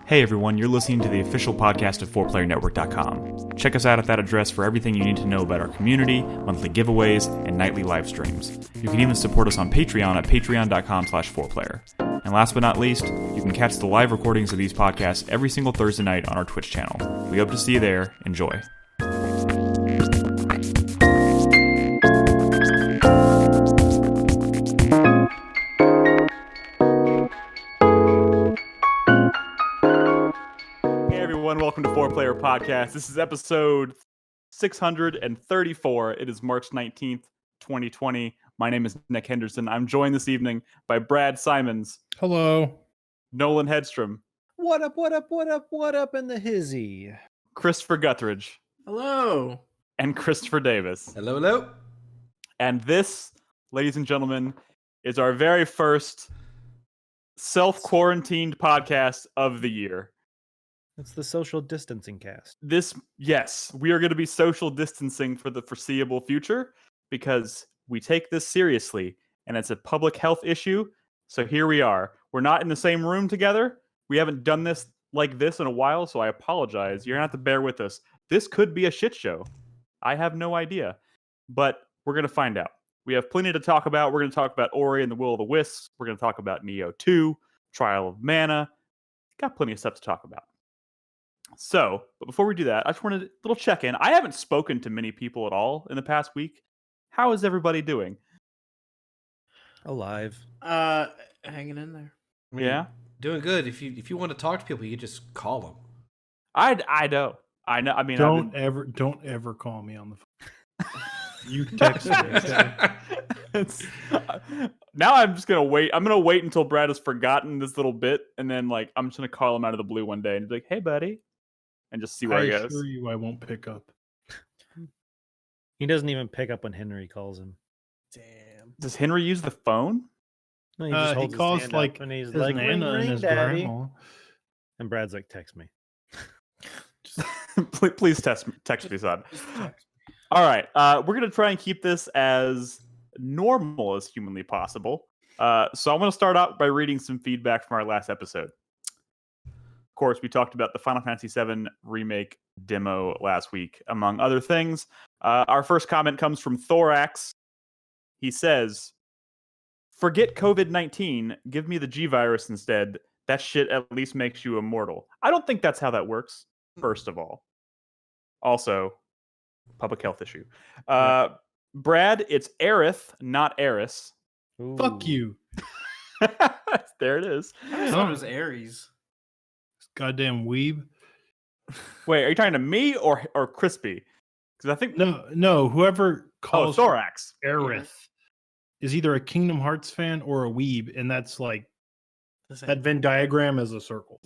Hey everyone, you're listening to the official podcast of 4playernetwork.com. Check us out at that address for everything you need to know about our community, monthly giveaways, and nightly live streams. You can even support us on Patreon at patreon.com/4player. And last but not least, you can catch the live recordings of these podcasts every single Thursday night on our Twitch channel. We hope to see you there. Enjoy. Welcome to 4Player Podcast. This is episode 634. It is March 19th, 2020. My name is Nick Henderson. I'm joined this evening by Brad Simons. Hello. Nolan Hedstrom. What up in the hizzy? Christopher Guthridge. Hello. And Christopher Davis. Hello, hello. And this, ladies and gentlemen, is our very first self-quarantined podcast of the year. It's the social distancing cast. Yes, we are going to be social distancing for the foreseeable future because we take this seriously and it's a public health issue. So here we are. We're not in the same room together. We haven't done this like this in a while, so I apologize. You're going to have to bear with us. This could be a shit show. I have no idea, but we're going to find out. We have plenty to talk about. We're going to talk about Ori and the Will of the Wisps. We're going to talk about Nioh 2, Trial of Mana. Got plenty of stuff to talk about. So, but before we do that, I just wanted a little check-in. I haven't spoken to many people at all in the past week. How is everybody doing? Alive. Hanging in there. I mean, yeah, doing good. If you want to talk to people, you just call them. I know. I mean, don't ever call me on the phone. You text me. Now I'm just gonna wait. I'm gonna wait until Brad has forgotten this little bit, and then I'm just gonna call him out of the blue one day and be like, "Hey, buddy," and just see where he goes. I assure you, I won't pick up. He doesn't even pick up when Henry calls him. Damn. Does Henry use the phone? No, he just holds he calls his hand like up and he's his like, Nana ring, and his daddy. grandma. And Brad's like, text me. Please text me, son. All right, we're gonna try and keep this as normal as humanly possible. So I'm gonna start out by reading some feedback from our last episode. Of course, we talked about the Final Fantasy VII Remake demo last week, among other things. Our first comment comes from Thorax. He says, "Forget COVID-19. Give me the G virus instead. That shit at least makes you immortal." I don't think that's how that works, first of all. Also, public health issue. Brad, it's Aerith, not Eris. Ooh. Fuck you. There it is. I thought it was Aries. Goddamn weeb. Wait, are you talking to me or Crispy? Because I think No. Whoever calls Thorax Aerith is either a Kingdom Hearts fan or a weeb, and that's like that Venn diagram is a circle.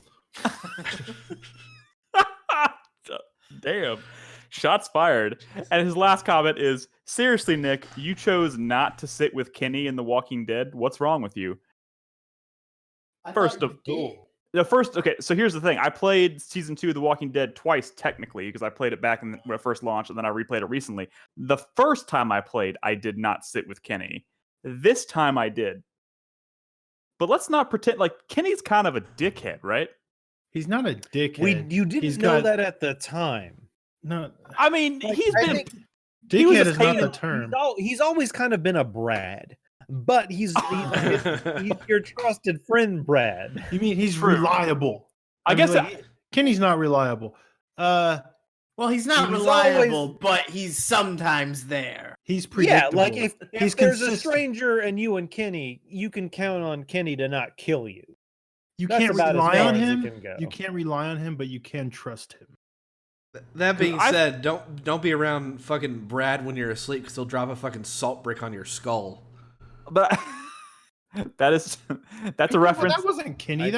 Damn. Shots fired. And his last comment is, "Seriously, Nick, you chose not to sit with Kenny in The Walking Dead. What's wrong with you?" Okay, so here's the thing. I played season 2 of The Walking Dead twice, technically, because I played it back when it first launched, and then I replayed it recently. The first time I played, I did not sit with Kenny. This time I did. But let's not pretend, Kenny's kind of a dickhead, right? He's not a dickhead. You didn't know that at the time. No, I mean, dickhead is not the term. He's always kind of been a Brad, but he's your trusted friend, Brad. You mean he's reliable? I guess Kenny's not reliable. Well, he's not reliable, but he's sometimes there. He's predictable. Yeah, like if there's consistent. A stranger and you and Kenny, you can count on Kenny to not kill you. That's can't rely on him. You can't rely on him, but you can trust him. That being said, don't be around fucking Brad when you're asleep because he'll drop a fucking salt brick on your skull. But that's a reference. That wasn't Kenny.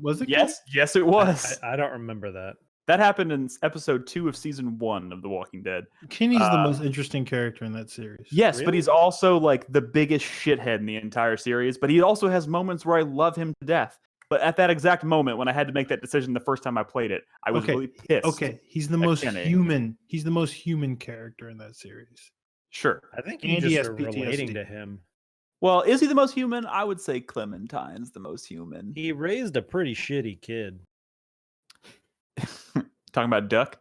Was it? Yes, it was. I don't remember that. That happened in episode 2 of season 1 of The Walking Dead. Kenny's the most interesting character in that series. Yes, really? But he's also the biggest shithead in the entire series. But he also has moments where I love him to death. But at that exact moment when I had to make that decision the first time I played it, I was really pissed. Okay, he's the most human. He's the most human character in that series. Sure. I think you just are relating to him. Well, is he the most human? I would say Clementine's the most human. He raised a pretty shitty kid. Talking about Duck.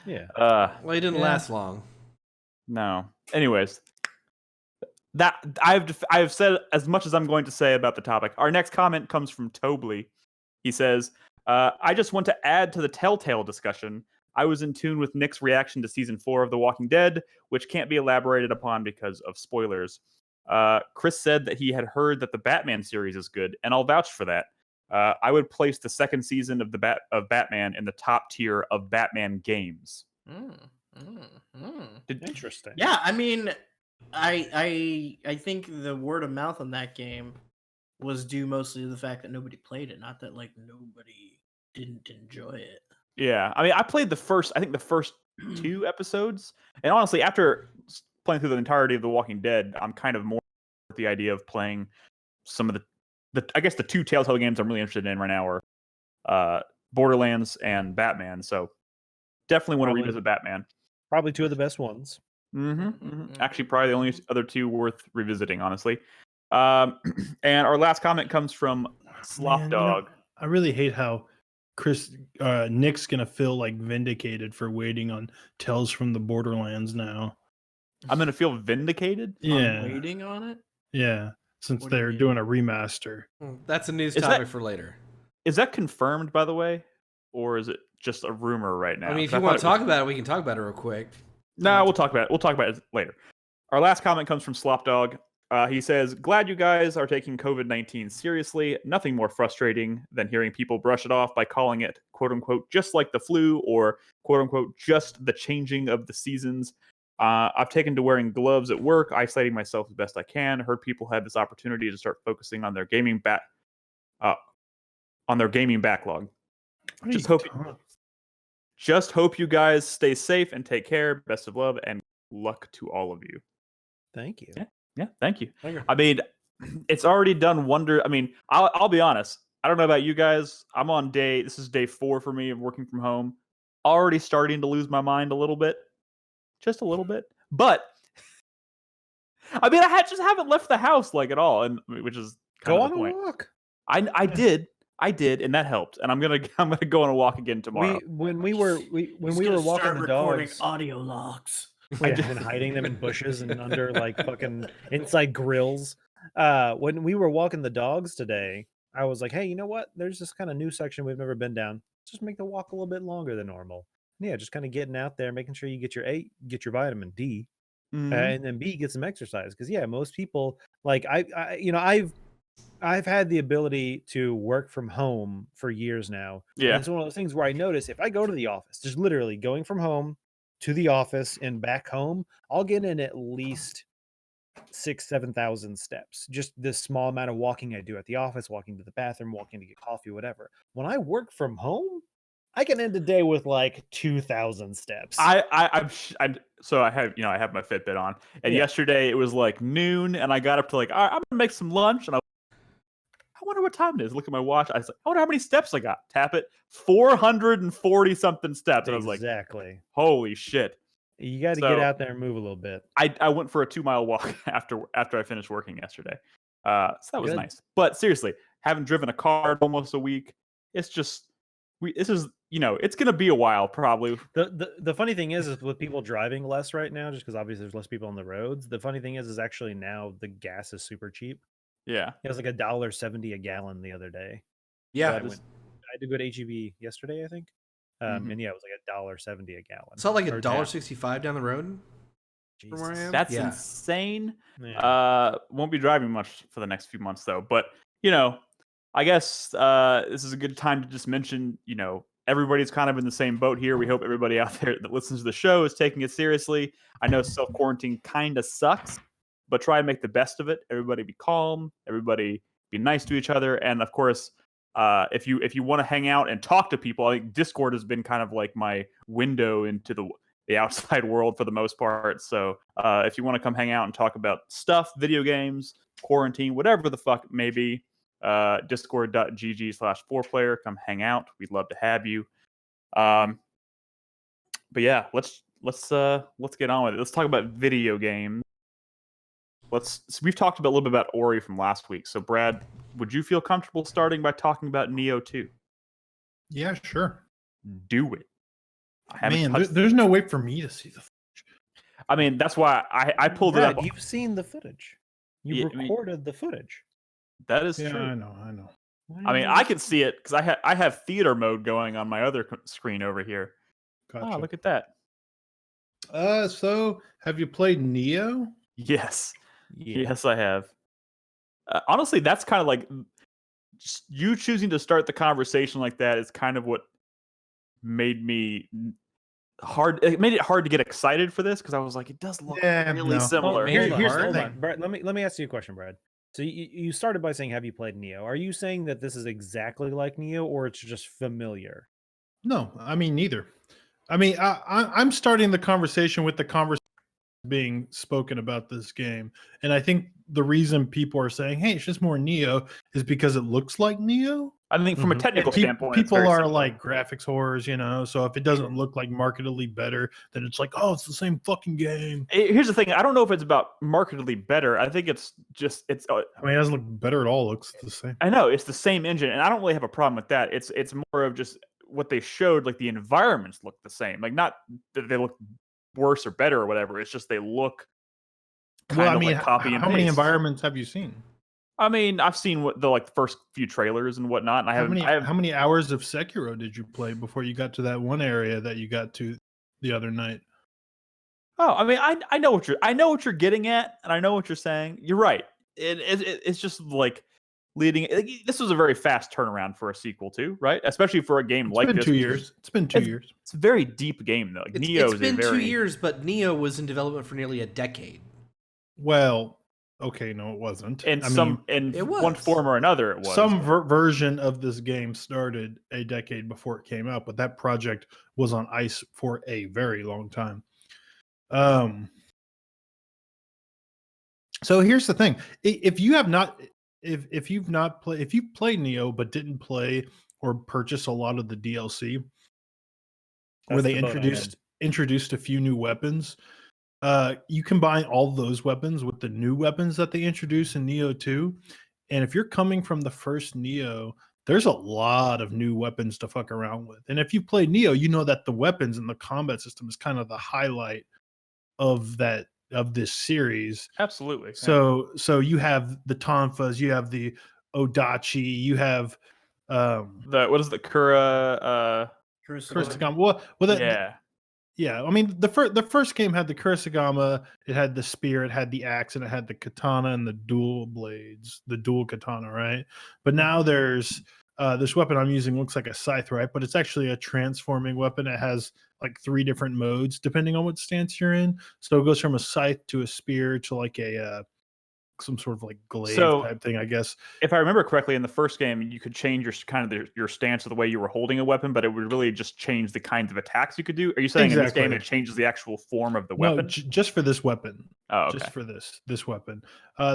Yeah. Well, he didn't Yeah. last long. No. Anyways, that I've said as much as I'm going to say about the topic. Our next comment comes from Tobley. He says, I just want to add to the Telltale discussion. I was in tune with Nick's reaction to season 4 of The Walking Dead, which can't be elaborated upon because of spoilers. Chris said that he had heard that the Batman series is good, and I'll vouch for that. I would place the second season of Batman in the top tier of Batman games. Interesting. Yeah, I mean, I think the word of mouth on that game was due mostly to the fact that nobody played it, not that like nobody didn't enjoy it. Yeah, I mean, I played the first 2 episodes, and honestly, after playing through the entirety of The Walking Dead, I'm kind of more with the idea of playing some of the I guess the 2 Telltale games I'm really interested in right now are Borderlands and Batman. So definitely want to revisit Batman. Probably 2 of the best ones. Actually, probably the only other 2 worth revisiting, honestly. And our last comment comes from Slop Dog. I really hate how Nick's gonna feel like vindicated for waiting on Tales from the Borderlands now. I'm gonna feel vindicated. Yeah, I'm waiting on it. Yeah, since What do you they're mean? doing a remaster. That's a news Is topic that- for later. Is that confirmed, by the way, or is it just a rumor right now? I mean, if 'Cause you thought want it to was- talk about it, we can talk about it real quick. No, we'll talk about it. We'll talk about it later. Our last comment comes from Slop Dog. He says, glad you guys are taking COVID-19 seriously. Nothing more frustrating than hearing people brush it off by calling it, quote unquote, just like the flu or, quote unquote, just the changing of the seasons. I've taken to wearing gloves at work, isolating myself as best I can. Heard people have this opportunity to start focusing on their gaming backlog. Just hope you guys stay safe and take care. Best of love and luck to all of you. Thank you. Yeah, thank you. Thank you. I mean, it's already done wonder. I mean, I'll be honest. I don't know about you guys. This is day 4 for me of working from home. Already starting to lose my mind a little bit. Just a little bit. But I mean, just haven't left the house like at all, and which is kind Go of on the a point. walk. I did, and that helped. And I'm gonna go on a walk again tomorrow. When we were walking start the recording dogs, audio logs. and hiding them in bushes and under like fucking inside grills. When we were walking the dogs today, I was like, hey, you know what? There's this kind of new section we've never been down. Just make the walk a little bit longer than normal. Yeah, just kind of getting out there, making sure you get your A, get your vitamin D, and then B, get some exercise. Because yeah, most people like I've had the ability to work from home for years now. Yeah. And it's one of those things where I notice if I go to the office, just literally going from home to the office and back home, I'll get in at least 6,000-7,000 steps. Just this small amount of walking I do at the office, walking to the bathroom, walking to get coffee, whatever. When I work from home, I can end a day with like 2,000 steps. So I have my Fitbit on, and Yeah. yesterday it was like noon, and I got up to like, all right, I'm gonna make some lunch, and I wonder what time it is. Look at my watch. I was like, I wonder how many steps I got. Tap it, 440 something steps, and I was like, exactly. holy shit. You got to So- get out there and move a little bit. I went for a 2-mile walk after I finished working yesterday, so that was Good. nice. But seriously, haven't driven a car in almost a week. It's just it's gonna be a while probably. The funny thing is with people driving less right now, just because obviously there's less people on the roads. The funny thing is actually now the gas is super cheap. Yeah. It was like $1.70 a gallon the other day. Yeah, So I had to go to HEB yesterday, I think. And yeah, it was like $1.70 a gallon. it's not like Or $1.65 down the road from Jesus. where I am. That's Yeah. insane. Yeah. Won't be driving much for the next few months though. But I guess this is a good time to just mention, everybody's kind of in the same boat here. We hope everybody out there that listens to the show is taking it seriously. I know self-quarantine kind of sucks, but try and make the best of it. Everybody be calm. Everybody be nice to each other. And of course, if you want to hang out and talk to people, I think Discord has been kind of like my window into the outside world for the most part. So if you want to come hang out and talk about stuff, video games, quarantine, whatever the fuck it may be, discord.gg/4Player, come hang out. We'd love to have you. But yeah, let's get on with it. Let's talk about video games. We've talked a little bit about Ori from last week. So Brad, would you feel comfortable starting by talking about Nioh 2? Yeah, sure. Do it. Man, there's no way for me to see the. I mean, that's why I pulled Brad, it up. You've seen the footage. You Yeah, I mean- recorded the footage. That is Yeah, true. I know. I mean, I can see it because I have theater mode going on my other screen over here. Gotcha. Oh, look at that. So have you played Nioh? Yes. Yeah. Yes, I have. Honestly, that's kind of like just you choosing to start the conversation like that is kind of what made me hard. It made it hard to get excited for this because I was like, it does look really no. similar. Hold on, Here's the hold thing. on. Brad, let me ask you a question, Brad. So you started by saying, have you played Nioh? Are you saying that this is exactly like Nioh, or it's just familiar? No, I mean neither. I mean, I'm starting the conversation with the conversation being spoken about this game, and I think the reason people are saying, "Hey, it's just more Nioh," is because it looks like Nioh. I think from a technical standpoint, it's people very are similar. like graphics horrors, So if it doesn't look like markedly better, then it's like, oh, it's the same fucking game. Here's the thing: I don't know if it's about markedly better. I think it's just it's. I mean, it doesn't look better at all. It looks the same. I know it's the same engine, and I don't really have a problem with that. It's more of just what they showed. Like the environments look the same. Like not that they look worse or better or whatever. It's just they look kind of like copy and paste. How many environments have you seen? I mean, I've seen what the first few trailers and whatnot. And How many hours of Sekiro did you play before you got to that one area that you got to the other night? Oh, I mean, I know what you're getting at, and I know what you're saying. You're right. It's just like leading. This was a very fast turnaround for a sequel too, right? Especially for a game like this. It's been 2 years. It's been 2 years. It's a very deep game though. Nioh It's been 2 years, but Nioh was in development for nearly a decade. Well, okay, no, it wasn't. In one form or another, it was. Some version of this game started a decade before it came out, but that project was on ice for a very long time. So here's the thing: if you played Nioh but didn't play or purchase a lot of the DLC, where they introduced a few new weapons. You combine all those weapons with the new weapons that they introduce in Nioh 2. And if you're coming from the first Nioh, there's a lot of new weapons to fuck around with. And if you play Nioh, you know that the weapons and the combat system is kind of the highlight of this series. Absolutely. So you have the Tonfas, you have the Odachi, you have what is the Kurosagama. Well, yeah, I mean the first game had the Kurosagama, it had the spear, it had the axe, and it had the katana and the dual blades, the dual katana, right? But now there's this weapon I'm using looks like a scythe, right? But it's actually a transforming weapon. It has like 3 different modes depending on what stance you're in. So it goes from a scythe to a spear to like a some sort of like glaive type thing, I guess. If I remember correctly, in the first game, you could change your stance of the way you were holding a weapon, but it would really just change the kinds of attacks you could do. Are you saying in this game it changes the actual form of the weapon? No, just for this weapon. Oh, okay. Just for this weapon.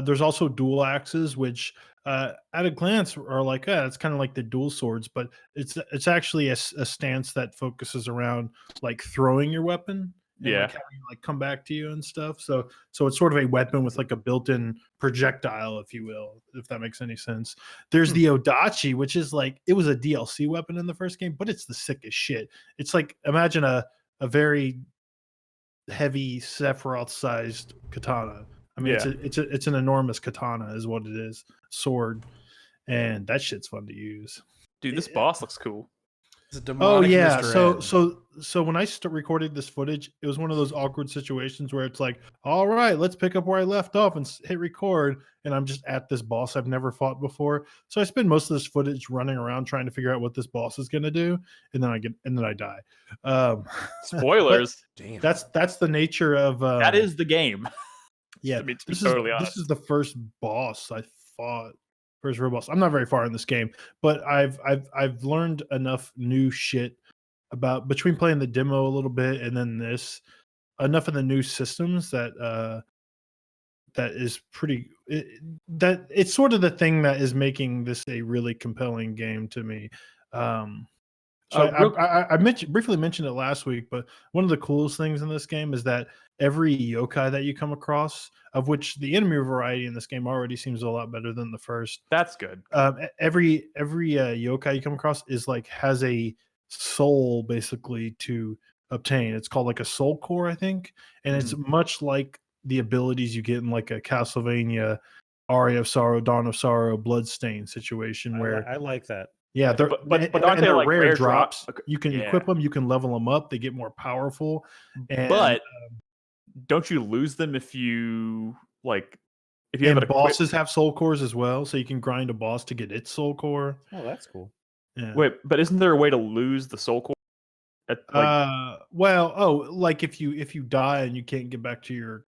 There's also dual axes, which at a glance are like, it's kind of like the dual swords, but it's actually a stance that focuses around like throwing your weapon. And like having like come back to you and stuff. So it's sort of a weapon with like a built-in projectile, if you will, if that makes any sense. There's the Odachi, which is like, it was a DLC weapon in the first game, but it's the sickest shit. It's like, imagine a very heavy Sephiroth-sized katana. I mean, it's an enormous katana, is what it is, sword, and that shit's fun to use. Dude, this boss looks cool. Oh yeah, so when I recorded this footage, it was one of those awkward situations where it's like, all right, let's pick up where I left off and hit record, and I'm just at this boss I've never fought before. So I spend most of this footage running around trying to figure out what this boss is gonna do, and then I die. Spoilers. Damn. That's the nature of that is the game. Yeah, to be totally honest. This is the first boss I fought. First real boss. I'm not very far in this game, but I've learned enough new shit about between playing the demo a little bit and then this, enough of the new systems that is pretty. That it's sort of the thing that is making this a really compelling game to me. I briefly mentioned it last week, but one of the coolest things in this game is that every yokai that you come across, of which the enemy variety in this game already seems a lot better than the first. That's good. Every yokai you come across is like has a soul basically to obtain. It's called like a soul core, I think, and it's much like the abilities you get in like a Castlevania, Aria of Sorrow, Dawn of Sorrow, Bloodstain situation where I like that. yeah, they're but aren't they they're like rare drops. drops? You can equip them, you can level them up, they get more powerful. And But don't you lose them if you if you have and it bosses have soul cores as well, so you can grind a boss to get its soul core. Oh, that's cool. Yeah. Wait, but isn't there a way to lose the soul core? Like if you die and you can't get back to your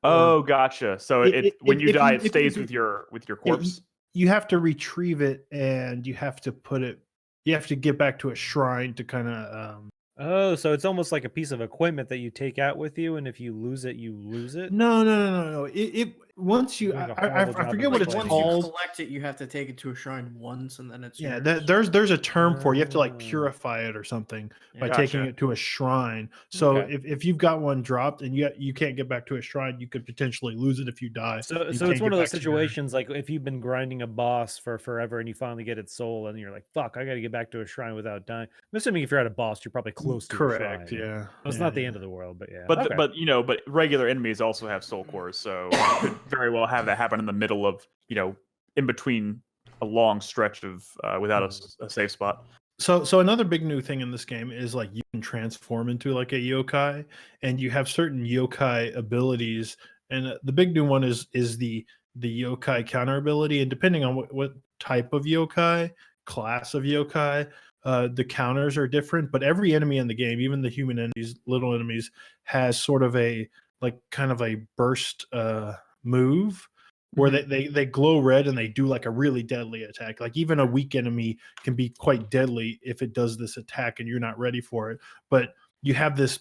Oh, gotcha. So when you die, it stays with your corpse. You have to retrieve it, and you have to put it. You have to get back to a shrine to kind of. Oh, so it's almost like a piece of equipment that you take out with you, and if you lose it, you lose it. No. It once you, Doing a I horrible job forget of what it's Once called. you collect it, you have to take it to a shrine once, and then it's Yeah, yours. there's a term for it. You have to like Oh. purify it or something by Gotcha. taking it to a shrine. So Okay. if you've got one dropped and you can't get back to a shrine, you could potentially lose it if you die. So You it's can't one of get those back to your- situations like if you've been grinding a boss for forever and you finally get its soul and you're like, fuck, I got to get back to a shrine without dying. I'm assuming if you're at a boss, you're probably close to a Correct. shrine. Yeah. So it's Yeah, not the yeah. end of the world, but yeah. But Okay. but regular enemies also have soul cores, so you could very well have that happen in the middle of in between a long stretch of without a safe spot. So another big new thing in this game is like you can transform into like a yokai, and you have certain yokai abilities. And the big new one is the yokai counter ability. And depending on what type of yokai, class of yokai, the counters are different. But every enemy in the game, even the human enemies, little enemies, has sort of a like kind of a burst move where they glow red and they do like a really deadly attack. Like even a weak enemy can be quite deadly if it does this attack and you're not ready for it. But you have this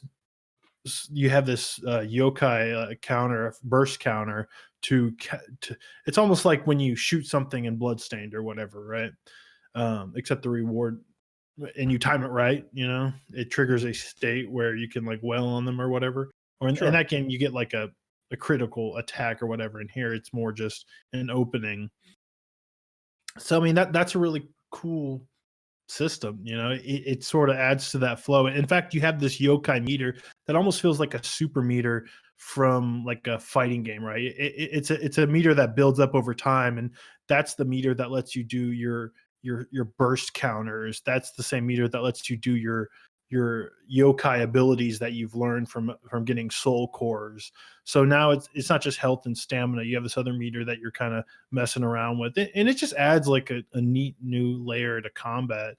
yokai counter, burst counter to it's almost like when you shoot something in Bloodstained or whatever, right? Except the reward, and you time it right, it triggers a state where you can like wail on them or whatever. Or in that game, you get like a critical attack or whatever. And here it's more just an opening. So I mean that's a really cool system. It sort of adds to that flow. In fact, you have this yokai meter that almost feels like a super meter from like a fighting game, right? It's a meter that builds up over time, and that's the meter that lets you do your burst counters. That's the same meter that lets you do your yokai abilities that you've learned from getting soul cores. So now it's not just health and stamina. You have this other meter that you're kind of messing around with, and it just adds like a neat new layer to combat.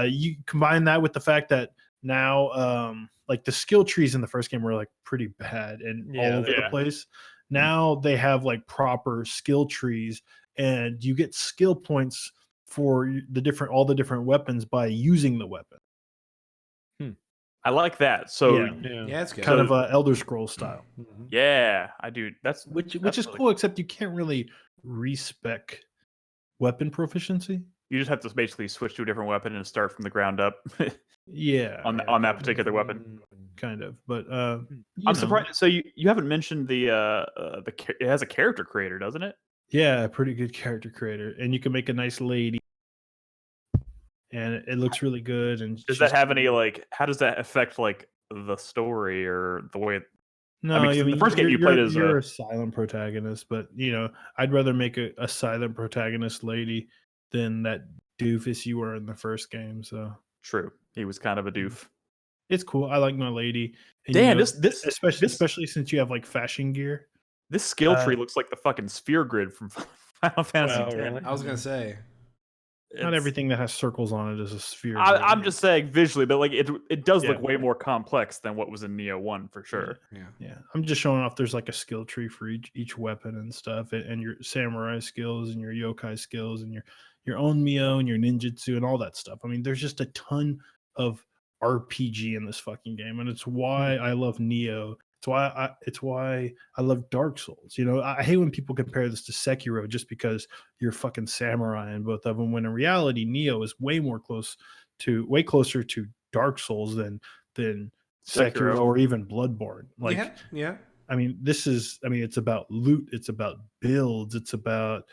You combine that with the fact that now like the skill trees in the first game were like pretty bad and all over the place. Now they have like proper skill trees, and you get skill points for all the different weapons by using the weapon. I like that. So Yeah, it's good. Kind of Elder Scrolls style. yeah, I do. That's Which that's is really cool, except you can't really respec weapon proficiency. You just have to basically switch to a different weapon and start from the ground up. Yeah, on that particular weapon, kind of. But I'm surprised. So you haven't mentioned it has a character creator, doesn't it? Yeah, a pretty good character creator, and you can make a nice lady, and it looks really good. And does that have any how does that affect like the story or the way? No, I mean, the first game you played as you're a silent protagonist, but I'd rather make a silent protagonist lady than that doofus you were in the first game. So true, he was kind of a doof. It's cool. I like my lady. And, Damn, especially since you have like fashion gear. This skill tree looks like the fucking sphere grid from Final Fantasy X. Really? I was gonna say. Not everything that has circles on it is a sphere. I'm just saying visually, but like it does look way more complex than what was in Nioh 1 for sure. Yeah. I'm just showing off there's like a skill tree for each weapon and stuff, and your samurai skills and your yokai skills and your own Mio and your ninjutsu and all that stuff. I mean, there's just a ton of RPG in this fucking game, and it's why I love Nioh. It's why I love Dark Souls. I hate when people compare this to Sekiro just because you're fucking samurai in both of them. When in reality, Nioh is way closer to Dark Souls than Sekiro or even Bloodborne. Like, yeah. I mean, it's about loot. It's about builds. It's about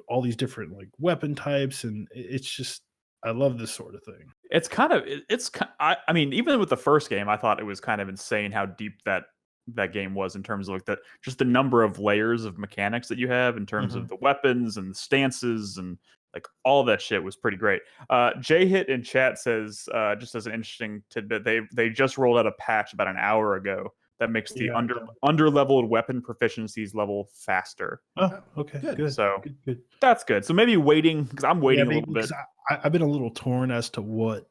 all these different like weapon types, and it's just I love this sort of thing. It's kind of I mean, even with the first game, I thought it was kind of insane how deep that game was in terms of like just the number of layers of mechanics that you have in terms of the weapons and the stances and like all that shit was pretty great. Jay Hit in chat says just as an interesting tidbit, they just rolled out a patch about an hour ago that makes the under leveled weapon proficiencies level faster. Oh, okay, good. So good. that's good. So maybe waiting, because I'm waiting a little bit. I've been a little torn as to what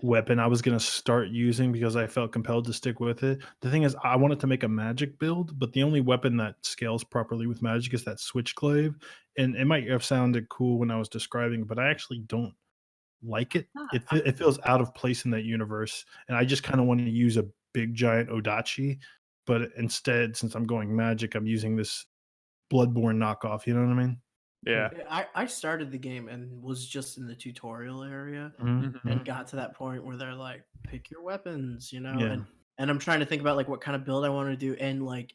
weapon I was going to start using because I felt compelled to stick with it. The thing is, I wanted to make a magic build, but the only weapon that scales properly with magic is that switchglaive. And it might have sounded cool when I was describing it, but I actually don't like it. It feels out of place in that universe. And I just kind of wanted to use a big giant Odachi. But instead, since I'm going magic, I'm using this Bloodborne knockoff. You know what I mean? Yeah. I started the game and was just in the tutorial area Mm-hmm. and got to that point where they're like, pick your weapons, you know? Yeah. And I'm trying to think about like what kind of build I want to do. And like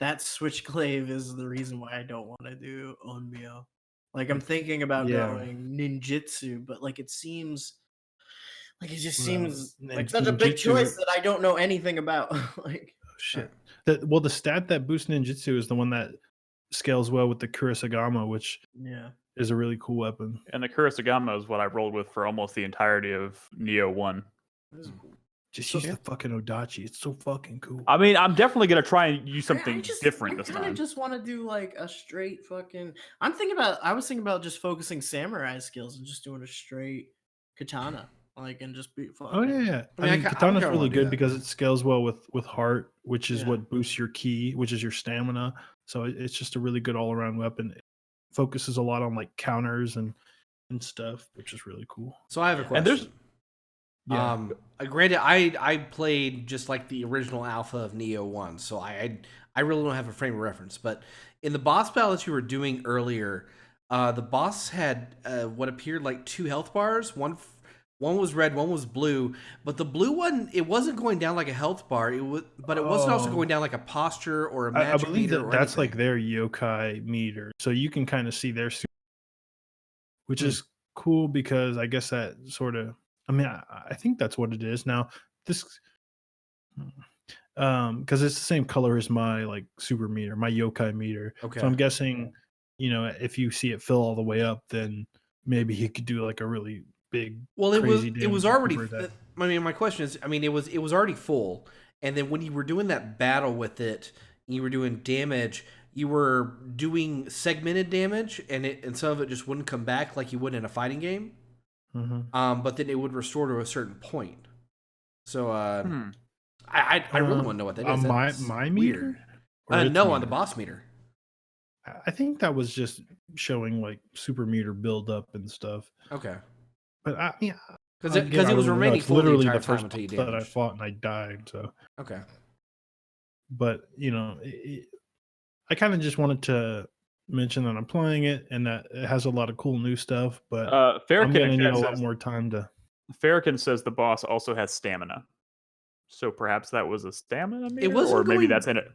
that switchglaive is the reason why I don't want to do Onmyo. Like I'm thinking about going ninjutsu, but like it seems like it just seems like such a big choice that I don't know anything about. Like shit. The stat that boosts ninjutsu is the one that scales well with the Kurosagama, which is a really cool weapon. And the Kurosagama is what I rolled with for almost the entirety of Nioh 1. Just use the fucking Odachi. It's so fucking cool. I mean, I'm definitely going to try and use something different this time. I just want to do like a straight fucking... I was thinking about just focusing samurai skills and just doing a straight katana. Like, and just be fucking... Oh, yeah. I mean katana's really good because it scales well with heart, which is what boosts your ki, which is your stamina. So it's just a really good all-around weapon. It focuses a lot on like counters and stuff, which is really cool. So I have a question. Granted, I played just like the original alpha of Nioh 1, so I really don't have a frame of reference. But in the boss battle that you were doing earlier, the boss had what appeared like 2 health bars. One was red, one was blue. But the blue one, it wasn't going down like a health bar. It wasn't also going down like a posture or a magic I believe meter. That's like their yokai meter, so you can kind of see their, which is cool because I guess that sort of. I mean, I think that's what it is now. This, because it's the same color as my like super meter, my yokai meter. Okay. So I'm guessing, if you see it fill all the way up, then maybe he could do like a really big. It was already. I mean, my question is, it was already full, and then when you were doing that battle with it, you were doing damage. You were doing segmented damage, and some of it just wouldn't come back like you would in a fighting game. Mm-hmm. But then it would restore to a certain point. So I really want to know what that is. My meter? No, on the boss meter. I think that was just showing like super meter build up and stuff. Okay. But I mean, because it was remaining full literally the first time that I fought and I died. So okay. But I kind of just wanted to mention that I'm playing it and that it has a lot of cool new stuff, but I'm going to need a lot more time to. Farrakhan says the boss also has stamina, so perhaps that was a stamina meter, maybe that's in it.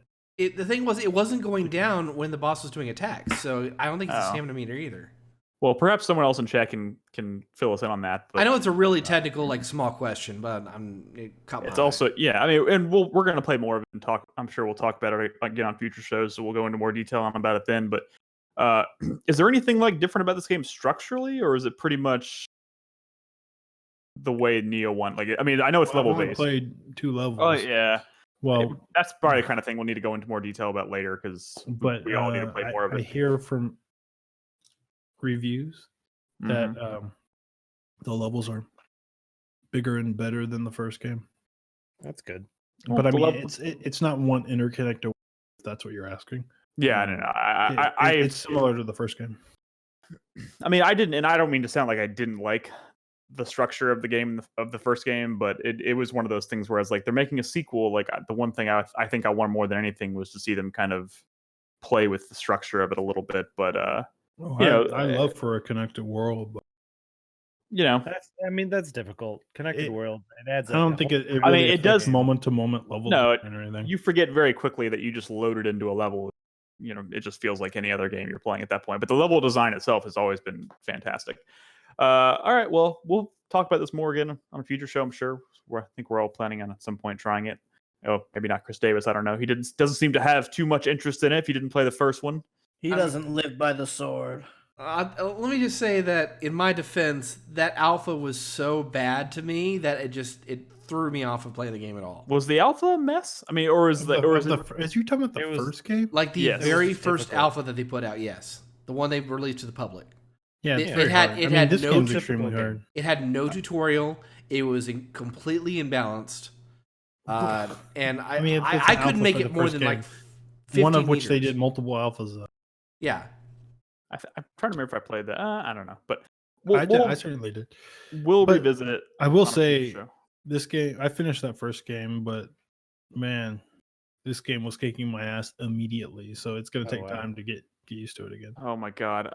The thing was, it wasn't going down when the boss was doing attacks, so I don't think it's a stamina meter either. Well, perhaps someone else in chat can fill us in on that. But, I know it's a really technical, like small question, but it's also and we're going to play more of it and talk. I'm sure we'll talk about it again on future shows, so we'll go into more detail about it then. But is there anything like different about this game structurally, or is it pretty much the way Nioh 1? Like, I mean, I know it's level based. I played 2 levels. Oh yeah. Well, that's probably the kind of thing we'll need to go into more detail about later because we all need to play more of it. I hear from reviews that the levels are bigger and better than the first game. That's good. But I mean, it's not one interconnector. If that's what you're asking. Yeah, no. It's similar to the first game. I mean, I don't mean to sound like I didn't like the structure of the game of the first game, but it was one of those things where I was like, they're making a sequel. Like the one thing I think I want more than anything was to see them kind of play with the structure of it a little bit. But I love for a connected world, but that's difficult. Connected world, it adds. I don't think it really it does moment to moment level. No, or anything. You forget very quickly that you just loaded into a level it just feels like any other game you're playing at that point. But the level design itself has always been fantastic. All right, well, we'll talk about this more again on a future show, I'm sure. I think we're all planning on at some point trying it. Oh, maybe not Chris Davis. I don't know. He doesn't seem to have too much interest in it if he didn't play the first one. He doesn't live by the sword. Let me just say that in my defense, that alpha was so bad to me that it threw me off of playing the game at all. Was the alpha a mess? I mean, or is Is you talking about the first game? Like the Yes. very first alpha that they put out? Yes, the one they released to the public. Yeah, It had this no game's extremely hard. It had no tutorial. It was completely imbalanced. And I couldn't make it more than like 15 one of which they meters. did multiple alphas. Yeah, I'm trying to remember if I played that. I don't know, but I certainly did. We'll But revisit it. I will on a future say show. this game. I finished that first game, but man, this game was kicking my ass immediately. So it's gonna take time to get used to it again. Oh my god.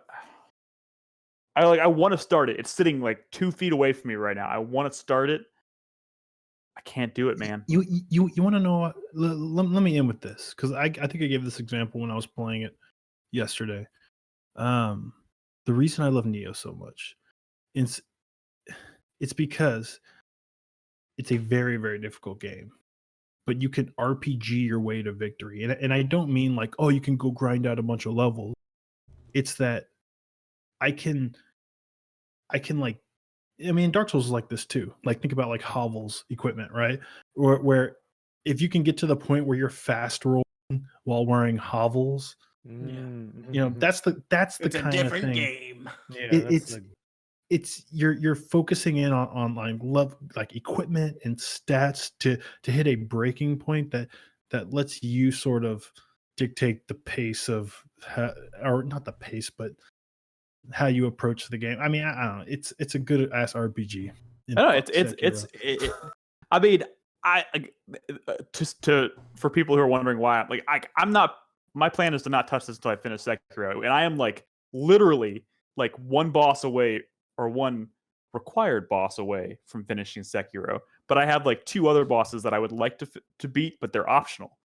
I want to start it. It's sitting like 2 feet away from me right now. I want to start it. I can't do it, man. You want to know what? Let me end with this because I think I gave this example when I was playing it yesterday. The reason I love Nioh so much, it's because it's a very, very difficult game, but you can RPG your way to victory. And I don't mean like, oh, you can go grind out a bunch of levels. It's that I can like, I mean, Dark Souls is like this too. Like think about like Hovel's equipment, right? Where if you can get to the point where you're fast rolling while wearing Hovels, that's the It's kind a of different thing. game. Yeah, It's you're focusing in on like equipment and stats to hit a breaking point that lets you sort of dictate the pace of or not the pace, but how you approach the game. I mean, I don't know. It's a good ass RPG. I mean, for people who are wondering why, I'm not. My plan is to not touch this until I finish Sekiro, and I am like literally like one boss away or one required boss away from finishing Sekiro. But I have like 2 other bosses that I would like to beat, but they're optional.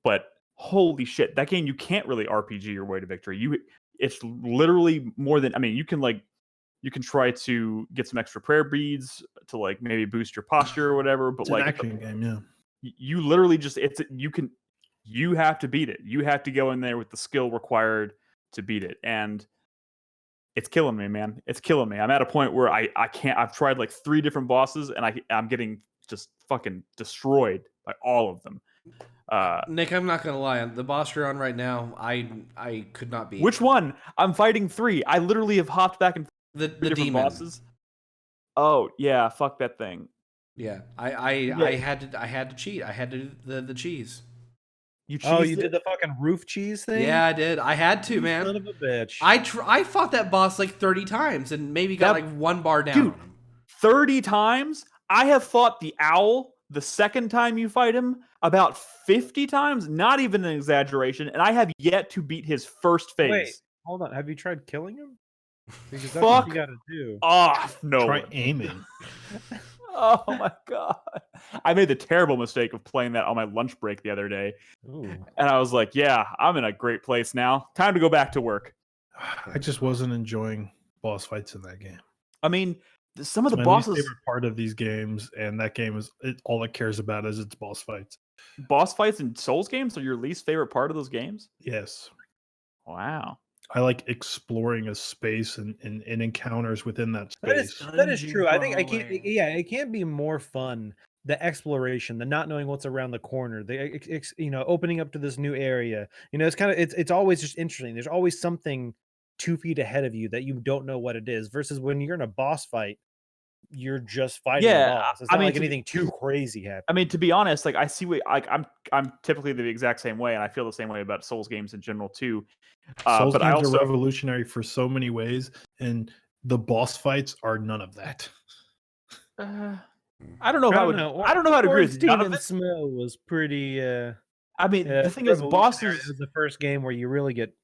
But holy shit, that game you can't really RPG your way to victory. It's literally more than, I mean, you can try to get some extra prayer beads to like maybe boost your posture or whatever, but It's like an action game, yeah. You literally just you have to beat it. You have to go in there with the skill required to beat it. And it's killing me, man. It's killing me. I'm at a point where I can't. I've tried like 3 different bosses and I'm getting just fucking destroyed by all of them. Nick, I'm not gonna lie. The boss you're on right now, I could not beat. Which one? I'm fighting 3. I literally have hopped back and the different demon bosses. Oh yeah, fuck that thing. Yeah, I had to cheat. I had to do the cheese. You did the fucking roof cheese thing? Yeah, I did. I had to, You man. Son of a bitch. I fought that boss like 30 times and maybe got like 1 bar down. Dude, on him. 30 times? I have fought the owl the second time you fight him about 50 times, not even an exaggeration, and I have yet to beat his first phase. Wait, hold on. Have you tried killing him? Because that's Fuck what you gotta do. off, no. Try aiming. Oh my god. I made the terrible mistake of playing that on my lunch break the other day. Ooh. And I was like, yeah, I'm in a great place now. Time to go back to work. I just wasn't enjoying boss fights in that game. I mean, some of the My bosses, least favorite part of these games, and that game is all it cares about is its boss fights. boss fights in Souls games are your least favorite part of those games? Yes, Wow. I like exploring a space and encounters within that space. That is true. I think Crawling. it can't be more fun. The exploration, the not knowing what's around the corner, the opening up to this new area. It's always just interesting. There's always something 2 feet ahead of you that you don't know what it is. Versus when you're in a boss fight, you're just fighting a boss. It's not like anything too crazy happens. I mean, to be honest, like I see what I'm typically the exact same way, and I feel the same way about Souls games in general too. Souls but games I also are revolutionary for so many ways, and the boss fights are none of that. I don't know if I would. I don't know how to agree with none of Demon it. Smell was pretty. I mean, the thing is, revolutionary. bosses It was the first game where you really get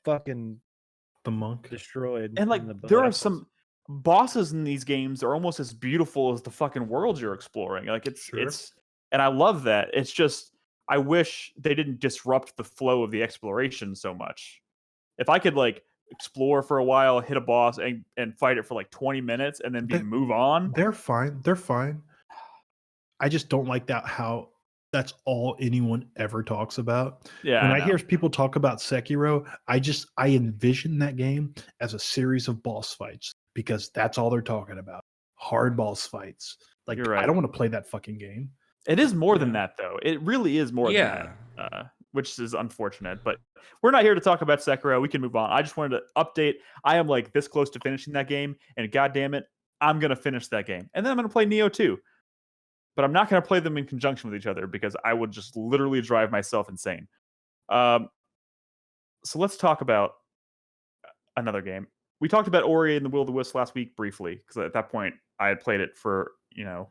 fucking The monk. destroyed. and like in the there are battles. some bosses in these games are almost as beautiful as the fucking worlds you're exploring. Like it's Sure. and I love that. It's just I wish they didn't disrupt the flow of the exploration so much. If I could like explore for a while, hit a boss, and fight it for like 20 minutes, and then move on. They're fine. They're fine. I just don't like that how that's all anyone ever talks about. Yeah, When I I know. hear people talk about Sekiro, I envision that game as a series of boss fights because that's all they're talking about. Hard boss fights. Like You're right. I don't want to play that fucking game. It is more than that, though. It really is more than that, which is unfortunate. But we're not here to talk about Sekiro. We can move on. I just wanted to update. I am like this close to finishing that game, and God damn it, I'm gonna finish that game, and then I'm gonna play Nioh 2. But I'm not gonna play them in conjunction with each other because I would just literally drive myself insane. So let's talk about another game. We talked about Ori and the Will of the Wisps last week briefly because at that point I had played it for a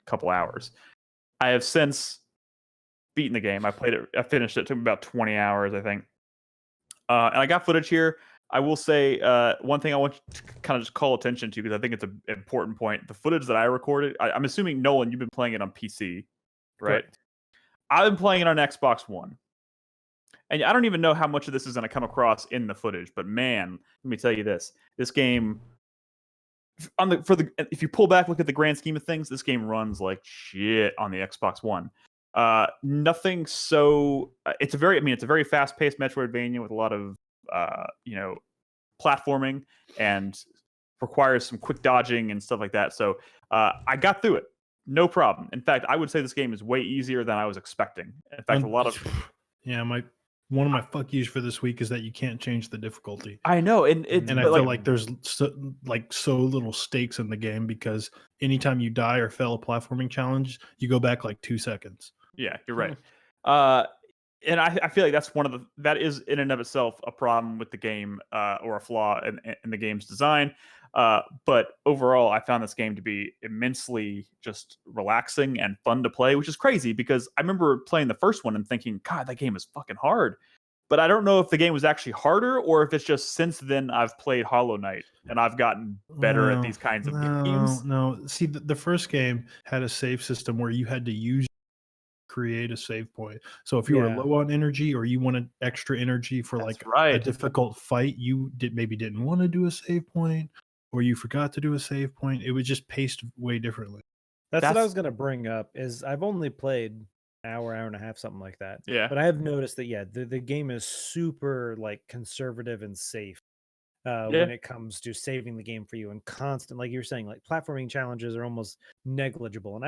couple hours. I have since beaten the game. I played it. I finished it. It took me about 20 hours, I think. And I got footage here. I will say one thing I want to kind of just call attention to because I think it's an important point. The footage that I recorded, I'm assuming, Nolan, you've been playing it on PC, right? Correct. I've been playing it on Xbox One. And I don't even know how much of this is going to come across in the footage, but man, let me tell you this. This game, if you pull back, look at the grand scheme of things, this game runs like shit on the Xbox One. Nothing so it's a very fast-paced Metroidvania with a lot of platforming and requires some quick dodging and stuff like that. So I got through it, no problem. In fact, I would say this game is way easier than I was expecting. In fact, a lot of one of my fuck yous for this week is that you can't change the difficulty. I know, and I feel like there's so little stakes in the game because anytime you die or fail a platforming challenge, you go back like 2 seconds. Yeah, you're right. And I feel like that is in and of itself a problem with the game or a flaw in the game's design. But overall, I found this game to be immensely just relaxing and fun to play, which is crazy because I remember playing the first one and thinking, God, that game is fucking hard. But I don't know if the game was actually harder or if it's just since then I've played Hollow Knight and I've gotten better at these kinds of games. No, see, the first game had a save system where you had to create a save point. So if you were low on energy or you wanted extra energy for a difficult fight, you maybe didn't want to do a save point or you forgot to do a save point. It was just paced way differently. That's what I was going to bring up is I've only played an hour and a half, something like that. Yeah. But I have noticed that, the game is super like conservative and safe when it comes to saving the game for you and constant, like you're saying, like platforming challenges are almost negligible. And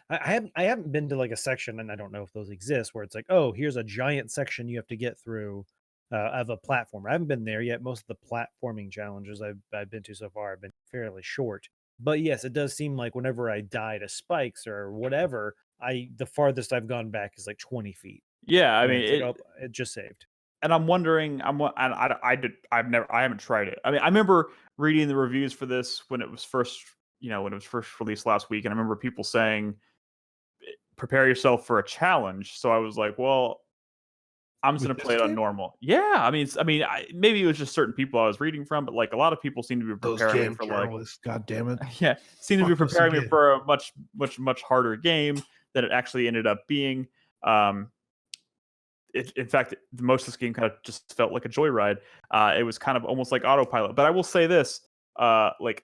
I haven't been to like a section, and I don't know if those exist, where it's like, oh, here's a giant section you have to get through of a platform. I haven't been there yet. Most of the platforming challenges I've been to so far have been fairly short. But yes, it does seem like whenever I die to spikes or whatever, the farthest I've gone back is like 20 feet. Yeah, I mean, it just saved. And I'm wondering, I haven't tried it. I mean, I remember reading the reviews for this when it was first released last week, and I remember people saying, "Prepare yourself for a challenge." So I was like, "Well, I'm just going to play it on normal." Yeah, I mean, maybe it was just certain people I was reading from, but like a lot of people seem to be preparing me for God damn it, seem to be preparing me for a much harder game than it actually ended up being. In fact, most of this game kind of just felt like a joyride. It was kind of almost like autopilot. But I will say this: like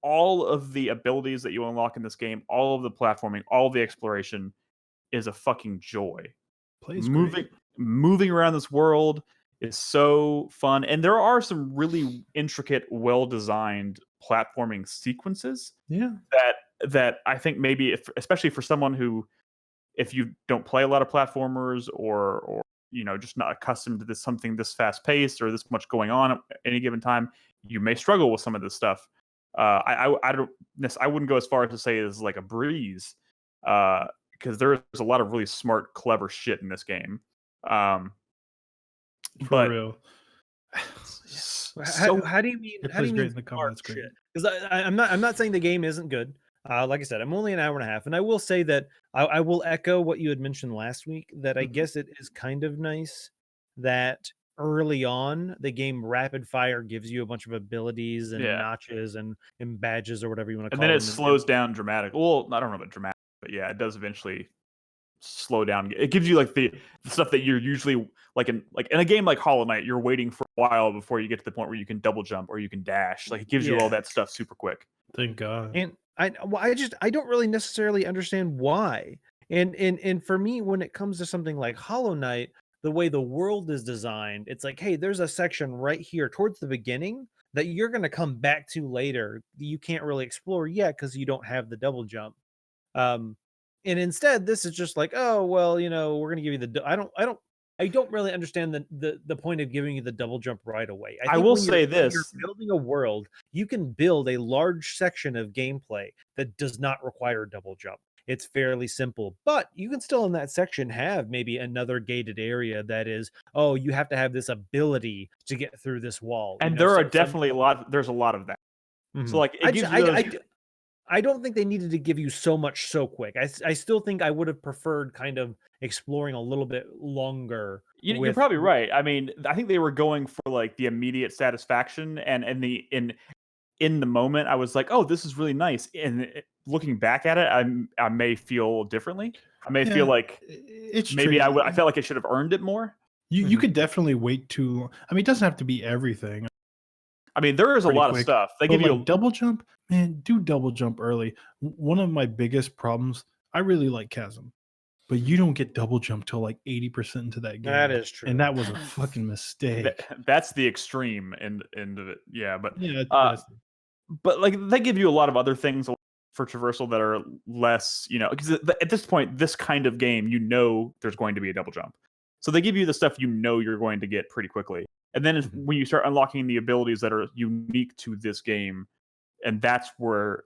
all of the abilities that you unlock in this game, all of the platforming, all of the exploration is a fucking joy. Moving around this world is so fun, and there are some really intricate, well-designed platforming sequences. Yeah, that I think maybe, especially for someone who, if you don't play a lot of platformers or just not accustomed to something this fast paced or this much going on at any given time, you may struggle with some of this stuff. I wouldn't go as far as to say it's like a breeze, because there's a lot of really smart, clever shit in this game. For real. How do you mean? How do you mean smart shit? Because I'm not saying the game isn't good. Like I said, I'm only an hour and a half, and I will say that I will echo what you had mentioned last week, that I guess it is kind of nice that early on the game rapid fire gives you a bunch of abilities and notches and badges or whatever you want to call them. And then it slows down dramatically. Well, I don't know about dramatic, but yeah, it does eventually slow down. It gives you like the stuff that you're usually like in a game like Hollow Knight, you're waiting for a while before you get to the point where you can double jump or you can dash. Like it gives you all that stuff super quick. Thank God. And I don't really necessarily understand why. And for me, when it comes to something like Hollow Knight, the way the world is designed, it's like, hey, there's a section right here towards the beginning that you're going to come back to later. You can't really explore yet because you don't have the double jump. And instead, this is just like, oh well, we're going to give you the. I don't really understand the point of giving you the double jump right away. I think will when say when this. you're building a world, you can build a large section of gameplay that does not require a double jump. It's fairly simple, but you can still in that section have maybe another gated area that is, oh, you have to have this ability to get through this wall. And there are definitely there's a lot of that. Mhm. So like it gives you those... I don't think they needed to give you so much so quick. I still think I would have preferred kind of exploring a little bit longer. You're probably right. I mean, I think they were going for like the immediate satisfaction, and in the moment, I was like, "Oh, this is really nice." And looking back at it, I may feel differently. I may feel like it's maybe I felt like I should have earned it more. You could definitely wait too long. I mean, it doesn't have to be everything. I mean, there is a lot of stuff. They give you a double jump, man. Do double jump early. One of my biggest problems. I really like Chasm, but you don't get double jump till like 80% into that game. That is true, and that was a fucking mistake. That's the extreme end of it. Yeah, but yeah, but like they give you a lot of other things for traversal that are less, because at this point, this kind of game, there's going to be a double jump. So they give you the stuff you're going to get pretty quickly. And then when you start unlocking the abilities that are unique to this game, and that's where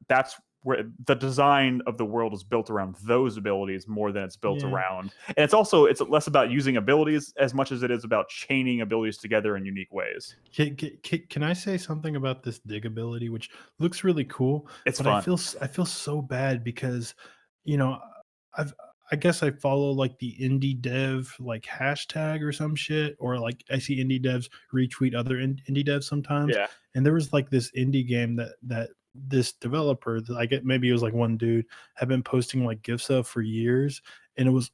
the design of the world is built around those abilities more than it's built around. And it's less about using abilities as much as it is about chaining abilities together in unique ways. Can I say something about this dig ability, which looks really cool? It's fun. I feel so bad because, I guess I follow like the indie dev like hashtag or some shit, or like I see indie devs retweet other indie devs sometimes. Yeah. And there was like this indie game that this developer, that I get, maybe it was like one dude, had been posting like GIFs of for years, and it was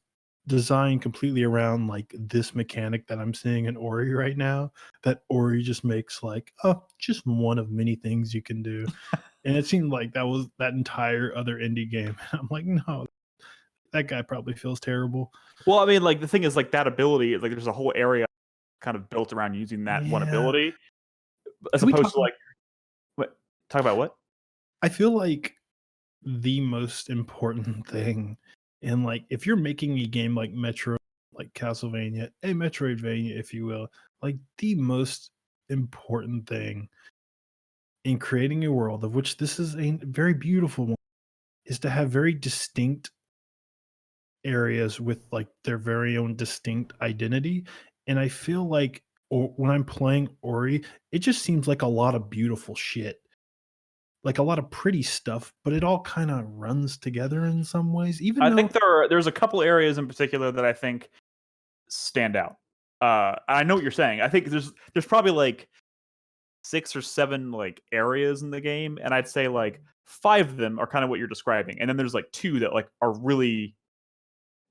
designed completely around like this mechanic that I'm seeing in Ori right now. That Ori just makes like, oh, just one of many things you can do. And it seemed like that was that entire other indie game. I'm like, no, that guy probably feels terrible. Well, I mean, like the thing is, like that ability, like there's a whole area kind of built around using that one ability, as opposed to like, talk about what? I feel like the most important thing in like, if you're making a game like Metro, like Castlevania, a Metroidvania, if you will, like the most important thing in creating a world, of which this is a very beautiful one, is to have very distinct areas with like their very own distinct identity. And I feel like when I'm playing Ori, it just seems like a lot of beautiful shit, like a lot of pretty stuff, but it all kind of runs together in some ways. Even I think there's a couple areas in particular that I think stand out. I know what you're saying. I think there's probably like 6 or 7 like areas in the game, and I'd say like 5 of them are kind of what you're describing, and then there's like 2 that like are really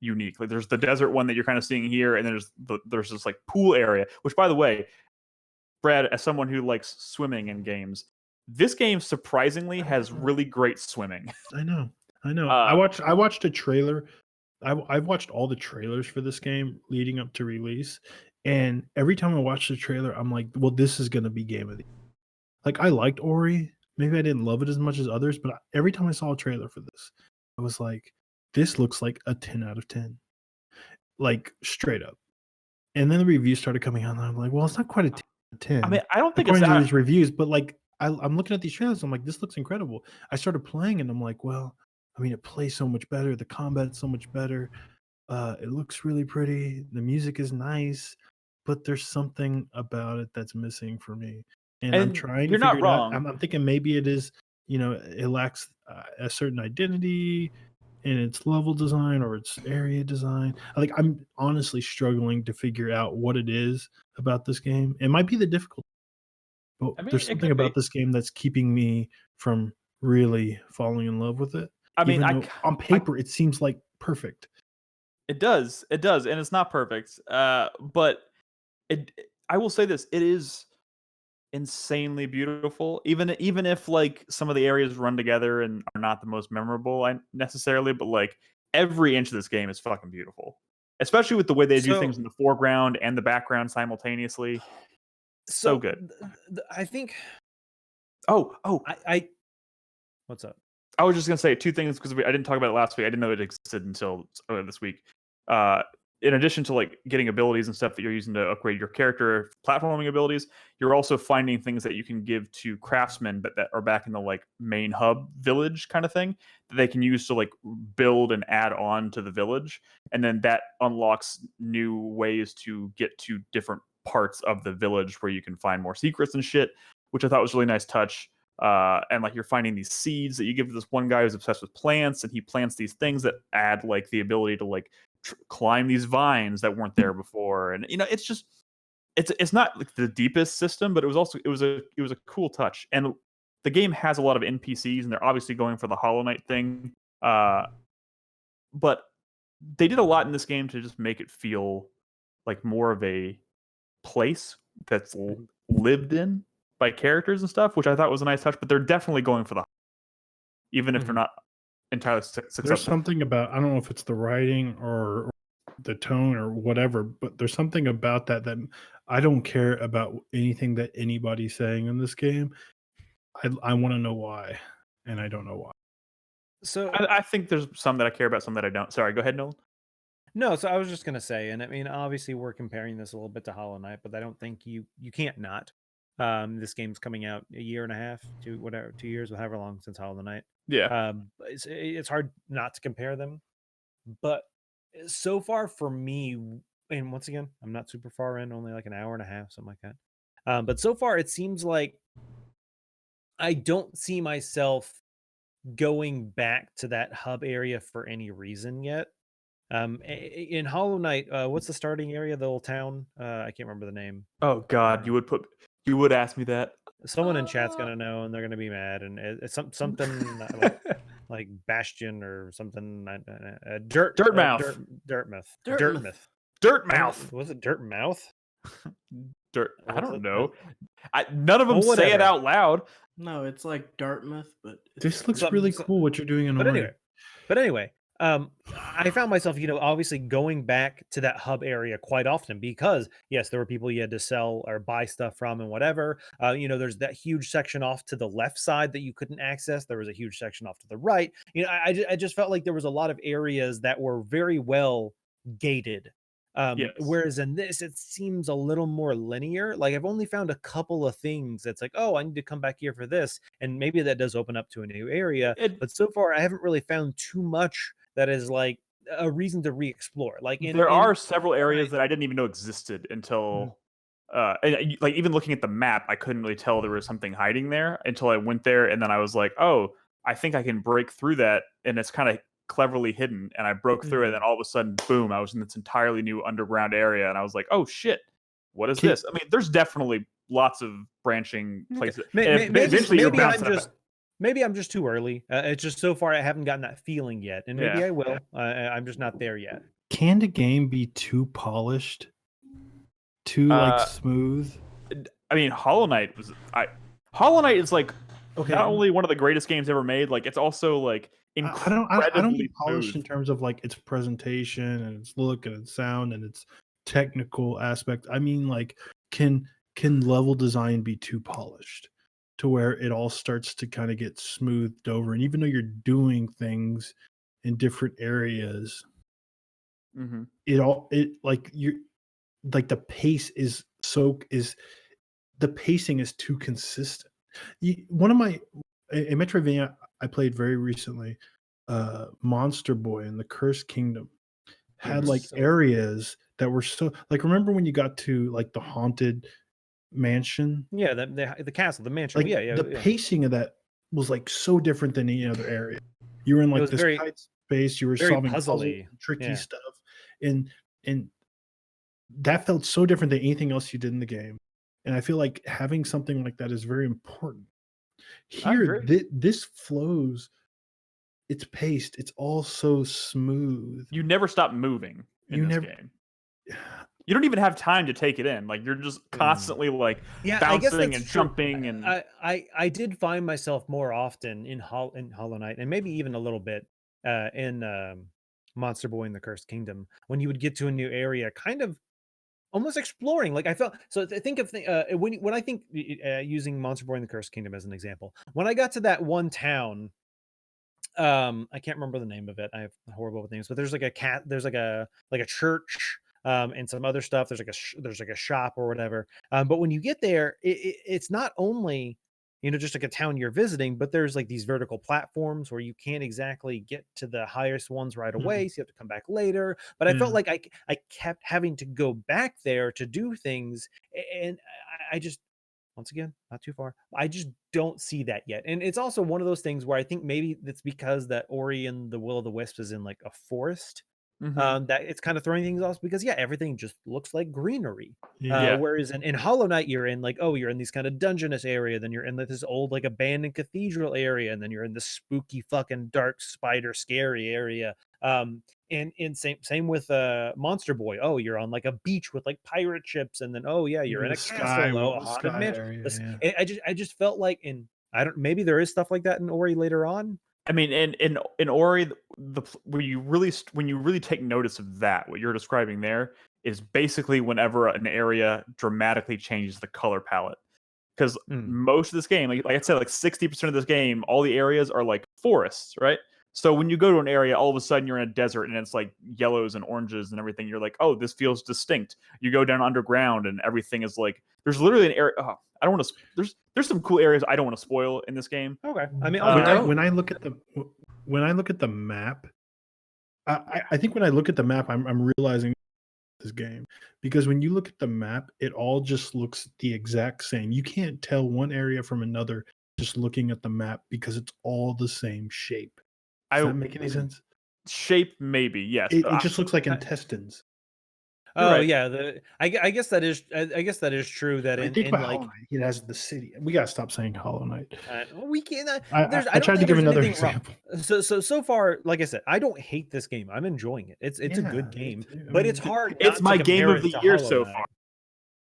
unique. Like there's the desert one that you're kind of seeing here, and there's this like pool area, which, by the way, Brad, as someone who likes swimming in games, this game surprisingly has really great swimming. I know. I watched a trailer. I've watched all the trailers for this game leading up to release, and every time I watch the trailer, I'm like, well, this is gonna be game of the year. Like, I liked Ori. Maybe I didn't love it as much as others, but every time I saw a trailer for this, I was like, this looks like a 10 out of 10. Like, straight up. And then the reviews started coming out, and I'm like, well, it's not quite a 10 out of 10. I mean, I don't think according to these reviews, but like, I'm looking at these trailers, I'm like, this looks incredible. I started playing, and I'm like, well, I mean, it plays so much better. The combat is so much better. It looks really pretty. The music is nice, but there's something about it that's missing for me. And I'm trying to figure it out. I'm thinking maybe it is, it lacks a certain identity in its level design or its area design. Like, I'm honestly struggling to figure out what it is about this game. It might be the difficulty, but there's something about this game that's keeping me from really falling in love with it. I mean, on paper, it seems like perfect. It does, and it's not perfect. But I will say this: it is insanely beautiful. Even if like some of the areas run together and are not the most memorable, necessarily, but like every inch of this game is fucking beautiful. Especially with the way they do So- things in the foreground and the background simultaneously. So good. I think Oh, I what's up? I was just gonna say two things because I didn't talk about it last week. I didn't know it existed until this week. In addition to like getting abilities and stuff that you're using to upgrade your character platforming abilities, you're also finding things that you can give to craftsmen, but that are back in the like main hub village kind of thing that they can use to like build and add on to the village, and then that unlocks new ways to get to different parts of the village where you can find more secrets and shit, which I thought was a really nice touch. And like you're finding these seeds that you give to this one guy who's obsessed with plants, and he plants these things that add like the ability to like climb these vines that weren't there before. And it's just it's not like the deepest system, but it was a cool touch. And the game has a lot of NPCs, and they're obviously going for the Hollow Knight thing. But they did a lot in this game to just make it feel like more of a place that's lived in by characters and stuff, which I thought was a nice touch. But they're definitely going for the, even if they're not entirely successful. There's something about, I don't know if it's the writing or the tone or whatever, but there's something about that I don't care about anything that anybody's saying in this game. I want to know why, and I don't know why. So I think there's some that I care about, some that I don't. Sorry, go ahead, Nolan. no, so I was just gonna say, and I mean, obviously we're comparing this a little bit to Hollow Knight, but I don't think you can't not. This game's coming out a year and a half to 2 years, however long since Hollow Knight. Yeah. It's hard not to compare them, but so far for me, and once again, I'm not super far in, only like an hour and a half, something like that. But so far, it seems like I don't see myself going back to that hub area for any reason yet. In Hollow Knight, what's the starting area, the little town? I can't remember the name. Oh God, you would ask me that. Someone in chat's gonna know, and they're gonna be mad. And it's something like Bastion or something. Dirtmouth. Dirtmouth. Was it Dirtmouth? I don't know. None of them say it out loud. No, it's like Dartmouth, but this looks really cool. What you're doing in But anyway, I found myself, obviously going back to that hub area quite often because, yes, there were people you had to sell or buy stuff from and whatever. There's that huge section off to the left side that you couldn't access. There was a huge section off to the right. I just felt like there was a lot of areas that were very well gated. Yes. Whereas in this, it seems a little more linear. Like I've only found a couple of things that's like, oh, I need to come back here for this. And maybe that does open up to a new area. But so far, I haven't really found too much that is like a reason to re-explore. Like there are several areas that I didn't even know existed until like even looking at the map, I couldn't really tell there was something hiding there until I went there, and then I was like, oh, I think I can break through that, and it's kind of cleverly hidden, and I broke through it, and then all of a sudden, boom, I was in this entirely new underground area, and I was like, oh shit, what is this? I mean, there's definitely lots of branching places. Maybe I'm just too early. It's just so far I haven't gotten that feeling yet, and maybe I will. I'm just not there yet. Can the game be too polished, too like smooth? I mean, Hollow Knight is like not only one of the greatest games ever made, like it's also like incredibly I don't mean polished in terms of like its presentation and its look and its sound and its technical aspect. I mean, like can level design be too polished to where it all starts to kind of get smoothed over, and even though you're doing things in different areas, the pace is the pacing is too consistent. One of my a Metroidvania I played very recently, Monster Boy and the Cursed Kingdom, had like areas that were so like, remember when you got to like the haunted mansion? Yeah, the castle, the mansion. Like, the pacing of that was like so different than any other area. You were in like this tight space, you were solving puzzles, tricky stuff, and that felt so different than anything else you did in the game. And I feel like having something like that is very important. Here, this flows it's paced. It's all so smooth. You never stop moving in You this never- game. You don't even have time to take it in. Like you're just constantly like I guess bouncing that's and true. jumping and I did find myself more often in Hollow Knight, and maybe even a little bit in Monster Boy in the Cursed Kingdom, when you would get to a new area, kind of almost exploring. Like I felt so. Think of when I think using Monster Boy in the Cursed Kingdom as an example. When I got to that one town, I can't remember the name of it. I have horrible with names, but there's like a cat. There's like a church. And some other stuff. There's like a shop or whatever. But when you get there, it's not only just like a town you're visiting, but there's like these vertical platforms where you can't exactly get to the highest ones right away, so you have to come back later. But I felt like I kept having to go back there to do things, and I just, once again, not too far. I just don't see that yet. And it's also one of those things where I think maybe it's because that Ori and the Will of the Wisps is in like a forest. That it's kind of throwing things off, because everything just looks like greenery. Whereas in Hollow Knight, you're in you're in these kind of dungeonous area, then you're in this old like abandoned cathedral area, and then you're in this spooky fucking dark spider scary area. And same with Monster Boy. Oh, you're on like a beach with like pirate ships, and then you're in a castle, a haunted mansion. I just felt like maybe there is stuff like that in Ori later on. I mean, in Ori, when you really take notice of that, what you're describing there is basically whenever an area dramatically changes the color palette. Because most of this game, like I said, like 60% of this game, all the areas are like forests, right? So when you go to an area, all of a sudden you're in a desert and it's like yellows and oranges and everything. You're like, oh, this feels distinct. You go down underground and everything is like, there's literally an area. Oh, I don't want to. There's some cool areas I don't want to spoil in this game. Okay, I mean, when I look at the map, I think when I look at the map, I'm realizing this game, because when you look at the map, it all just looks the exact same. You can't tell one area from another just looking at the map, because it's all the same shape. Does that make any sense? Shape, maybe, yes. It just looks like intestines. Oh right. yeah, I guess that is true. That in like Hollow Knight, it has the city. We gotta stop saying Hollow Knight. We can't. I tried to give another example. So far, like I said, I don't hate this game. I'm enjoying it. It's a good game, but it's hard. It's my game of the year so far.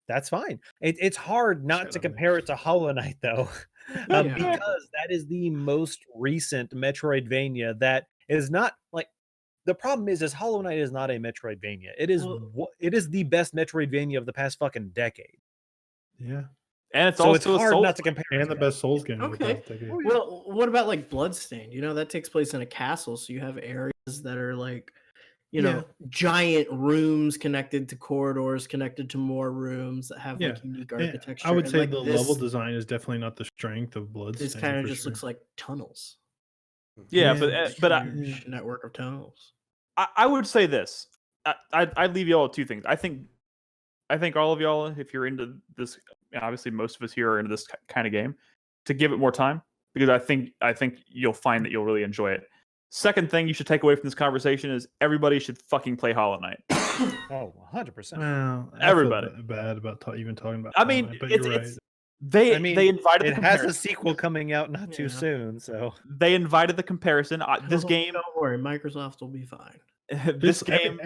That's fine. It's hard not to compare it to Hollow Knight, though, because that is the most recent Metroidvania that is not like. The problem is Hollow Knight is not a Metroidvania. It is the best Metroidvania of the past fucking decade. Yeah. And it's also hard not to compare. And the best Souls game. Okay. Well, what about like Bloodstained? That takes place in a castle, so you have areas that are like, giant rooms connected to corridors, connected to more rooms that have like unique architecture. I would say like the level design is definitely not the strength of Bloodstained. This kind of just looks like tunnels. Yeah, but network of tunnels. I would say this. I'd leave y'all with two things. I think all of y'all, if you're into this, obviously most of us here are into this kind of game, to give it more time, because I think you'll find that you'll really enjoy it. Second thing you should take away from this conversation is everybody should fucking play Hollow Knight. Oh, 100%. Well, everybody. I feel bad about even talking about. I mean, Knight, but you're right. They invited. It has a sequel coming out not too soon, so they invited the comparison. This game. Don't worry, Microsoft will be fine. This game.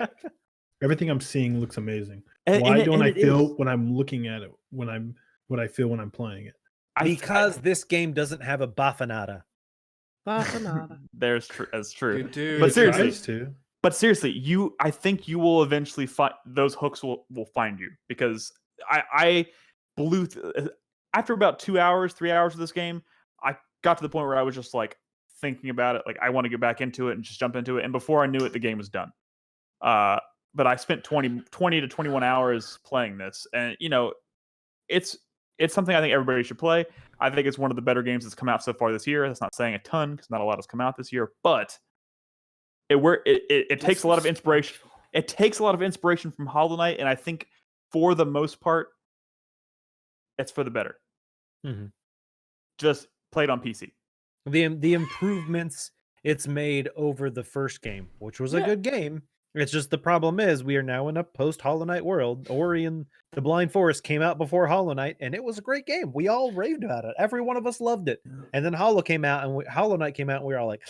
Everything I'm seeing looks amazing. And Why don't I feel when I'm looking at it what I feel when I'm playing it? Because this game doesn't have a Baffanada. That's true. Dude, But seriously, I think you will eventually find those hooks will find you, because I blew after about 2 hours, 3 hours of this game. I got to the point where I was just like thinking about it, like I want to get back into it and just jump into it. And before I knew it, the game was done. But I spent 20 to 21 hours playing this, and it's something I think everybody should play. I think it's one of the better games that's come out so far this year. That's not saying a ton, because not a lot has come out this year, but it takes a lot of inspiration. It takes a lot of inspiration from Hollow Knight, and I think for the most part, it's for the better. Mm-hmm. Just play it on PC. The improvements it's made over the first game, which was a good game. It's just the problem is we are now in a post Hollow Knight world. Ori and the Blind Forest came out before Hollow Knight, and it was a great game. We all raved about it. Every one of us loved it. And then Hollow came out, and Hollow Knight came out, and we were all like,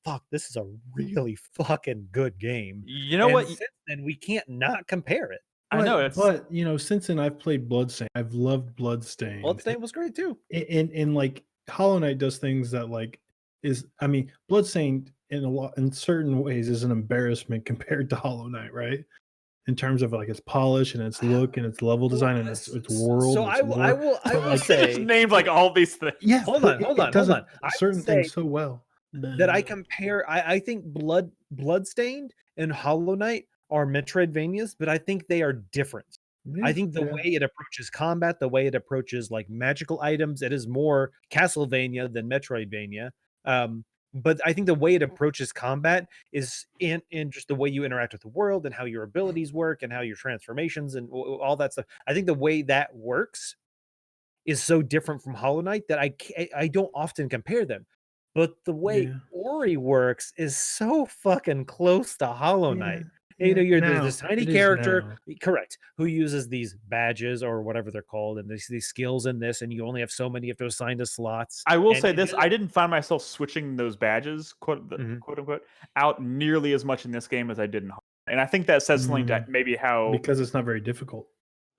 "Fuck, this is a really fucking good game." You know and what? Since then, we can't not compare it. I know it's but since then I've played Bloodstained. I've loved Bloodstained. Bloodstained was great too. And like Hollow Knight does things that Bloodstained in certain ways is an embarrassment compared to Hollow Knight, right? In terms of like its polish and its look and its level design and its world. So I will say named like all these things. Yeah, hold on. I certain things so well that I compare. I think Bloodstained and Hollow Knight are Metroidvanias, but I think they are different. I think the way it approaches combat, the way it approaches like magical items, it is more Castlevania than Metroidvania. But I think the way it approaches combat is in just the way you interact with the world and how your abilities work and how your transformations and all that stuff. I think the way that works is so different from Hollow Knight that I don't often compare them. But the way Ori works is so fucking close to Hollow Knight. You're this tiny character, correct, who uses these badges or whatever they're called, and these skills in this, and you only have so many you have to assign to slots. I will say this: I didn't find myself switching those badges, quote unquote, out nearly as much in this game as I did in Hollow Knight. And I think that says something to maybe how because it's not very difficult.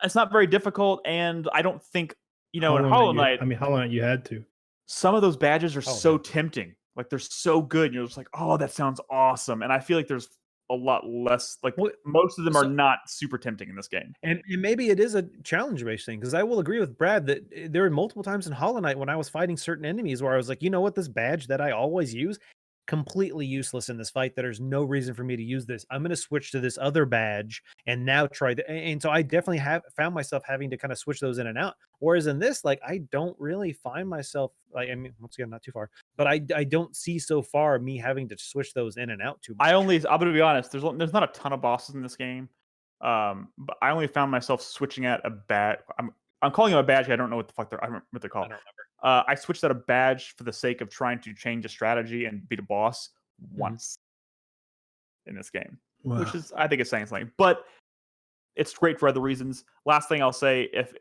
It's not very difficult, and I don't think in Hollow Knight. Hollow Knight, you had to. Some of those badges are so tempting, like they're so good. You're just like, oh, that sounds awesome, and I feel like there's a lot less, like most of them are not super tempting in this game. And maybe it is a challenge-based thing, because I will agree with Brad that there were multiple times in Hollow Knight when I was fighting certain enemies where I was like, you know what, this badge that I always use, completely useless in this fight. There's no reason for me to use this. I'm going to switch to this other badge and now try the. And so I definitely have found myself having to kind of switch those in and out. Whereas in this, like, I don't really find myself, like, I mean, once again, not too far, but I don't see so far me having to switch those in and out too much. I'm going to be honest, there's not a ton of bosses in this game. But I only found myself switching at a badge. I'm calling them a badge. I don't know what the fuck I don't remember what they're called. I don't remember. I switched out a badge for the sake of trying to change a strategy and beat a boss once in this game, which is, I think, it's saying something. But it's great for other reasons. Last thing I'll say, if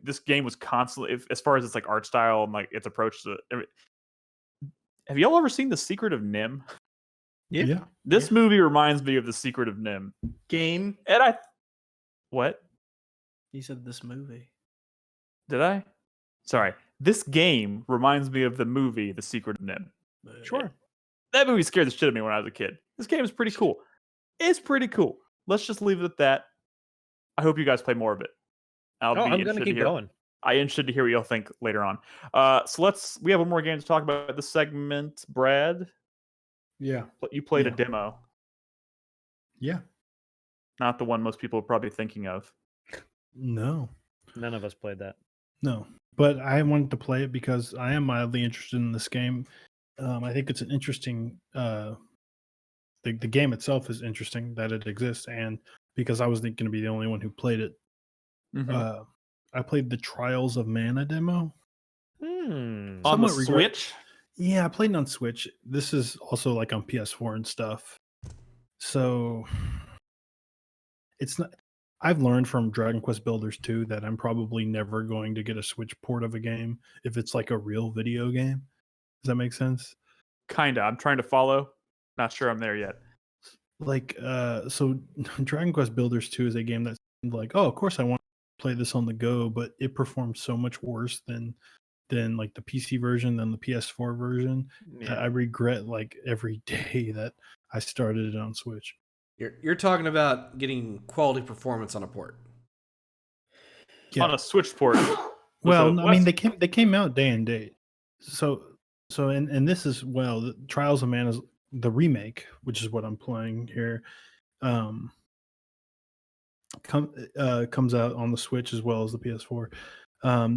this game was constantly, as far as its like art style and like its approach to, have y'all ever seen The Secret of Nim? Yeah. This movie reminds me of The Secret of Nim. Game. And what? You said this movie. Did I? Sorry. This game reminds me of the movie The Secret of Nim. Sure. That movie scared the shit out of me when I was a kid. This game is pretty cool. It's pretty cool. Let's just leave it at that. I hope you guys play more of it. I'm going to keep going. I'm interested to hear what y'all think later on. So we have one more game to talk about this segment. Brad? Yeah. You played a demo. Yeah. Not the one most people are probably thinking of. No. None of us played that. No. But I wanted to play it because I am mildly interested in this game. I think it's an interesting. The game itself is interesting that it exists, and because I was going to be the only one who played it, I played the Trials of Mana demo on the Switch. Yeah, I played it on Switch. This is also like on PS4 and stuff. So it's not. I've learned from Dragon Quest Builders 2 that I'm probably never going to get a Switch port of a game if it's like a real video game. Does that make sense? Kinda. I'm trying to follow. Not sure I'm there yet. Like, so Dragon Quest Builders 2 is a game that seemed like, oh, of course I want to play this on the go, but it performs so much worse than like the PC version, than the PS4 version. Yeah. I regret like every day that I started it on Switch. You're talking about getting quality performance on a port. Yeah. On a Switch port. Well, I mean, they came out day and date. So and this is, well, the Trials of Mana is the remake, which is what I'm playing here. Comes out on the Switch as well as the PS4.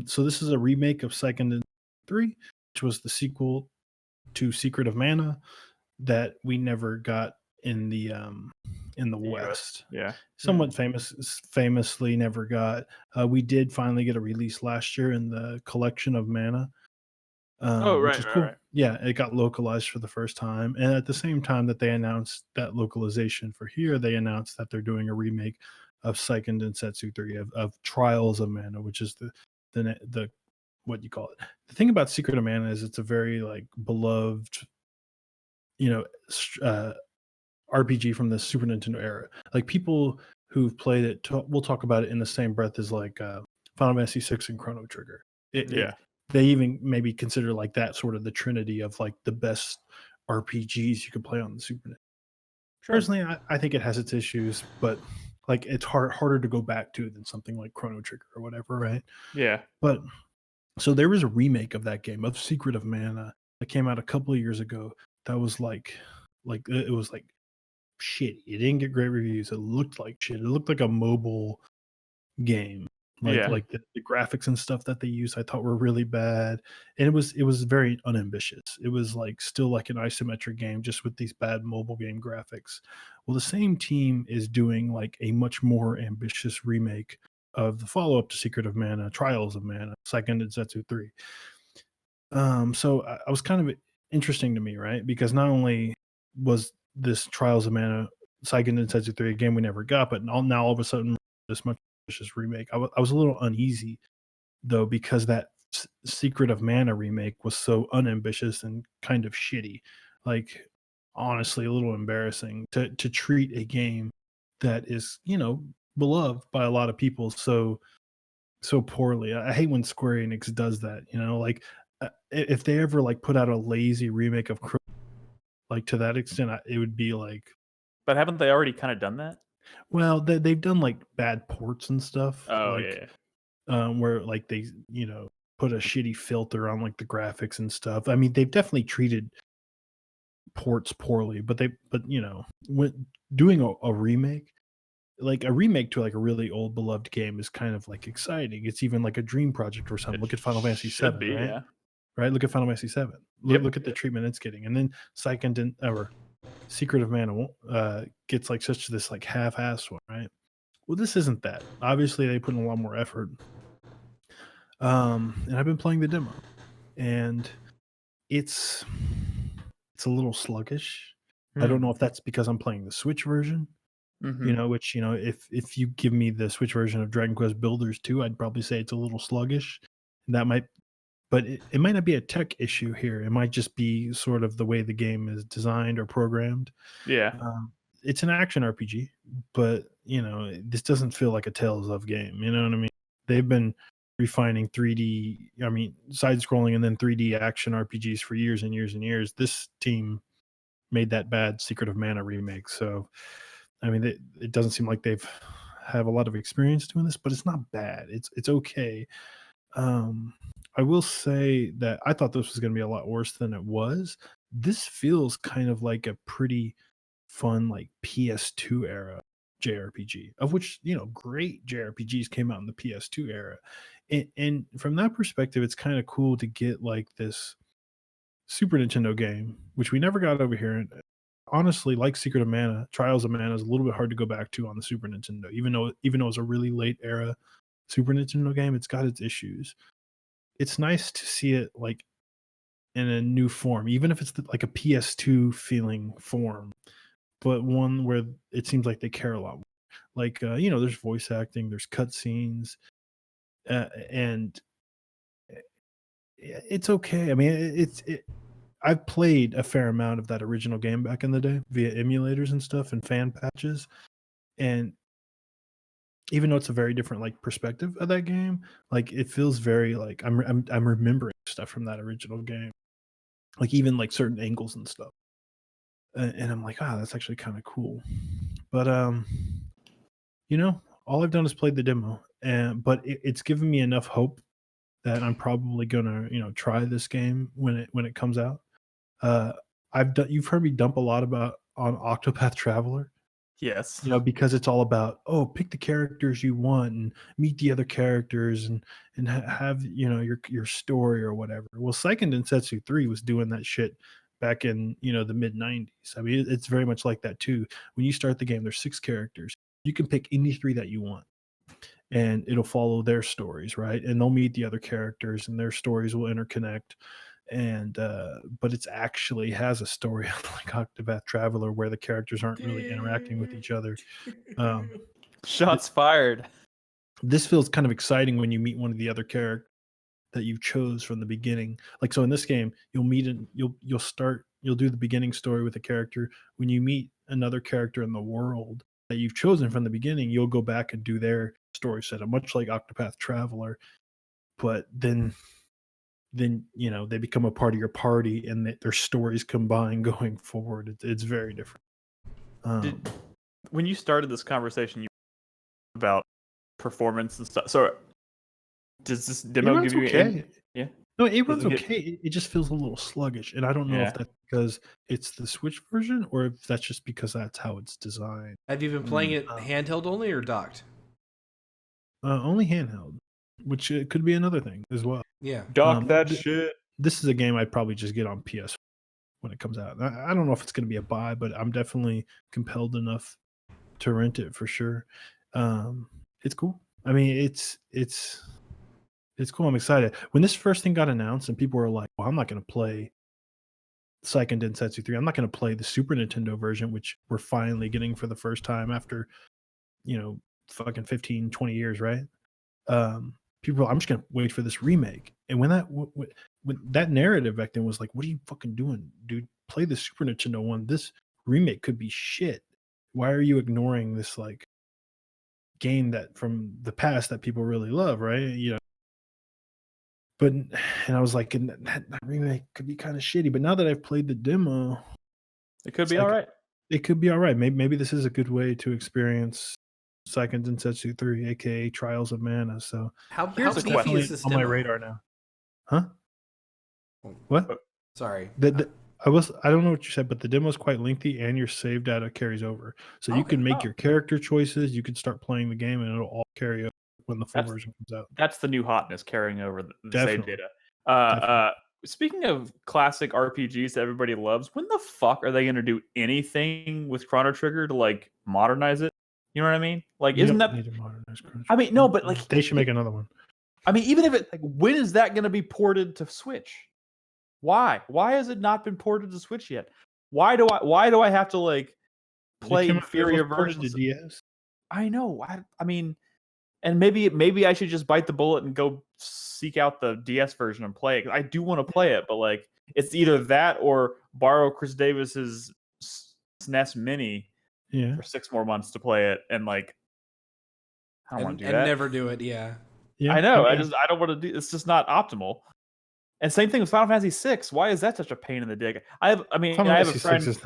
So this is a remake of Seiken 3, which was the sequel to Secret of Mana that we never got in the West. Yeah. Somewhat famously never got. We did finally get a release last year in the Collection of Mana. Which is cool. yeah, it got localized for the first time. And at the same time that they announced that localization for here, they announced that they're doing a remake of Seiken Densetsu 3 of Trials of Mana, which is the what you call it. The thing about Secret of Mana is it's a very like beloved, you know, RPG from the Super Nintendo era. Like people who've played it, we'll talk about it in the same breath as like Final Fantasy 6 and Chrono Trigger. They even maybe consider like that sort of the trinity of like the best RPGs you could play on the Super Nintendo. Personally, I think it has its issues, but like it's harder to go back to than something like Chrono Trigger or whatever, right? Yeah. But so there was a remake of that game of Secret of Mana that came out a couple of years ago. That was like it was like shitty. It didn't get great reviews. It looked like shit. It looked like a mobile game. Yeah. Like the graphics and stuff that they used, I thought were really bad, and it was very unambitious. It was like still like an isometric game, just with these bad mobile game graphics. Well, the same team is doing like a much more ambitious remake of the follow up to Secret of Mana, Trials of Mana, Seiken Densetsu 3. So I was kind of interesting to me, right? Because not only was this Trials of Mana, Seiken Densetsu 3 a game we never got, but now all of a sudden this much ambitious remake. I was a little uneasy though because that Secret of Mana remake was so unambitious and kind of shitty. Like honestly, a little embarrassing to treat a game that is, you know, beloved by a lot of people so poorly. I hate when Square Enix does that, you know, like if they ever like put out a lazy remake of like to that extent, it would be like, But haven't they already kind of done that? well, they've done like bad ports and stuff, Oh, like yeah. where like they, you know, put a shitty filter on like the graphics and stuff. I mean, they've definitely treated ports poorly, but you know, when doing a remake, like a remake to like a really old beloved game is kind of like exciting. It's even like a dream project or something. It Look at Final Fantasy should 7, be, right? yeah. Right? Look at Final Fantasy 7. Yep. Look at the treatment it's getting. And then or Secret of Mana gets like such this like half-assed one, right? Well, this isn't that. Obviously, they put in a lot more effort. And I've been playing the demo, and it's a little sluggish. I don't know if that's because I'm playing the Switch version, Mhm. you know, which, you know, if you give me the Switch version of Dragon Quest Builders 2, I'd probably say it's a little sluggish. And that might, but it might not be a tech issue here. It might just be sort of the way the game is designed or programmed. Yeah. It's an action RPG, but you know, this doesn't feel like a Tales of game. You know what I mean? They've been refining 3D, I mean, side scrolling and then 3D action RPGs for years and years and years. This team made that bad Secret of Mana remake. So, I mean, it doesn't seem like they've have a lot of experience doing this, but it's not bad. It's okay. I will say that I thought this was going to be a lot worse than it was. This feels kind of like a pretty fun like PS2 era JRPG, of which, you know, great JRPGs came out in the PS2 era. And from that perspective, it's kind of cool to get like this Super Nintendo game, which we never got over here. And honestly, like Secret of Mana, Trials of Mana is a little bit hard to go back to on the Super Nintendo, even though it's a really late era Super Nintendo game. It's got its issues. It's nice to see it like in a new form, even if it's like a PS2 feeling form, but one where it seems like they care a lot more. Like, you know, there's voice acting, there's cutscenes, and it's okay. I mean, I've played a fair amount of that original game back in the day via emulators and stuff and fan patches, and even though it's a very different like perspective of that game, like it feels very like I'm remembering stuff from that original game, like even like certain angles and stuff, and I'm like, that's actually kind of cool. But you know, all I've done is played the demo, but it's given me enough hope that I'm probably gonna, you know, try this game when it comes out. Uh, you've heard me dump a lot about on Octopath Traveler, Yes. you know, because it's all about, oh, pick the characters you want and meet the other characters and have, you know, your story or whatever. Well, Seiken Densetsu 3 was doing that shit back in, you know, the mid 90s. I mean, it's very much like that too. When you start the game, there's 6 characters. You can pick any 3 that you want, and it'll follow their stories, right? And they'll meet the other characters and their stories will interconnect. and but it's actually has a story like Octopath Traveler where the characters aren't really interacting with each other. Shots fired. This feels kind of exciting when you meet one of the other characters that you chose from the beginning. Like, so in this game, you'll meet and you'll do the beginning story with a character. When you meet another character in the world that you've chosen from the beginning, you'll go back and do their story setup, much like Octopath Traveler. But then you know, they become a part of your party and their stories combine going forward. It's very different. When you started this conversation, you about performance and stuff. So does this demo give you okay? Yeah. No, it runs okay. It just feels a little sluggish, and I don't know if Yeah. that's because it's the Switch version or if that's just because that's how it's designed. Have you been playing it handheld only or docked? Only handheld, which could be another thing as well. Yeah. Dock that shit. This is a game I'd probably just get on PS when it comes out. I don't know if it's going to be a buy, but I'm definitely compelled enough to rent it for sure. It's cool. I mean, it's cool. I'm excited. When this first thing got announced and people were like, well, I'm not going to play Seiken Densetsu 3. I'm not going to play the Super Nintendo version, which we're finally getting for the first time after, you know, fucking 15, 20 years, right? People, I'm just going to wait for this remake. And when that narrative back then was like, what are you fucking doing, dude? Play the Super Nintendo one. This remake could be shit. Why are you ignoring this like game that from the past that people really love, right? You know. And I was like, and that remake could be kind of shitty. But now that I've played the demo, it could be all right. It could be all right. Maybe this is a good way to experience Seiken Densetsu 3, aka Trials of Mana. So how beefy is this on my radar now? Huh? What? Sorry. I don't know what you said, but the demo is quite lengthy and your save data carries over. So you can make your character choices, you can start playing the game, and it'll all carry over when the full version comes out. That's the new hotness, carrying over the save data. Speaking of classic RPGs that everybody loves, when the fuck are they going to do anything with Chrono Trigger to like modernize it? You know what I mean? Like, you isn't don't that need to modernize Chrono Trigger? I mean, no, but like they should make another one. I mean, even if it like, when is that going to be ported to Switch? Why has it not been ported to Switch yet? Why do I have to like play inferior versions of DS? I know. I mean, and maybe I should just bite the bullet and go seek out the DS version and play it. I do want to play it, but like it's either that or borrow Chris Davis's SNES Mini for 6 more months to play it, and like I don't want to do that. And never do it. Yeah. I know. I don't want to do. It's just not optimal. And same thing with Final Fantasy VI. Why is that such a pain in the dick? I have a friend.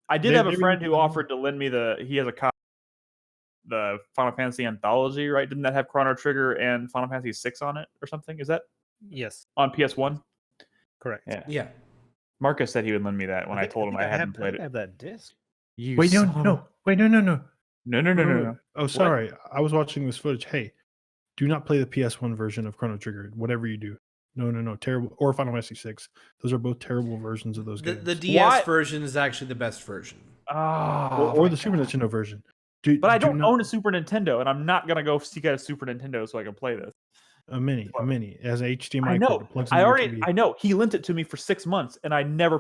I did have a friend who offered to lend me he has a copy of the Final Fantasy Anthology, right? Didn't that have Chrono Trigger and Final Fantasy VI on it or something? Is that? Yes. On PS1? Correct. Yeah. Marcus said he would lend me that when I told him I hadn't played it. I have that disc. Wait, no. No. Oh, sorry. I was watching this footage. Hey, do not play the PS1 version of Chrono Trigger, whatever you do. No. Terrible. Or Final Fantasy VI. Those are both terrible versions of those games. The DS version is actually the best version. Or the Super Nintendo version. But I don't own a Super Nintendo, and I'm not going to go seek out a Super Nintendo so I can play this. A mini. It has an HDMI I know. cord. It plugs into your TV. I know. He lent it to me for 6 months, and I never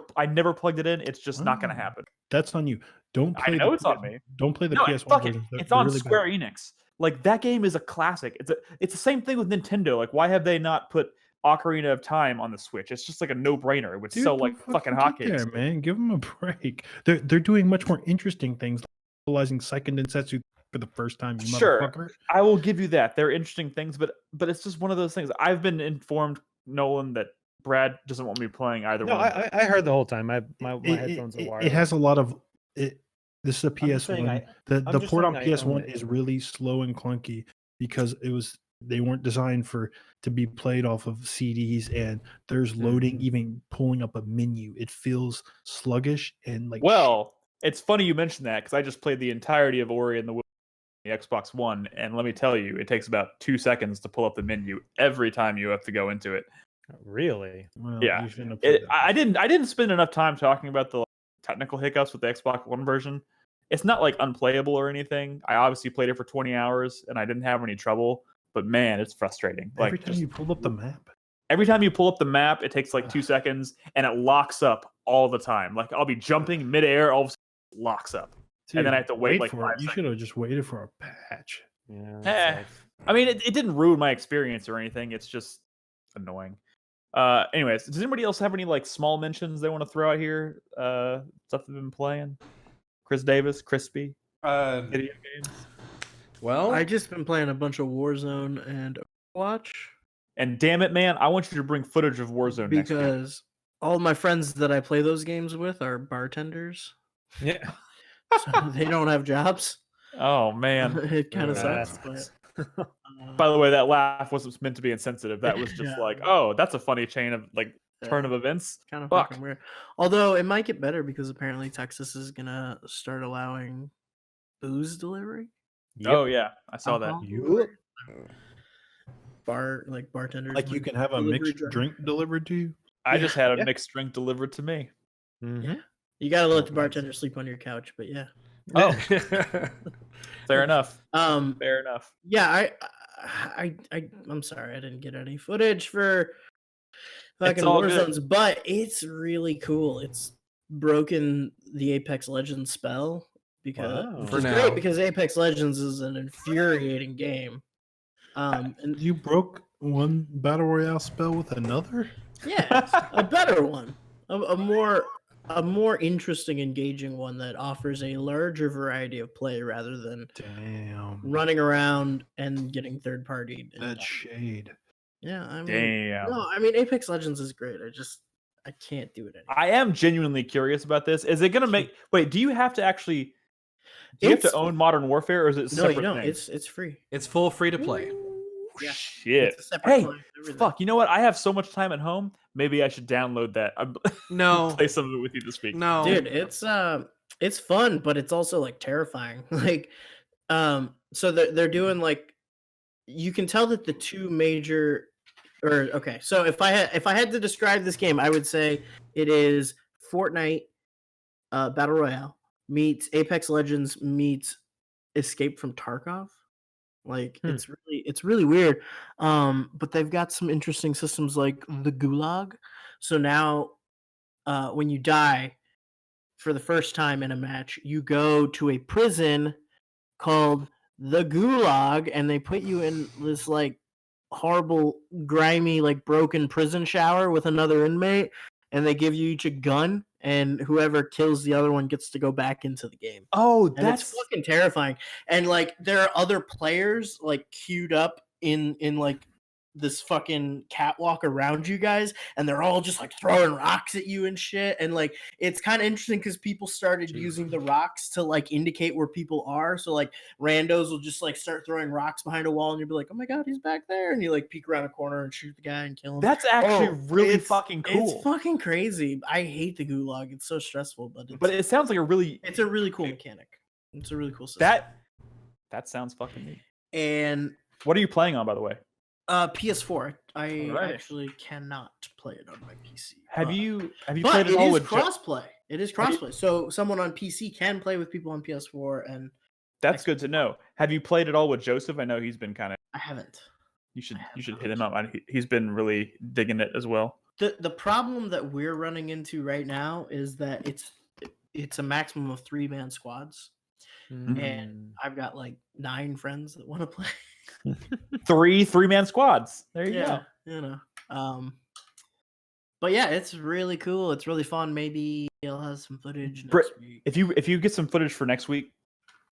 plugged it in. It's just not going to happen. That's on you. Don't play. I know it's on me. Don't play the PS1 version. It's on really Square Enix. Like that game is a classic. It's the same thing with Nintendo. Like, why have they not put Ocarina of Time on the Switch? It's just like a no-brainer. It would sell like fucking hotcakes. Man, give them a break. They're doing much more interesting things, like utilizing Seiken Densetsu for the first time. You motherfucker. I will give you that. They're interesting things, but it's just one of those things. I've been informed, Nolan, that Brad doesn't want me playing either one. I heard the whole time. My headphones are wired. It has a lot of it. This is a PS1. The port on PS1 is really slow and clunky because they weren't designed to be played off of CDs, and there's loading, even pulling up a menu. It feels sluggish and like. Well, it's funny you mentioned that because I just played the entirety of Ori and the Will on the Xbox One, and let me tell you, it takes about 2 seconds to pull up the menu every time you have to go into it. Really? Well, yeah. I didn't spend enough time talking about the technical hiccups with the Xbox One version. It's not like unplayable or anything. I obviously played it for 20 hours and I didn't have any trouble, but man, it's frustrating. Every time you pulled up the map. Every time you pull up the map, it takes like 2 seconds, and it locks up all the time. Like I'll be jumping midair, all of a sudden it locks up, and then I have to wait like for 5 it. You seconds. should have just waited for a patch. Yeah. I mean, it didn't ruin my experience or anything. It's just annoying. Anyways, does anybody else have any like small mentions they want to throw out here? Stuff they've been playing. Chris Davis, Crispy, video games. Well, I just been playing a bunch of Warzone and Overwatch And damn it, man, I want you to bring footage of Warzone next week. because all my friends that I play those games with are bartenders, Yeah. so they don't have jobs. Oh man. It kind of Yeah. sucks. But, By the way, that laugh wasn't meant to be insensitive. That was just Yeah. like, oh, that's a funny chain of like turn of events. kind of Fuck. fucking weird. Although it might get better because apparently Texas is gonna start allowing booze delivery. Oh yeah, I saw that. Alcohol Yep. delivery. Bartenders. Like you might can have a delivery mixed drive. drink delivered to you. I just had a Yeah. mixed drink delivered to me. Mhm. You gotta let the nice. bartender sleep on your couch, but yeah. Oh, fair enough. Um, Fair enough. yeah, I'm sorry I didn't get any footage for fucking all good. Warzones, but it's really cool. It's broken the Apex Legends spell because Wow. which For is now. great because Apex Legends is an infuriating game. And You broke one battle royale spell with another. yeah, a better one, a more interesting, engaging one that offers a larger variety of play rather than Damn, running around and getting third partied. that shade. Yeah, I mean, Damn. no, I mean Apex Legends is great. I can't do it anymore. I am genuinely curious about this. Is it gonna make? Wait, do you have to actually? Do you have to It's- own Modern Warfare, or is it a No, separate you don't. thing? It's free. it's full free to play. Yeah, Shit. It's a separate Hey, client, everything. fuck. You know what? I have so much time at home. Maybe I should download that. No, Play some of it with you this week. no, Dude, it's fun, but it's also like terrifying. Like, so they're doing like, you can tell that the two major, or okay, so if I had to describe this game, I would say it is Fortnite, Battle Royale meets Apex Legends meets Escape from Tarkov. Like it's really weird. But they've got some interesting systems like the Gulag. So now when you die for the first time in a match, you go to a prison called the Gulag, and they put you in this like horrible, grimy, like broken prison shower with another inmate, and they give you each a gun, and whoever kills the other one gets to go back into the game. Oh, And that's it's fucking terrifying. And like there are other players like queued up in like this fucking catwalk around you guys, and they're all just like throwing rocks at you and shit. And like it's kind of interesting because people started using the rocks to like indicate where people are. So like randos will just like start throwing rocks behind a wall, and you'll be like, "Oh my god, he's back there!" And you like peek around a corner and shoot the guy and kill him. that's actually Oh, really it's- fucking cool. It's fucking crazy. I hate the Gulag. It's so stressful, but But it sounds like a really it's a really cool mechanic. It's a really cool system. that sounds fucking neat. And What are you playing on, by the way? PS4. I Alright. actually cannot play it on my PC. Have but- you But played it it all is with crossplay. It is Have you- crossplay. So someone on PC can play with people on PS4, and That's good to know. Have you played it all with Joseph? I know he's been kind of. I haven't. You should hit him up. He's been really digging it as well. The problem that we're running into right now is that it's a maximum of 3-man squads, and I've got like 9 friends that want to play. 3-man squads. There you go. You know. But yeah, it's really cool. It's really fun. Maybe I'll have some footage Brit- next week. If you get some footage for next week,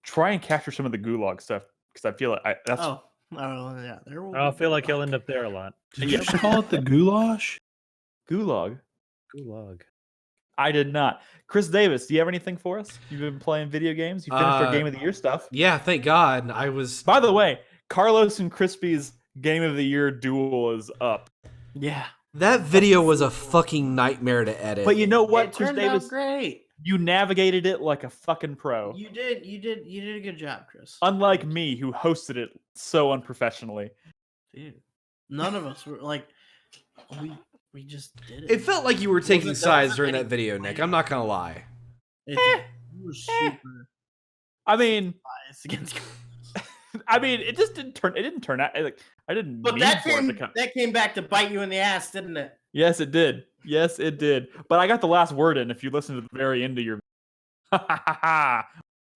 try and capture some of the Gulag stuff because I feel like that's Oh, yeah. There will I be feel like he'll Gulag. end up there a lot. Did you just call it the goulash? Gulag. Gulag. I did not. Chris Davis, do you have anything for us? You've been playing video games. You finished our Game of the Year stuff. Yeah, thank God. I was. By the way, Carlos and Crispy's Game of the Year duel is up. Yeah. That video was a fucking nightmare to edit. But you know what, It Chris turned Davis? out great. You navigated it like a fucking pro. You did a good job, Chris. Unlike me, who hosted it so unprofessionally. Dude, none of us were like, we just did it. it felt like you were taking Wasn't- sides wasn't during any that video, Nick. I'm not gonna lie. It was super I mean, biased against. I mean, it just didn't turn. It didn't turn out like I didn't. But mean that for it to came come. that came back to bite you in the ass, didn't it? Yes, it did. Yes, it did. But I got the last word in. If you listen to the very end of your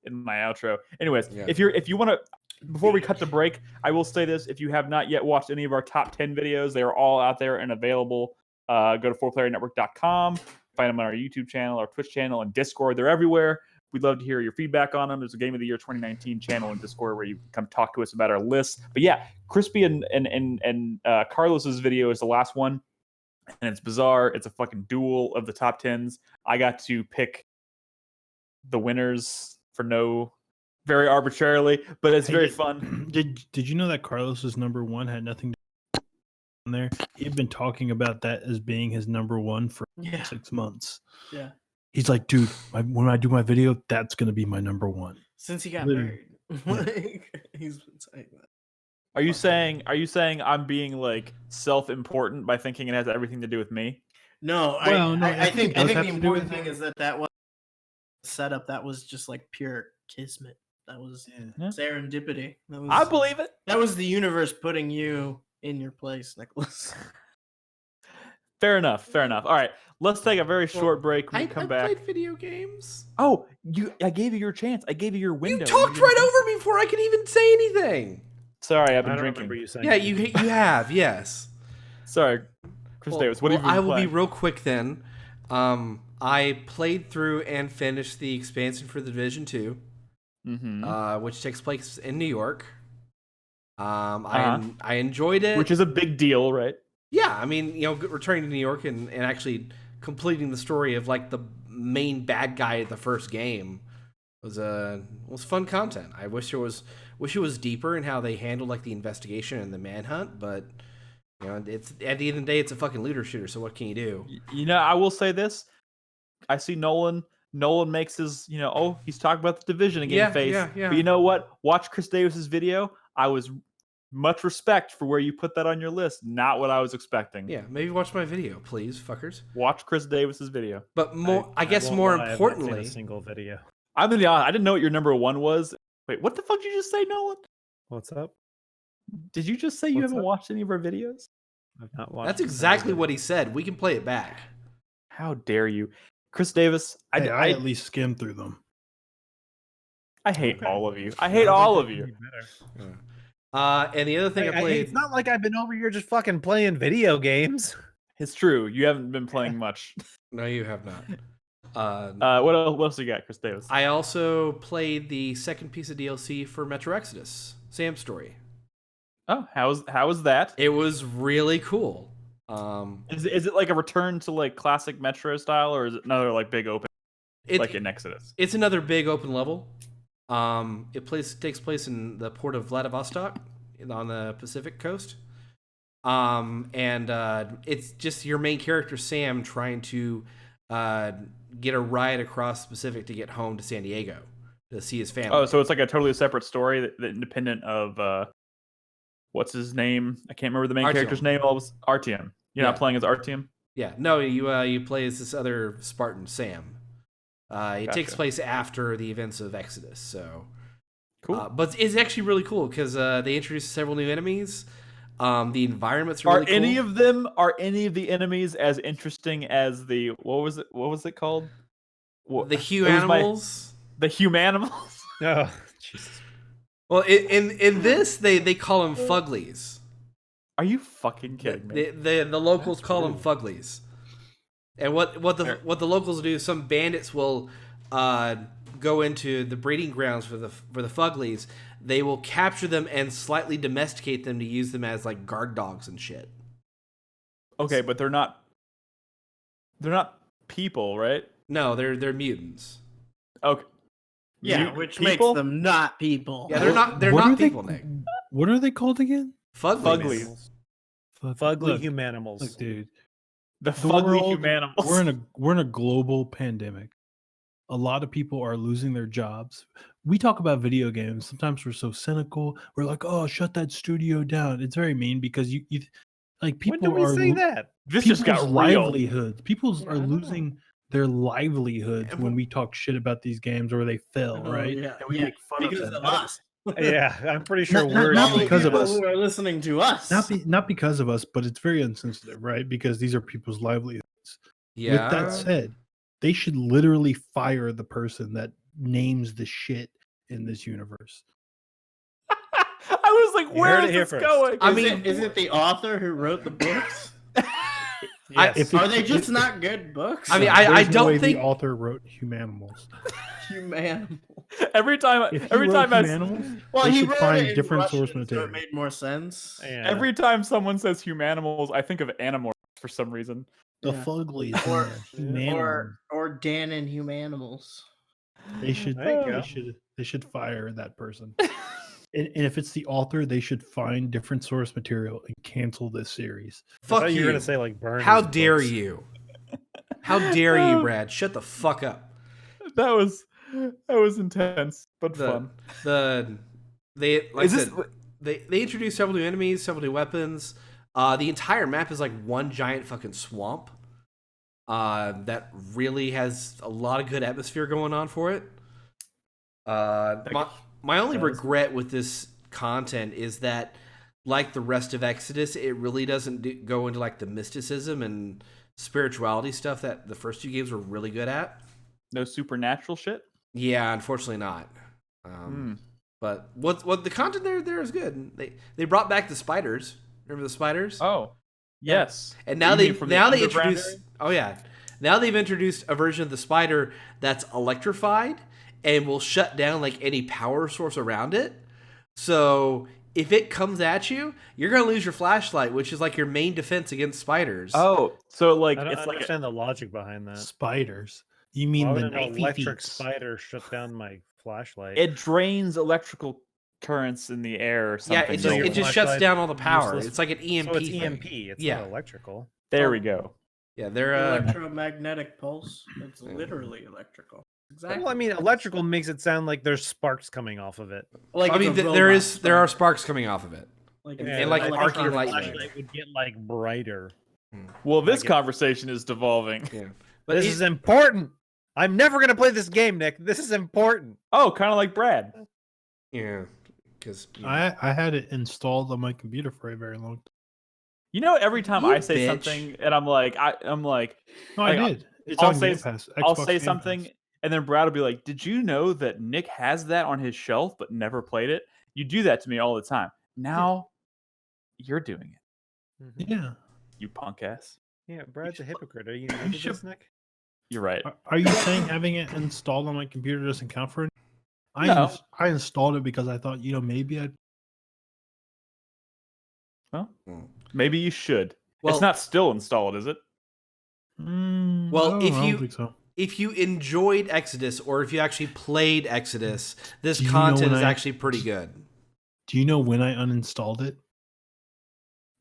in my outro. Anyways, Yeah. if you want to, before we cut the break, I will say this: if you have not yet watched any of our top 10 videos, they are all out there and available. Go to 4playernetwork.com. Find them on our YouTube channel, our Twitch channel, and Discord. They're everywhere. We'd love to hear your feedback on them. There's a Game of the Year 2019 channel in Discord where you can come talk to us about our list. But yeah, Crispy and Carlos's video is the last one, and it's bizarre. It's a fucking duel of the top 10s. I got to pick the winners for very arbitrarily, but it's very fun. Did you know that Carlos's number one had nothing to do on there? He'd been talking about that as being his number one for 6 months. Yeah. He's like, dude, when I do my video, that's gonna be my number one. Since he got Literally. married. He's been saying that. Are you saying I'm being like self-important by thinking it has everything to do with me? No, Well, I think it does the have to do important with thing is that was setup. That was just like pure kismet. That was Yeah. serendipity. I believe it. That was the universe putting you in your place, Nicholas. Fair enough. All right, let's take a very short break. When we come back. played video games. Oh, I gave you your chance. I gave you your window. You talked right over me before I could even say anything. Sorry, I've I been don't drinking. remember you saying. Yeah, you have, yes. Sorry, Chris Davis. What have you been I will playing? be real quick then. I played through and finished the expansion for the Division 2, which takes place in New York. I enjoyed it. Which is a big deal, right? Yeah, I mean, returning to New York and actually completing the story of like the main bad guy at the first game was fun content. I wish it was deeper in how they handled like the investigation and the manhunt, but it's at the end of the day, it's a fucking looter shooter. So what can you do? I will say this: I see Nolan makes his, he's talking about the Division again face. Yeah. But you know what? Watch Chris Davis's video. I was much respect for where you put that on your list. Not what I was expecting. Yeah, maybe watch my video, please, fuckers. Watch Chris Davis's video. But I guess more importantly, a single video. I'm gonna be honest. I didn't know what your number one was. Wait, what the fuck did you just say, Nolan? What's up? Did you just say you haven't watched any of our videos? I've not watched. That's exactly what he said. We can play it back. How dare you, Chris Davis? I at least skimmed through them. I hate all of you. I hate all of you. And the other thing I played. It's not like I've been over here just fucking playing video games. It's true. You haven't been playing much. No, you have not. What else you got, Chris Davis? I also played the second piece of DLC for Metro Exodus, Sam's story. Oh, how was that? It was really cool. Is it like a return to like classic Metro style, or is it another like big open like in Exodus? It's another big open level. It takes place in the port of Vladivostok on the Pacific coast. It's just your main character Sam trying to get a ride across the Pacific to get home to San Diego to see his family. Oh, so it's like a totally separate story that independent of what's his name? I can't remember the main character's name. All was Artyom. You're not playing as Artyom? Yeah, no, you play as this other Spartan, Sam. It takes place after the events of Exodus, so cool. But it's actually really cool because they introduced several new enemies. The environments are really cool. Are any of the enemies as interesting as the what was it called? The Humanimals. The Humanimals. Oh, Jesus. Well, in this they call them Fuglies. Are you fucking kidding me? The locals call them Fuglies. And what the locals do, some bandits will go into the breeding grounds for the Fuglies. They will capture them and slightly domesticate them to use them as like guard dogs and shit. Okay, but they're not people, right? No, they're mutants. Okay. Yeah, which makes them not people. Yeah, they're not people, Nick. What are they called again? Fuglies. Fugly humanimals. Look, dude. The fugly humanimals. We're in a global pandemic. A lot of people are losing their jobs. We talk about video games. Sometimes we're so cynical. We're like, "Oh, shut that studio down." It's very mean because you like people When do we say that? This just got real. livelihoods. People are losing their livelihoods when we talk shit about these games or they fail, right? Yeah, And we make fun because of them. of us. Yeah, I'm pretty sure Not- we're not doing because of that. us. Who are listening to us. Not because of us, but it's very insensitive, right? Because these are people's livelihoods. Yeah. With that said, they should literally fire the person that names the shit in this universe. I was like, You where heard is it here this first. going? I Is mean, is it the author who wrote the books? Yes. If Are they just not good books? I mean, There's I no don't way think the author wrote Humanimals. Human. every time, If he every wrote time I, Humanimals, Well, they he should wrote find it in different Russian, source so material. it made more sense. Yeah. every time someone says humanimals, I think of Animorphs for some reason. The Yeah. Fuglies, Or- Humanimals. Or Dan and Humanimals. They should. There you go. They should fire that person. And if it's the author, they should find different source material and cancel this series. I fuck thought you you. were gonna say like burn. How his dare books. you? How dare you, Brad? Shut the fuck up. That was intense, but The fun. they like Is I this- said, they introduced several new enemies, several new weapons. The entire map is like one giant fucking swamp. That really has a lot of good atmosphere going on for it. My only regret with this content is that, like the rest of Exodus, it really doesn't go into like the mysticism and spirituality stuff that the first two games were really good at. No supernatural shit. Yeah, unfortunately not. But what the content there is good. They brought back the spiders. Remember the spiders? Oh, yes. And now You they mean from the now they underground introduced. area? Oh yeah, now they've introduced a version of the spider that's electrified and will shut down like any power source around it. So if it comes at you, you're gonna lose your flashlight, which is like your main defense against spiders. Oh, so like I don't it's like understand the logic behind that. Spiders. You Why mean would the an knifey electric feets. spider shut down my flashlight? it drains electrical currents in the air or yeah, something. it So just your it just shuts flashlight down all the power. useless. It's like an EMP. So it's thing. EMP. It's Yeah. not electrical. There we go. Yeah, they're Electromagnetic pulse. It's literally electrical. Exactly. Well, I mean, electrical makes it sound like there's sparks coming off of it. Like I mean, it's a there robot are spark. sparks coming off of it. Like and it's like an arcing electronic lightning. flashlight. Flashlight would get like brighter. Well, this I get- conversation is devolving. Yeah, But this is important. I'm never gonna play this game, Nick. This is important. Oh, kind of like Brad. yeah, because I had it installed on my computer for a very long time. You know, every time You I say bitch. something and I'm like, No, Like, I did. It's I'll on say- Game Pass. I'll Xbox say Game something, Pass. and then Brad will be like, "Did you know that Nick has that on his shelf but never played it?" You do that to me all the time. Now you're doing it, Yeah. you punk ass. Yeah, Brad's a hypocrite. Are you new to should- this, Nick? You're right. Are you saying having it installed on my computer doesn't count for it? No. I installed it because I thought, maybe I'd. Well, maybe you should. Well- It's not still installed, is it? Well, I if don't you- think so. if you enjoyed Exodus or if you actually played Exodus, this Do you know content when is I- actually pretty good. Do you know when I uninstalled it?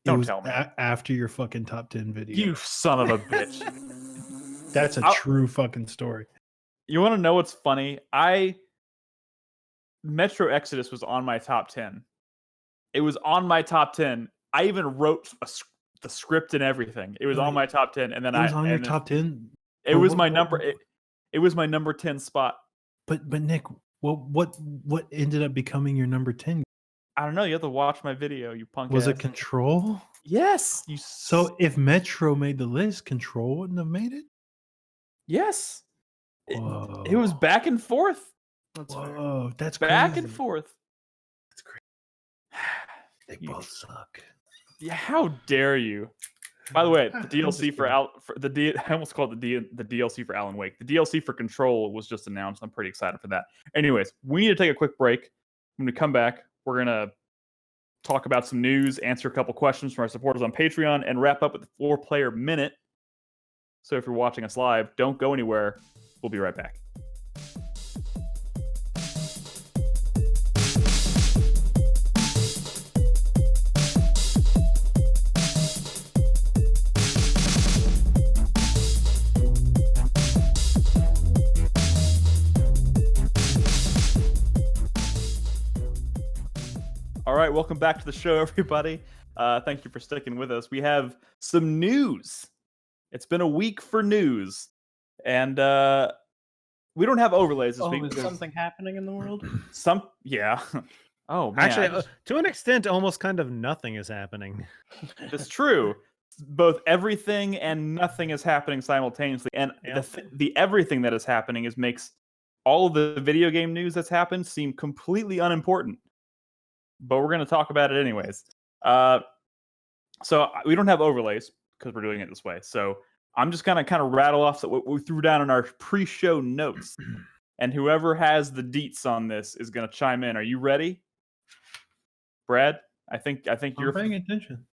Don't it was tell me. After your fucking top 10 video. You son of a bitch. That's a I'll- true fucking story. You want to know what's funny? Metro Exodus was on my top 10. It was on my top 10. I even wrote the script and everything. It was on my top 10, and then It was on your and then top 10. It Or was what- my what- number. It was my number 10 spot. But Nick, what ended up becoming your number 10? I don't know. You have to watch my video. You punk. Was it ass. Control? Yes. You. So if Metro made the list, Control wouldn't have made it? Yes. It Whoa. was back and forth. That's fair. Whoa, that's Back crazy. and forth. That's great. They You- both suck. Yeah. How dare you? By the way, I'm the DLC just for kidding. I almost called it the DLC for Alan Wake. The DLC for Control was just announced. I'm pretty excited for that. Anyways, we need to take a quick break. When we come back, we're gonna talk about some news, answer a couple questions from our supporters on Patreon, and wrap up with the 4-player minute. So if you're watching us live, don't go anywhere. We'll be right back. All right, welcome back to the show, everybody. Thank you for sticking with us. We have some news. It's been a week for news, and we don't have overlays this week. Is because something happening in the world? yeah. Oh man, Actually, to an extent, almost kind of nothing is happening. that's true. Both everything and nothing is happening simultaneously, and Yep. the everything that is happening makes all of the video game news that's happened seem completely unimportant. But we're going to talk about it anyways. So we don't have overlays because we're doing it this way. So I'm just going to kind of rattle off what we threw down in our pre-show notes, and whoever has the deets on this is going to chime in. Are you ready, Brad? I think you're paying attention.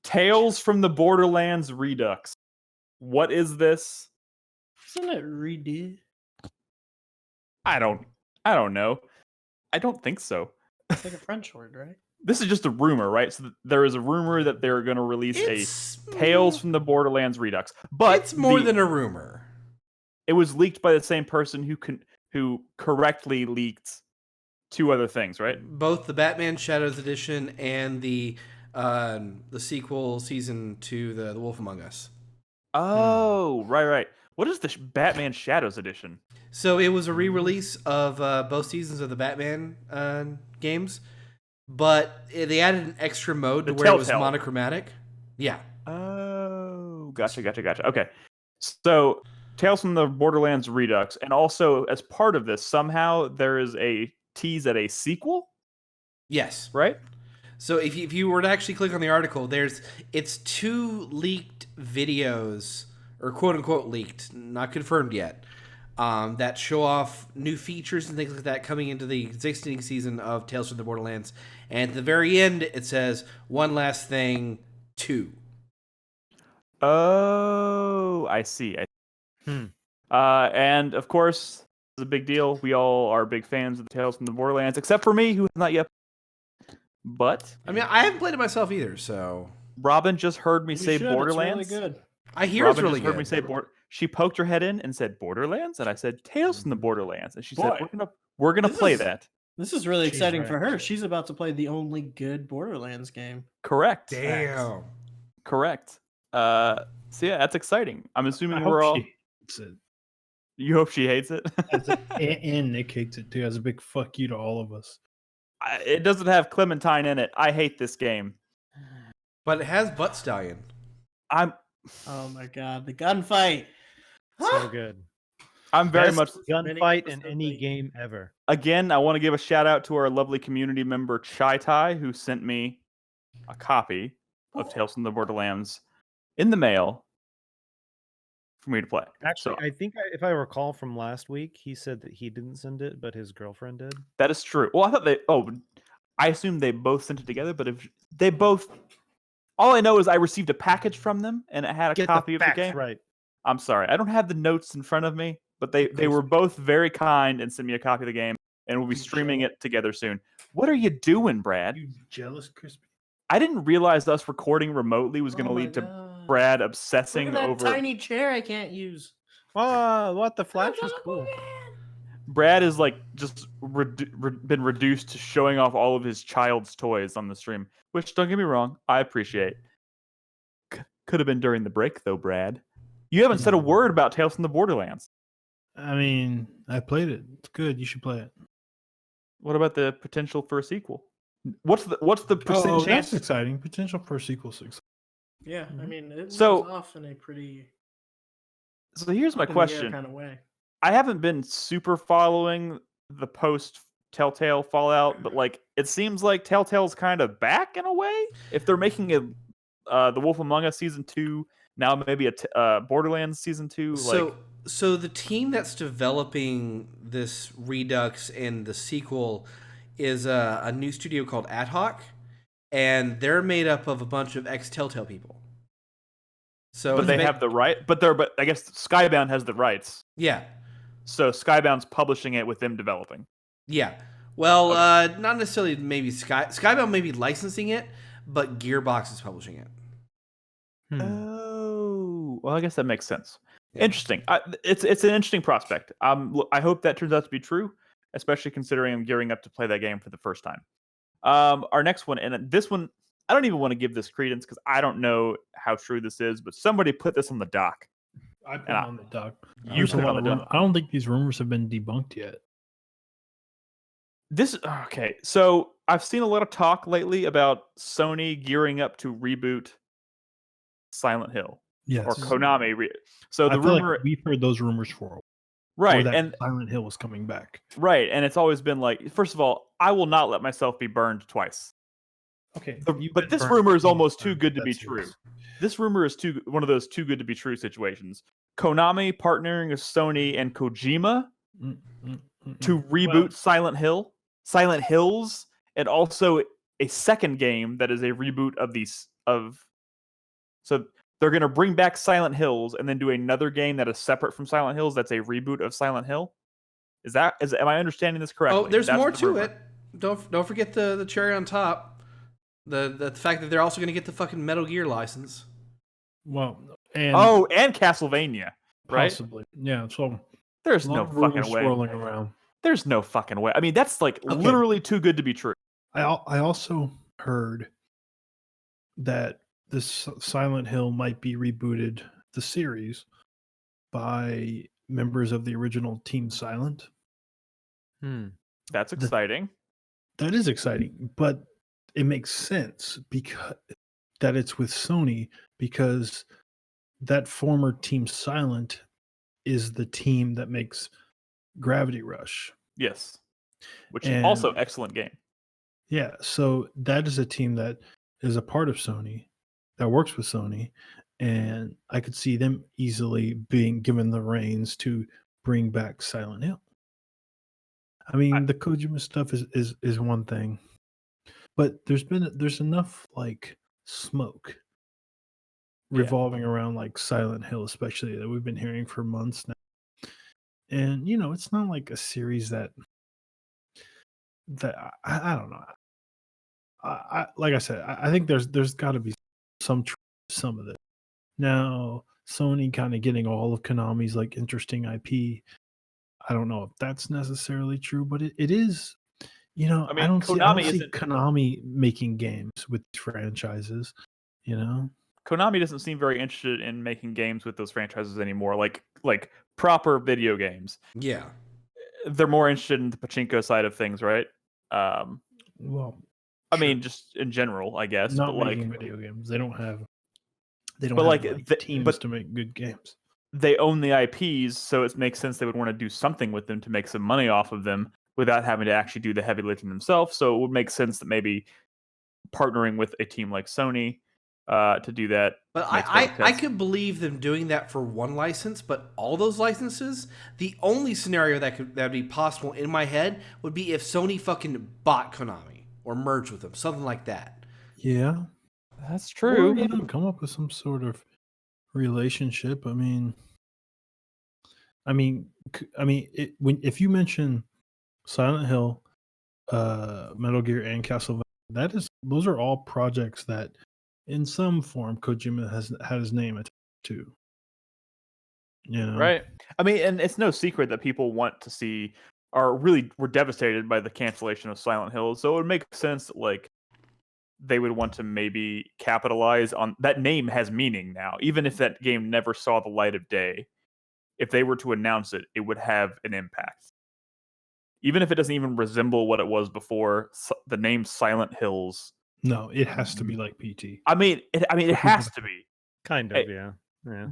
Tales from the Borderlands Redux. What is this? Isn't it redid? I don't know. I don't think so. It's like a French word, right? This is just a rumor, right? So there is a rumor that they're going to release a Tales from the Borderlands Redux, but it's more than a rumor. It was leaked by the same person who correctly leaked two other things, right? Both the Batman Shadows edition and the sequel season to the Wolf Among Us. Oh, right. What is the Batman Shadows edition? So it was a re-release of both seasons of the Batman games, but they added an extra mode to where it was monochromatic. Yeah. Oh, gotcha. Okay. So Tales from the Borderlands Redux, and also as part of this, somehow there is a tease at a sequel? Yes. Right? So if you were to actually click on the article, it's 2 leaked videos, or quote unquote leaked, not confirmed yet, that show off new features and things like that coming into the existing season of Tales from the Borderlands. And at the very end, it says, one last thing, 2. Oh, I see. And of course, it's a big deal. We all are big fans of Tales from the Borderlands, except for me, who has not yet. But I mean, I haven't played it myself either, so Robin just heard me say Borderlands. It's really good. I hear Robin it's really just heard good. me say She poked her head in and said Borderlands, and I said Tales from the Borderlands, and she said we're gonna play that. This is really exciting for her. She's about to play the only good Borderlands game. Correct. Damn. Correct. So yeah, that's exciting. I'm assuming we're all. She hates it. You hope she hates it. And Nick hates it too. As a big fuck you to all of us. It doesn't have Clementine in it. I hate this game. But it has Butt Stallion. Oh my god, the gunfight. So good. I'm very Best much gunfight in any game ever. Again, I want to give a shout out to our lovely community member Chai Tai, who sent me a copy of Tales from the Borderlands in the mail for me to play. Actually, I think if I recall from last week, he said that he didn't send it, but his girlfriend did. That is true. Well, I thought I assumed they both sent it together, but if they both, all I know is I received a package from them and it had a copy of the game. Right. I'm sorry, I don't have the notes in front of me, but they were both very kind and sent me a copy of the game, and we'll be streaming it together soon. What are you doing, Brad? You jealous, Crispy? I didn't realize us recording remotely was going to lead to Brad obsessing Look at that over tiny chair I can't use. Oh, what the Flash is cool. Brad is like just been reduced to showing off all of his child's toys on the stream, which, don't get me wrong, I appreciate. Could have been during the break though, Brad. You haven't said a word about Tales from the Borderlands. I mean, I played it. It's good. You should play it. What about the potential for a sequel? What's the percent chance? That's exciting. Potential for a sequel. Yeah, I mean, it So- goes off in a pretty So here's my up in the air question. kind of way. I haven't been super following the post Telltale Fallout, but like it seems like Telltale's kind of back in a way. If they're making the Wolf Among Us season 2, now maybe a Borderlands season 2. So the team that's developing this Redux and the sequel is a new studio called Ad Hoc, and they're made up of a bunch of ex-Telltale people. So but they have the right. But I guess Skybound has the rights. Yeah. So Skybound's publishing it with them developing. Yeah. Well, not necessarily maybe Skybound may be licensing it, but Gearbox is publishing it. Oh, well, I guess that makes sense. Yeah. Interesting. It's an interesting prospect. I hope that turns out to be true, especially considering I'm gearing up to play that game for the first time. Our next one, and this one, I don't even want to give this credence because I don't know how true this is, but somebody put this on the doc. I put it on the doc. You put it on the doc. I don't think these rumors have been debunked yet. Okay. So I've seen a lot of talk lately about Sony gearing up to reboot Silent Hill Yes. or Konami. So I the feel rumor, like we've heard those rumors for a while, or right? that And Silent Hill was coming back. right, and it's always been like, first of all, I will not let myself be burned twice. Okay, But this rumor is almost too good to be true. This rumor is one of those too good to be true situations. Konami partnering with Sony and Kojima to reboot Silent Hills, and also a second game that is a reboot of. So they're going to bring back Silent Hills and then do another game that is separate from Silent Hills. That's a reboot of Silent Hill. Am I understanding this correctly? Oh, there's That's more the to rumor. it. Don't forget the cherry on top. The fact that they're also going to get the fucking Metal Gear license. Well, and and Castlevania, right? possibly, yeah. So There's a lot no of rumors fucking way. swirling around. There's no fucking way. I mean, that's like literally too good to be true. I also heard that this Silent Hill might be rebooted, the series, by members of the original Team Silent. That's exciting. That is exciting, but it makes sense because that it's with Sony, because that former Team Silent is the team that makes Gravity Rush. Yes. Which is And- also excellent game. Yeah, so that is a team that is a part of Sony, that works with Sony, and I could see them easily being given the reins to bring back Silent Hill. I mean, the Kojima stuff is one thing, but there's enough like smoke revolving around like Silent Hill, especially, that we've been hearing for months now. And it's not like a series that I don't know. I like I said, I think there's got to be some of it. Now, Sony kind of getting all of Konami's like interesting IP. I don't know if that's necessarily true, but it is. I mean, I don't see isn't- Konami making games with franchises. Konami doesn't seem very interested in making games with those franchises anymore, like proper video games. Yeah. They're more interested in the pachinko side of things, right? Well, I mean, just in general, I guess. not but making video games. They don't have. They don't But, have like, teams to make good games. they own the IPs, so it makes sense they would want to do something with them to make some money off of them without having to actually do the heavy lifting themselves. So it would make sense that maybe partnering with a team like Sony to do that. But makes perfect I sense. could believe them doing that for one license, but all those licenses, the only scenario that'd be possible in my head would be if Sony fucking bought Konami or merged with them, something like that. Yeah, That's or, true. come up with some sort of relationship. I mean, if you mention Silent Hill, Metal Gear, and Castlevania, those are all projects that, in some form, Kojima has had his name attached to. Right. I mean, and it's no secret that people want to see, or really were devastated by the cancellation of Silent Hill. So it would make sense that, like, they would want to maybe capitalize on that. Name has meaning now, even if that game never saw the light of day. If they were to announce it, it would have an impact. Even if it doesn't even resemble what it was before, the name Silent Hills. No, it has to be like PT. I mean, it has to be. Kind of, yeah.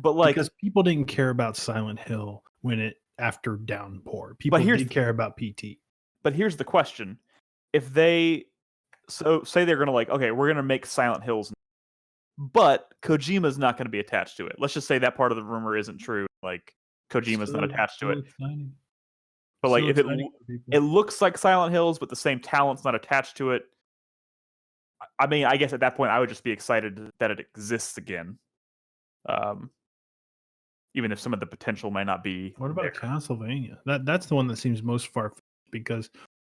But like, because people didn't care about Silent Hill after Downpour. People did care about PT. But here's the question: if they say they're gonna okay, we're gonna make Silent Hills, but Kojima's not gonna be attached to it. Let's just say that part of the rumor isn't true. Like, Kojima's not attached to it. Exciting. But like, if exciting for people. it looks like Silent Hills, but the same talent's not attached to it. I mean, I guess at that point I would just be excited that it exists again. Even if some of the potential might not be. What about Castlevania? That's the one that seems most far-fetched, because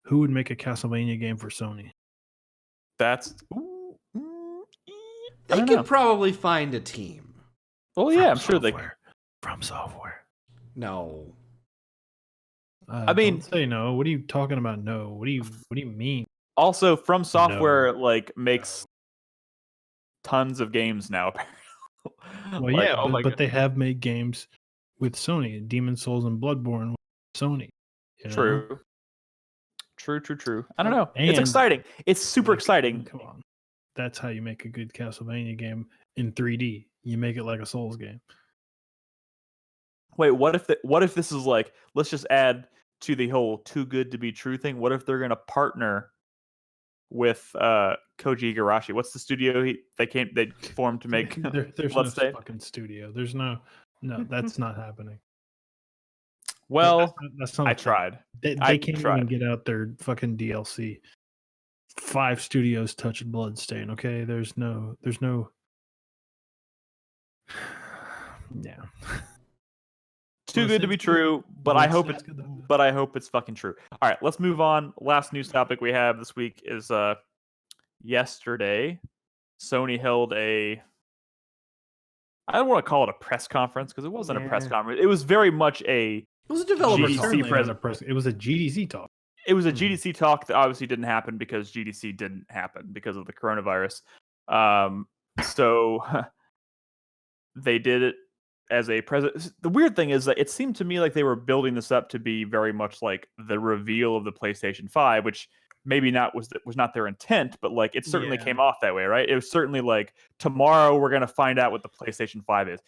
who would make a Castlevania game for Sony? That's They could probably find a team. Well, yeah, I'm sure they From Software. No. I mean, don't say no. What are you talking about? No. What do you mean? Also, From Software makes tons of games now. Well, yeah, but they have made games with Sony, Demon's Souls and Bloodborne with Sony. True. True. I don't know. And it's exciting. It's super exciting. Come on. That's how you make a good Castlevania game in 3D. You make it like a Souls game. Wait, what if this is like, let's just add to the whole too good to be true thing? What if they're going to partner with Koji Igarashi? What's the studio they formed to make There's no Bloodstained? fucking studio. There's no, that's not happening. Well, that's not I tried. They can't even get out their fucking DLC. 5 studios touched Bloodstain. Okay, there's no. Yeah. Too good to be true, but I hope it's fucking true. All right, let's move on. Last news topic we have this week is yesterday Sony held I don't want to call it a press conference because it wasn't a press conference. It was very much It was a developer talk. It was a GDC talk. It was a GDC talk that obviously didn't happen because GDC didn't happen because of the coronavirus. So they did it as a present. The weird thing is that it seemed to me like they were building this up to be very much like the reveal of the PlayStation 5, which maybe was not their intent, but like it certainly came off that way, right? It was certainly like tomorrow we're gonna find out what the PlayStation 5 is.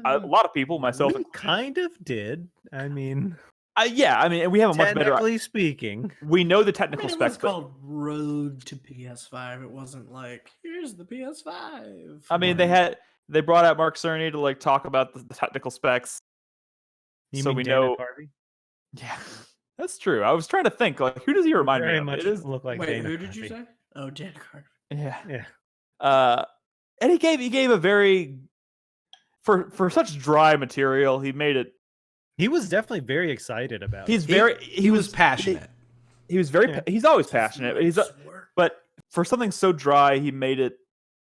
A lot of people, myself, we kind of did. I mean, and we have a much better. Technically speaking, we know the technical specs. It was called Road to PS5. It wasn't like here's the PS5. I mean, they brought out Mark Cerny to like talk about the technical specs. so we know. Harvey? Yeah, that's true. I was trying to think like who does he remind me of? Much it is look like. Wait, Dana who did Carvey. you say? Oh, Dan Carvey. Yeah. And he gave a very for such dry material. He made it. He was definitely very excited about it. He was passionate. He was very. He's always passionate. But for something so dry, he made it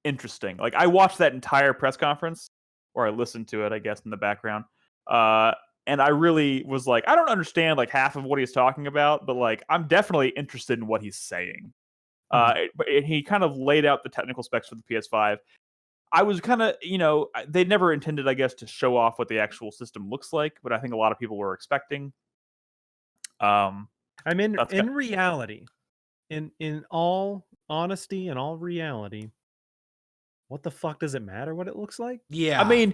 interesting. Like I watched that entire press conference, or I listened to it, I guess, in the background. And I really was like, I don't understand like half of what he's talking about, but like I'm definitely interested in what he's saying. But he kind of laid out the technical specs for the PS5. I was kind of, they never intended, I guess, to show off what the actual system looks like, but I think a lot of people were expecting. I mean, in reality, in all honesty and all reality, what the fuck does it matter what it looks like? Yeah. I mean,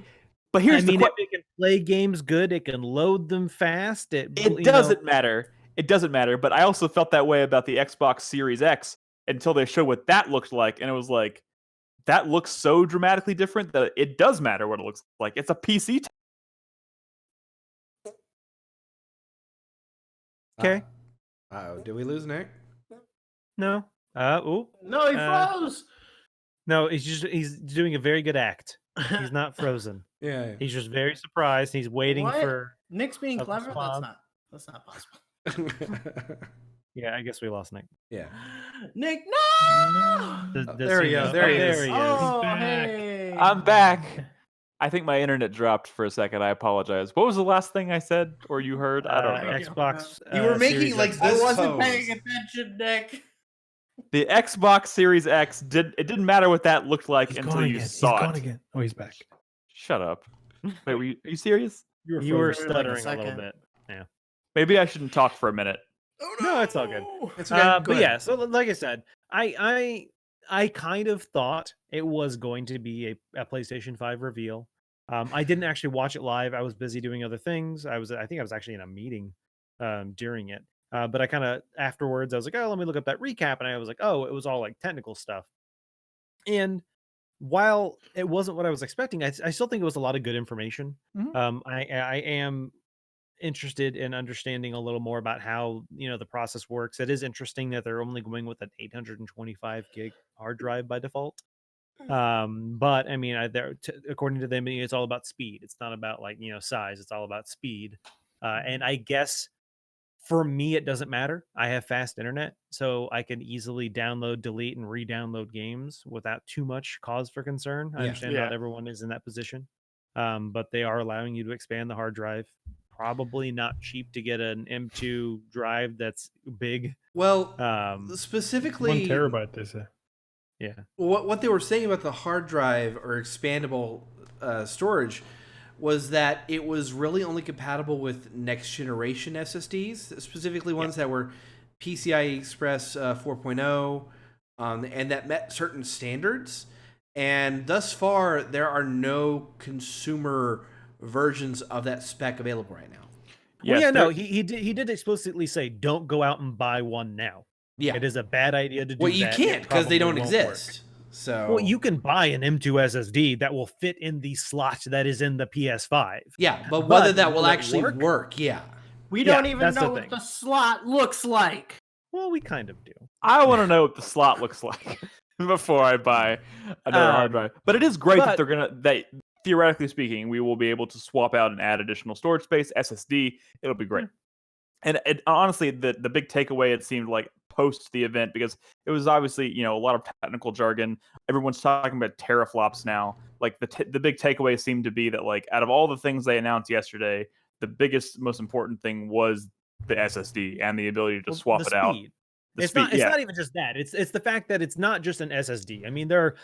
but here's if it can play games good, it can load them fast. It doesn't matter. It doesn't matter. But I also felt that way about the Xbox Series X until they showed what that looked like, and it was like, that looks so dramatically different that it does matter what it looks like. It's a PC. Okay. Did we lose Nick? No. No, he froze. No, he's doing a very good act. He's not frozen. Yeah. He's just very surprised. He's waiting for Nick's being a clever. response. That's not possible. Yeah, I guess we lost Nick. Yeah. Nick, no! There he is. There he is. Oh, back. hey. I'm back. I think my internet dropped for a second. I apologize. What was the last thing I said or you heard? I don't know. Xbox. You were making Series like X. this I wasn't pose. paying attention, Nick. The Xbox Series X didn't matter what that looked like until you saw He's it. gone again. Oh, he's back. Shut up. Wait, are you serious? You were frozen for like a stuttering a little second. bit. Yeah. Maybe I shouldn't talk for a minute. Oh, No, it's all good. It's okay. Go But ahead. yeah, so like I said, I kind of thought it was going to be a PlayStation 5 reveal. I didn't actually watch it live. I was busy doing other things. I think I was actually in a meeting during it. But I kind of afterwards, I was like, oh, let me look up that recap. And I was like, oh, it was all like technical stuff. And while it wasn't what I was expecting, I still think it was a lot of good information. Mhm. I am interested in understanding a little more about how the process works. It is interesting that they're only going with an 825 gig hard drive by default. But I mean, according to them, it's all about speed. It's not about like size. It's all about speed. And I guess for me, it doesn't matter. I have fast internet, so I can easily download, delete, and re-download games without too much cause for concern. I understand not everyone is in that position, but they are allowing you to expand the hard drive. Probably not cheap to get an M2 drive that's big. Well, Um, specifically, 1 terabyte, they say. yeah. what they were saying about the hard drive or expandable storage was that it was really only compatible with next generation SSDs, specifically ones that were PCI Express 4.0, and that met certain standards. And thus far, there are no consumer versions of that spec available right now. Well, yeah, no, he did explicitly say, don't go out and buy one now. Yeah, it is a bad idea to do well, you that. can't because they don't won't exist. Work. So, well, you can buy an M2 SSD that will fit in the slot that is in the PS5. Yeah, but whether that will actually work, yeah. We don't even know what the slot looks like. Well, we kind of do. I want to know what the slot looks like before I buy another hard drive. But it is great that that theoretically speaking, we will be able to swap out and add additional storage space, SSD. It'll be great. And honestly, the big takeaway, it seemed like post the event, because it was obviously, a lot of technical jargon. Everyone's talking about teraflops now. Like the big takeaway seemed to be that, like, out of all the things they announced yesterday, the biggest, most important thing was the SSD and the ability to swap it out. It's not even just that. It's the fact that it's not just an SSD. I mean, there are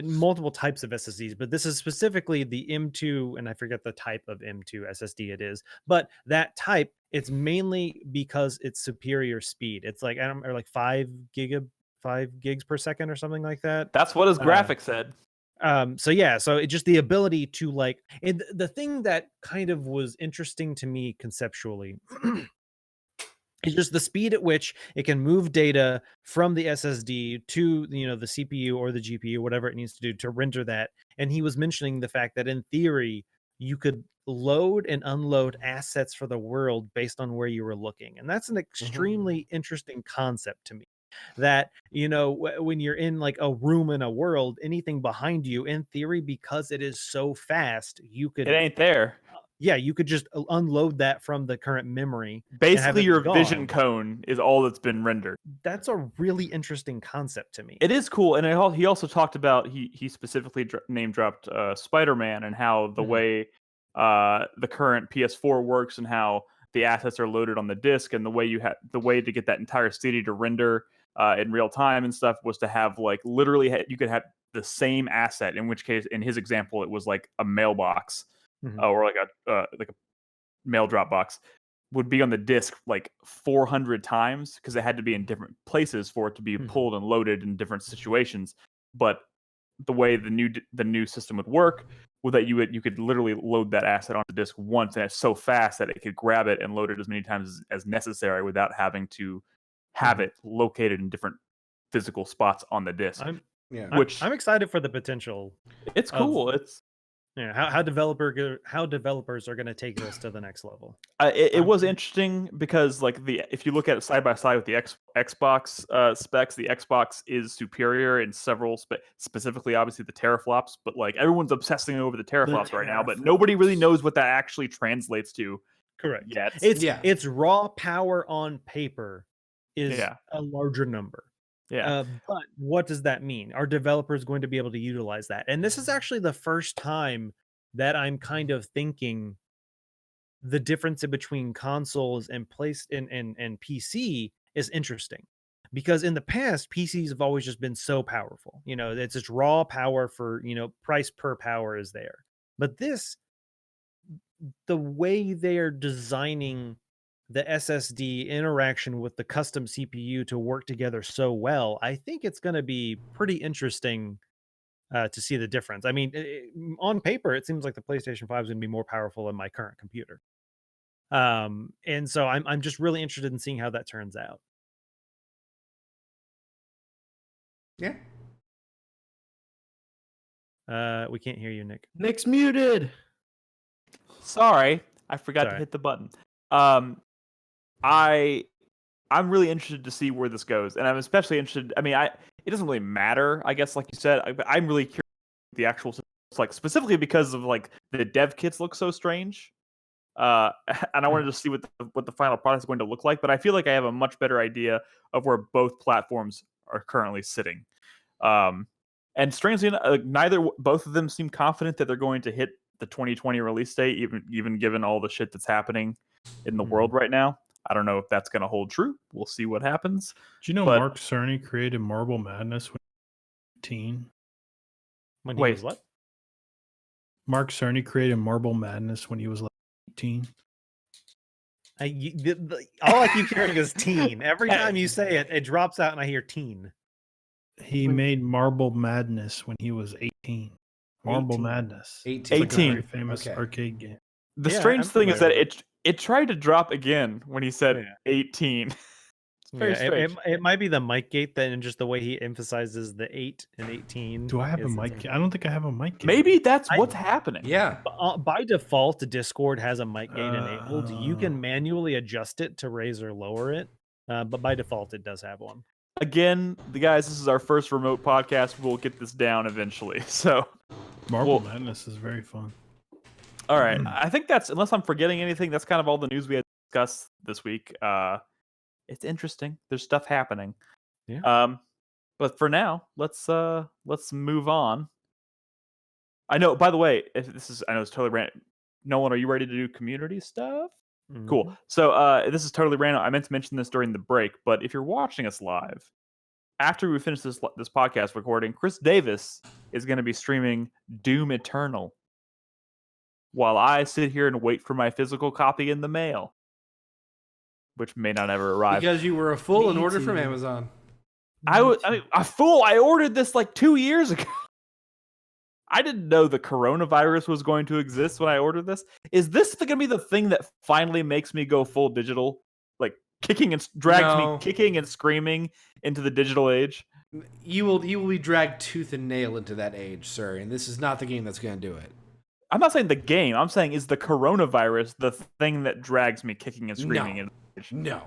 multiple types of SSDs, but this is specifically the M2, and I forget the type of M2 SSD it is. But that type, it's mainly because it's superior speed. It's like, or like 5 gigs per second or something like that. That's what his graphic said. So it just the ability to the thing that kind of was interesting to me conceptually. It's just the speed at which it can move data from the SSD to the CPU or the GPU, whatever it needs to do to render that. And he was mentioning the fact that in theory, you could load and unload assets for the world based on where you were looking. And that's an extremely interesting concept to me. That, when you're in like a room in a world, anything behind you, in theory, because it is so fast, you could... It ain't there. Yeah, you could just unload that from the current memory. Basically, your vision cone is all that's been rendered. That's a really interesting concept to me. It is cool, and he also talked about he specifically name dropped Spider-Man and how the way the current PS4 works and how the assets are loaded on the disc, and the way to get that entire city to render in real time and stuff was to have literally you could have the same asset. In which case, in his example, it was like a mailbox. Or like a mail drop box would be on the disk 400 times because it had to be in different places for it to be pulled and loaded in different situations. But the way the new system would work was that you could literally load that asset on the disk once, and it's so fast that it could grab it and load it as many times as necessary without having to have it located in different physical spots on the disk. I'm excited for the potential. It's cool. How developers are going to take this to the next level. It was interesting because if you look at it side by side with the Xbox specs, the Xbox is superior in several specifically obviously the teraflops, but everyone's obsessing over the teraflops right now, but nobody really knows what that actually translates to. Correct. Yet. It's raw power on paper is a larger number. Yeah. But what does that mean? Are developers going to be able to utilize that? And this is actually the first time that I'm kind of thinking the difference between consoles and and PC is interesting. Because in the past, PCs have always just been so powerful. It's just raw power for, price per power is there. But the way they are designing the SSD interaction with the custom CPU to work together so well, I think it's going to be pretty interesting to see the difference. I mean, on paper, it seems like the PlayStation 5 is going to be more powerful than my current computer. And so I'm just really interested in seeing how that turns out. Yeah. We can't hear you, Nick. Nick's muted. Sorry, I forgot to hit the button. I'm really interested to see where this goes, and I'm especially interested. I mean, it doesn't really matter, I guess, like you said. I'm really curious what the actual specifically because of the dev kits look so strange, and I wanted to see what the final product is going to look like. But I feel like I have a much better idea of where both platforms are currently sitting. And strangely enough, both of them seem confident that they're going to hit the 2020 release date, even given all the shit that's happening in the world right now. I don't know if that's going to hold true. We'll see what happens. Do you know Mark Cerny created Marble Madness when he was 18? When he was what? Mark Cerny created Marble Madness when he was 18. All I keep hearing is teen. Every time you say it, it drops out and I hear teen. He made Marble Madness when he was 18. Marble 18. Madness. 18. It's like a 18. very famous Okay. arcade game. The Yeah, strange I'm thing is that familiar it tried to drop again when he said Yeah. 18. It's very strange. It might be the mic gate then, and just the way he emphasizes the 8 and 18. Do I have a mic? I don't think I have a mic. Maybe that's what's happening. Yeah. By default, Discord has a mic gate enabled. You can manually adjust it to raise or lower it, but by default, it does have one. Again, the guys, this is our first remote podcast. We'll get this down eventually. So, Marble Madness is very fun. all right. I think that's, unless I'm forgetting anything, that's kind of all the news we had discussed this week. It's interesting. There's stuff happening. Yeah. But for now, let's move on. I know, by the way, I know it's totally random. Nolan, are you ready to do community stuff? Mm-hmm. Cool. So this is totally random. I meant to mention this during the break, but if you're watching us live, after we finish this podcast recording, Chris Davis is going to be streaming Doom Eternal while I sit here and wait for my physical copy in the mail, which may not ever arrive. Because you were a fool and ordered from Amazon. I mean, a fool. I ordered this like 2 years ago. I didn't know the coronavirus was going to exist when I ordered this. Is this going to be the thing that finally makes me go full digital? Like drags me kicking and screaming into the digital age? You will be dragged tooth and nail into that age, sir, and this is not the game that's going to do it. I'm not saying the game. I'm saying, is the coronavirus the thing that drags me kicking and screaming into the age? No.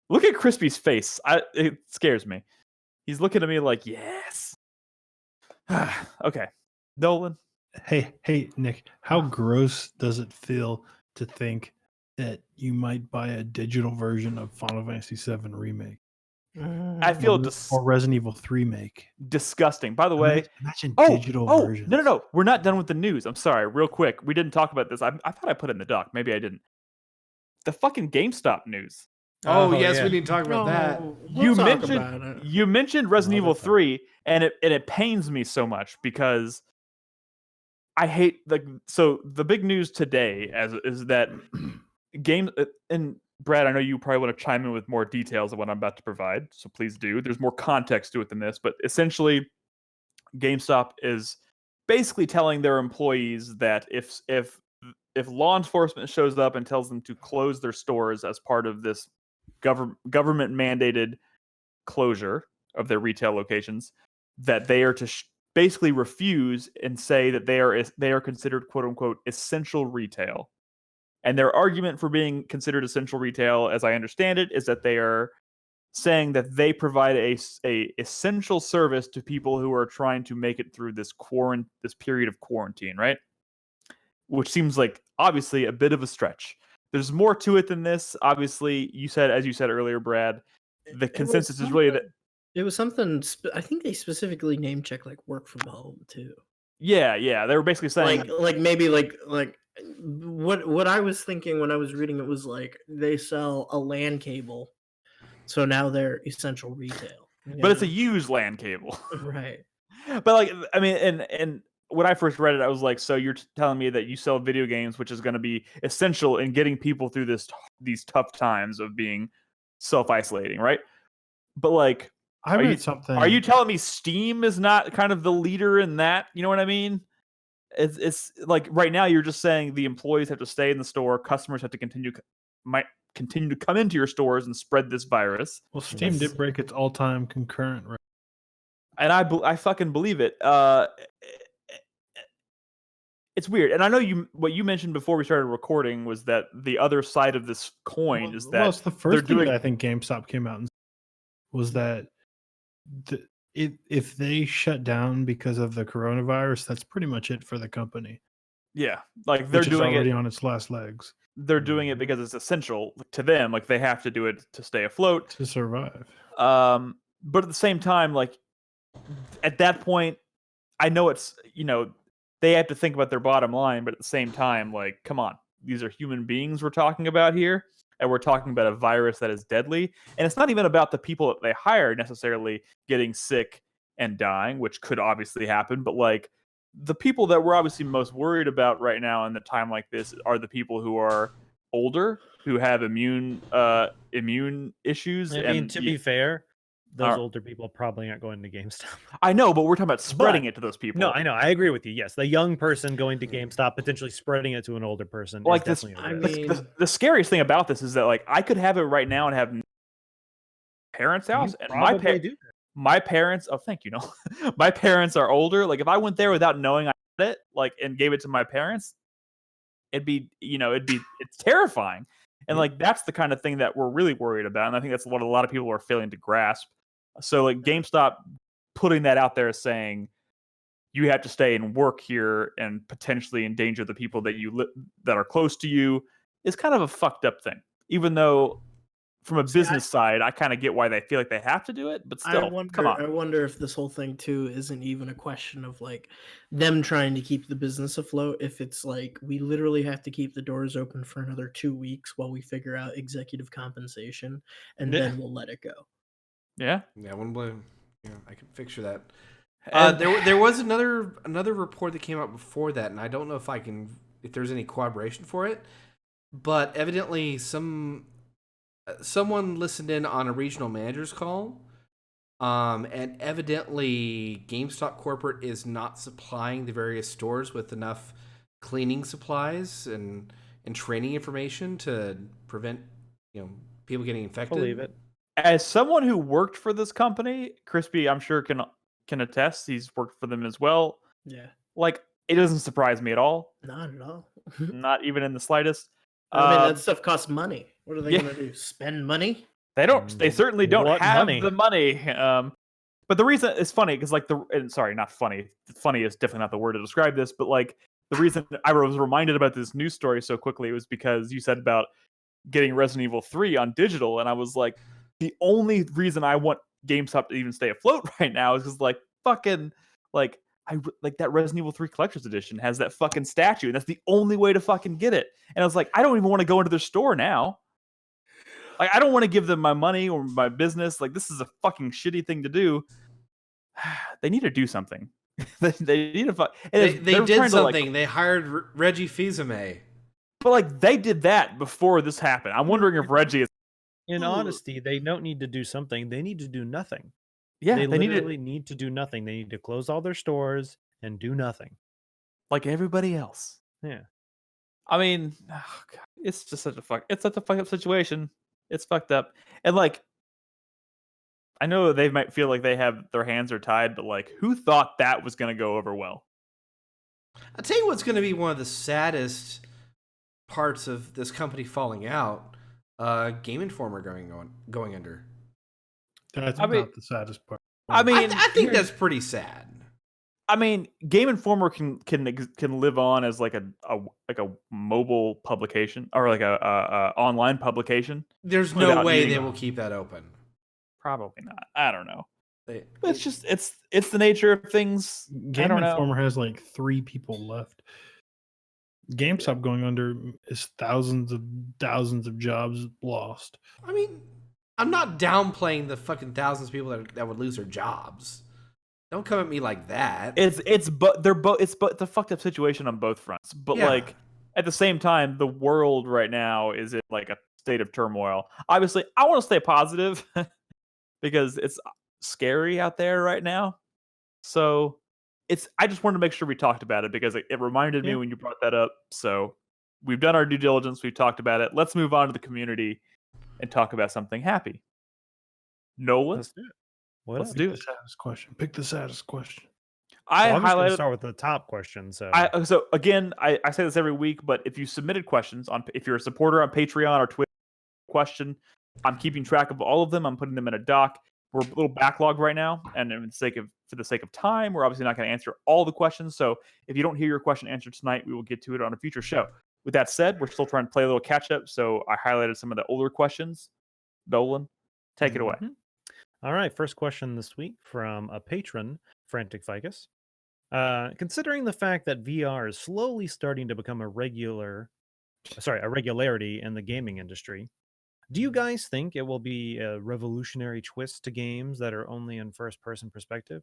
Look at Crispy's face. It scares me. He's looking at me like, yes. Okay. Nolan. Hey, Nick, how gross does it feel to think that you might buy a digital version of Final Fantasy VII Remake? I feel or Resident Evil 3 make. Disgusting. By the way, imagine digital versions. No. We're not done with the news. I'm sorry. Real quick. We didn't talk about this. I thought I put it in the doc. Maybe I didn't. The fucking GameStop news. Oh yes, we need to talk about that. You mentioned Resident Evil 3, and it pains me so much because I hate the big news today is that and Brad, I know you probably want to chime in with more details of what I'm about to provide, so please do. There's more context to it than this, but essentially GameStop is basically telling their employees that if law enforcement shows up and tells them to close their stores as part of this government mandated closure of their retail locations, that they are to basically refuse and say that they are considered quote unquote essential retail. And their argument for being considered essential retail, as I understand it, is that they are saying that they provide a essential service to people who are trying to make it through this period of quarantine, right? Which seems like obviously a bit of a stretch. There's more to it than this. Obviously, as you said earlier, Brad, the consensus is really that it was something. I think they specifically name checked like work from home too. Yeah. They were basically saying like maybe like what I was thinking when I was reading it was like they sell a LAN cable, so now they're essential retail. But it's a used LAN cable, right? But like, I mean, and when I first read it, I was like, so you're telling me that you sell video games, which is going to be essential in getting people through these tough times of being self-isolating, right? But like, I read something. Are you telling me Steam is not kind of the leader in that? You know what I mean? It's like right now you're just saying the employees have to stay in the store, customers have to might continue to come into your stores and spread this virus. Well, Steam did break its all-time concurrent record. And I fucking believe it. It's weird. And I know what you mentioned before we started recording was that the other side of this coin is that it's the first thing that I think GameStop came out and was that if they shut down because of the coronavirus, that's pretty much it for the company. Yeah, like they're doing already it on its last legs. They're doing it because it's essential to them. Like they have to do it to stay afloat, to survive. But at the same time, like at that point, I know it's they have to think about their bottom line, but at the same time, like, come on, these are human beings we're talking about here, and we're talking about a virus that is deadly. And it's not even about the people that they hire necessarily getting sick and dying, which could obviously happen, but like the people that we're obviously most worried about right now in a time like this are the people who are older who have immune issues. I mean, and to be fair, those Are- older people probably aren't going to GameStop. I know, but we're talking about spreading But- it to those people. No, I know. I agree with you. Yes, the young person going to GameStop, potentially spreading it to an older person. Like is this- definitely a I risk. mean, the scariest thing about this is that like I could have it right now and have parents' You house, and probably do. my parents. Oh, thank you. No, my parents are older. Like if I went there without knowing I had it, like and gave it to my parents, it's terrifying. And like that's the kind of thing that we're really worried about, and I think that's what a lot of people are failing to grasp. So like GameStop putting that out there saying you have to stay and work here and potentially endanger the people that that are close to you is kind of a fucked up thing. Even though from a business side, I kind of get why they feel like they have to do it, but still, come on. I wonder if this whole thing too isn't even a question of like them trying to keep the business afloat. If it's like we literally have to keep the doors open for another 2 weeks while we figure out executive compensation, and Yeah. then we'll let it go. Yeah. Yeah, I wouldn't blame. Yeah, I can picture that. And- There was another report that came out before that, and I don't know if there's any corroboration for it, but evidently someone listened in on a regional manager's call, and evidently GameStop corporate is not supplying the various stores with enough cleaning supplies and training information to prevent people getting infected. Believe it. As someone who worked for this company, Crispy, I'm sure can attest. He's worked for them as well. Yeah, Like it doesn't surprise me at all, not at all. not even in the slightest. I mean, that stuff costs money. What are they yeah. gonna do? Spend money? They don't. They certainly don't What have money? the money. But the reason it's funny because sorry, not funny. Funny is definitely not the word to describe this. But like the reason I was reminded about this news story so quickly was because you said about getting Resident Evil 3 on digital, and I was like, the only reason I want GameStop to even stay afloat right now is because like fucking like like that Resident Evil 3 Collector's Edition has that fucking statue, and that's the only way to fucking get it. And I was like, I don't even want to go into their store now. Like, I don't want to give them my money or my business. Like, this is a fucking shitty thing to do. They need to do something. they need to. They did something. They hired Reggie Fils-Aimé. But like, they did that before this happened. I'm wondering if Reggie is. In honesty, they don't need to do something. They need to do nothing. Yeah, they need literally need to do nothing. They need to close all their stores and do nothing. like everybody else. Yeah. I mean, oh God, it's just such a fucked up situation. It's fucked up. And like, I know they might feel like they have their hands are tied, but like, who thought that was going to go over well? I'll tell you what's going to be one of the saddest parts of this company falling out. Game Informer going under. That's I mean- not the saddest part. I mean, I think that's pretty sad. I mean, Game Informer can live on as like a mobile publication or like a online publication. There's no Without way needing they it. will keep that open. Probably not. I don't know. They, But it's just it's the nature of things. I Game don't know. Informer has like 3 people left. GameStop going under is thousands of jobs lost. I mean, I'm not downplaying the fucking thousands of people that would lose their jobs. Don't come at me like that. It's a fucked up situation on both fronts. But Yeah. like at the same time, the world right now is in like a state of turmoil. Obviously, I want to stay positive because it's scary out there right now. So I just wanted to make sure we talked about it because it reminded me Yeah. when you brought that up. So we've done our due diligence. We've talked about it. Let's move on to the community and talk about something happy. Nolan, Let's do it. What let's up? do The it. saddest question. Pick the saddest question. I Well, I'm just gonna highlighted. start with the top question. So So again, I say this every week, but if you submitted questions if you're a supporter on Patreon or Twitter, question, I'm keeping track of all of them. I'm putting them in a doc. We're a little backlog right now, and for the sake of time, we're obviously not going to answer all the questions. So if you don't hear your question answered tonight, we will get to it on a future show. With that said, we're still trying to play a little catch up. So I highlighted some of the older questions. Dolan, take it away. Mhm. All right, first question this week from a patron, Frantic Ficus. Considering the fact that VR is slowly starting to become a regularity in the gaming industry, do you guys think it will be a revolutionary twist to games that are only in first-person perspective?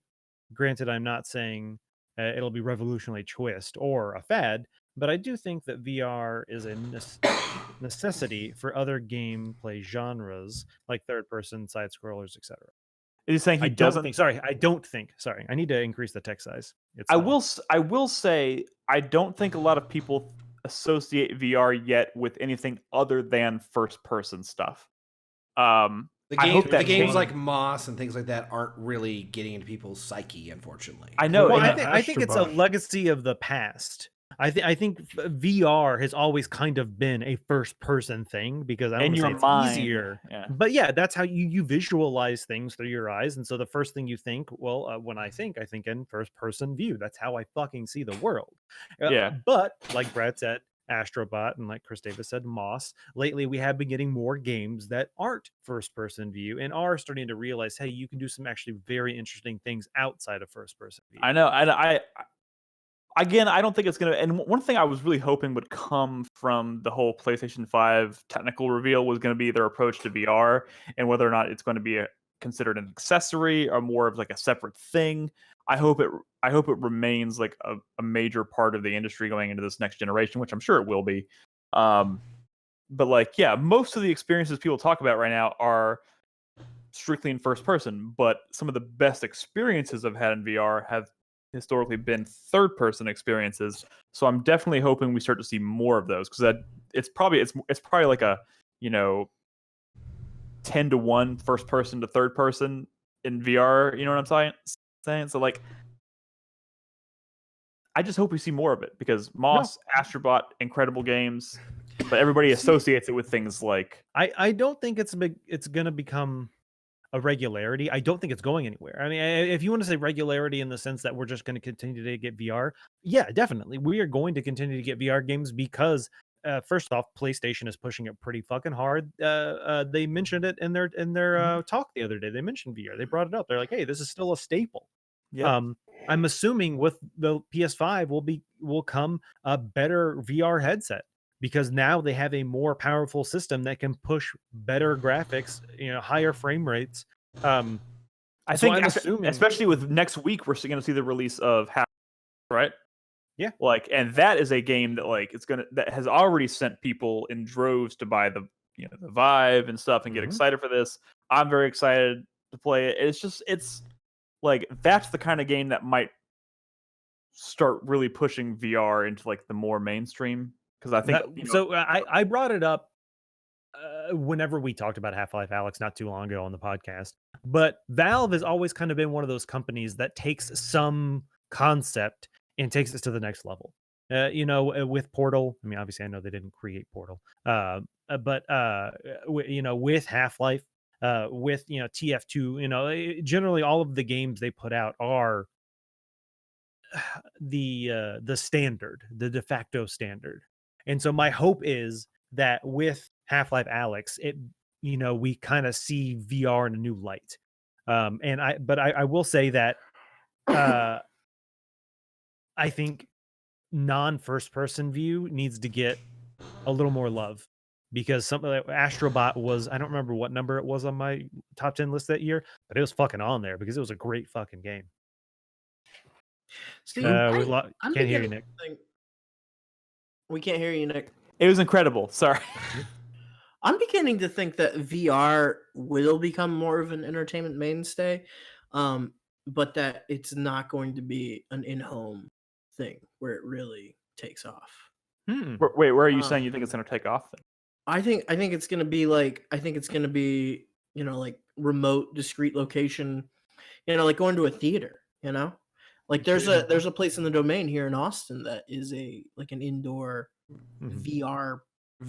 Granted, I'm not saying it'll be revolutionary twist or a fad, but I do think that VR is a necessity for other gameplay genres like third-person, side scrollers, etc. Is he saying he I don't doesn't? think. Sorry, I don't think. Sorry, I need to increase the text size. It's I small. will say I don't think a lot of people associate VR yet with anything other than first person stuff. I hope that the games changes. like Moss and things like that aren't really getting into people's psyche, unfortunately. I know. Well, and I think it's a Astrobot. legacy of the past. I think VR has always kind of been a first person thing because I don't in want to your say it's mind, easier. yeah. But yeah, that's how you visualize things through your eyes. And so the first thing you think, well, when I think in first person view. That's how I fucking see the world. Yeah. But like Brad said, Astrobot, and like Chris Davis said, Moss. Lately, we have been getting more games that aren't first person view and are starting to realize, hey, you can do some actually very interesting things outside of first person view. I know. I again, I don't think it's gonna. And one thing I was really hoping would come from the whole PlayStation 5 technical reveal was going to be their approach to VR and whether or not it's going to be considered an accessory or more of like a separate thing. I hope it remains like a major part of the industry going into this next generation, which I'm sure it will be. But like, yeah, most of the experiences people talk about right now are strictly in first person, but some of the best experiences I've had in VR have historically been third person experiences. So I'm definitely hoping we start to see more of those because it's probably like a 10-to-1 first person to third person in VR. You know what I'm saying? So like, I just hope we see more of it because Moss, Astrobot, incredible games, but everybody associates it with things like. I don't think it's going to become a regularity. I don't think it's going anywhere. I mean, if you want to say regularity in the sense that we're just going to continue to get VR, yeah, definitely. We are going to continue to get VR games because first off, PlayStation is pushing it pretty fucking hard. They mentioned it in their talk the other day. They mentioned VR. They brought it up. They're like, hey, this is still a staple. Yep. I'm assuming with the PS5 will come a better VR headset because now they have a more powerful system that can push better graphics, higher frame rates. I so think I'm assuming, especially with next week, we're going to see the release of Half, right? Yeah. Like, and that is a game that like that has already sent people in droves to buy the the Vive and stuff and get excited for this. I'm very excited to play it. It's like that's the kind of game that might start really pushing VR into like the more mainstream because I think I brought it up whenever we talked about Half-Life Alex not too long ago on the podcast. But Valve has always kind of been one of those companies that takes some concept and takes it to the next level. With Portal, I mean, obviously I know they didn't create Portal, but with Half-Life, with TF2, generally all of the games they put out are the standard, the de facto standard. And so my hope is that with Half-Life Alex, we kind of see VR in a new light. But I will say that I think non-first person view needs to get a little more love because something like Astrobot was, I don't remember what number it was on my top 10 list that year, but it was fucking on there because it was a great fucking game. See, can't hear you, Nick. We can't hear you, Nick. it was incredible. Sorry. I'm beginning to think that VR will become more of an entertainment mainstay, but that it's not going to be an in-home thing where it really takes off. Wait, where are you saying you think it's going to take off? Then? I think it's going to be like like remote, discrete location, like going to a theater. Like there's a place in the Domain here in Austin that is an indoor VR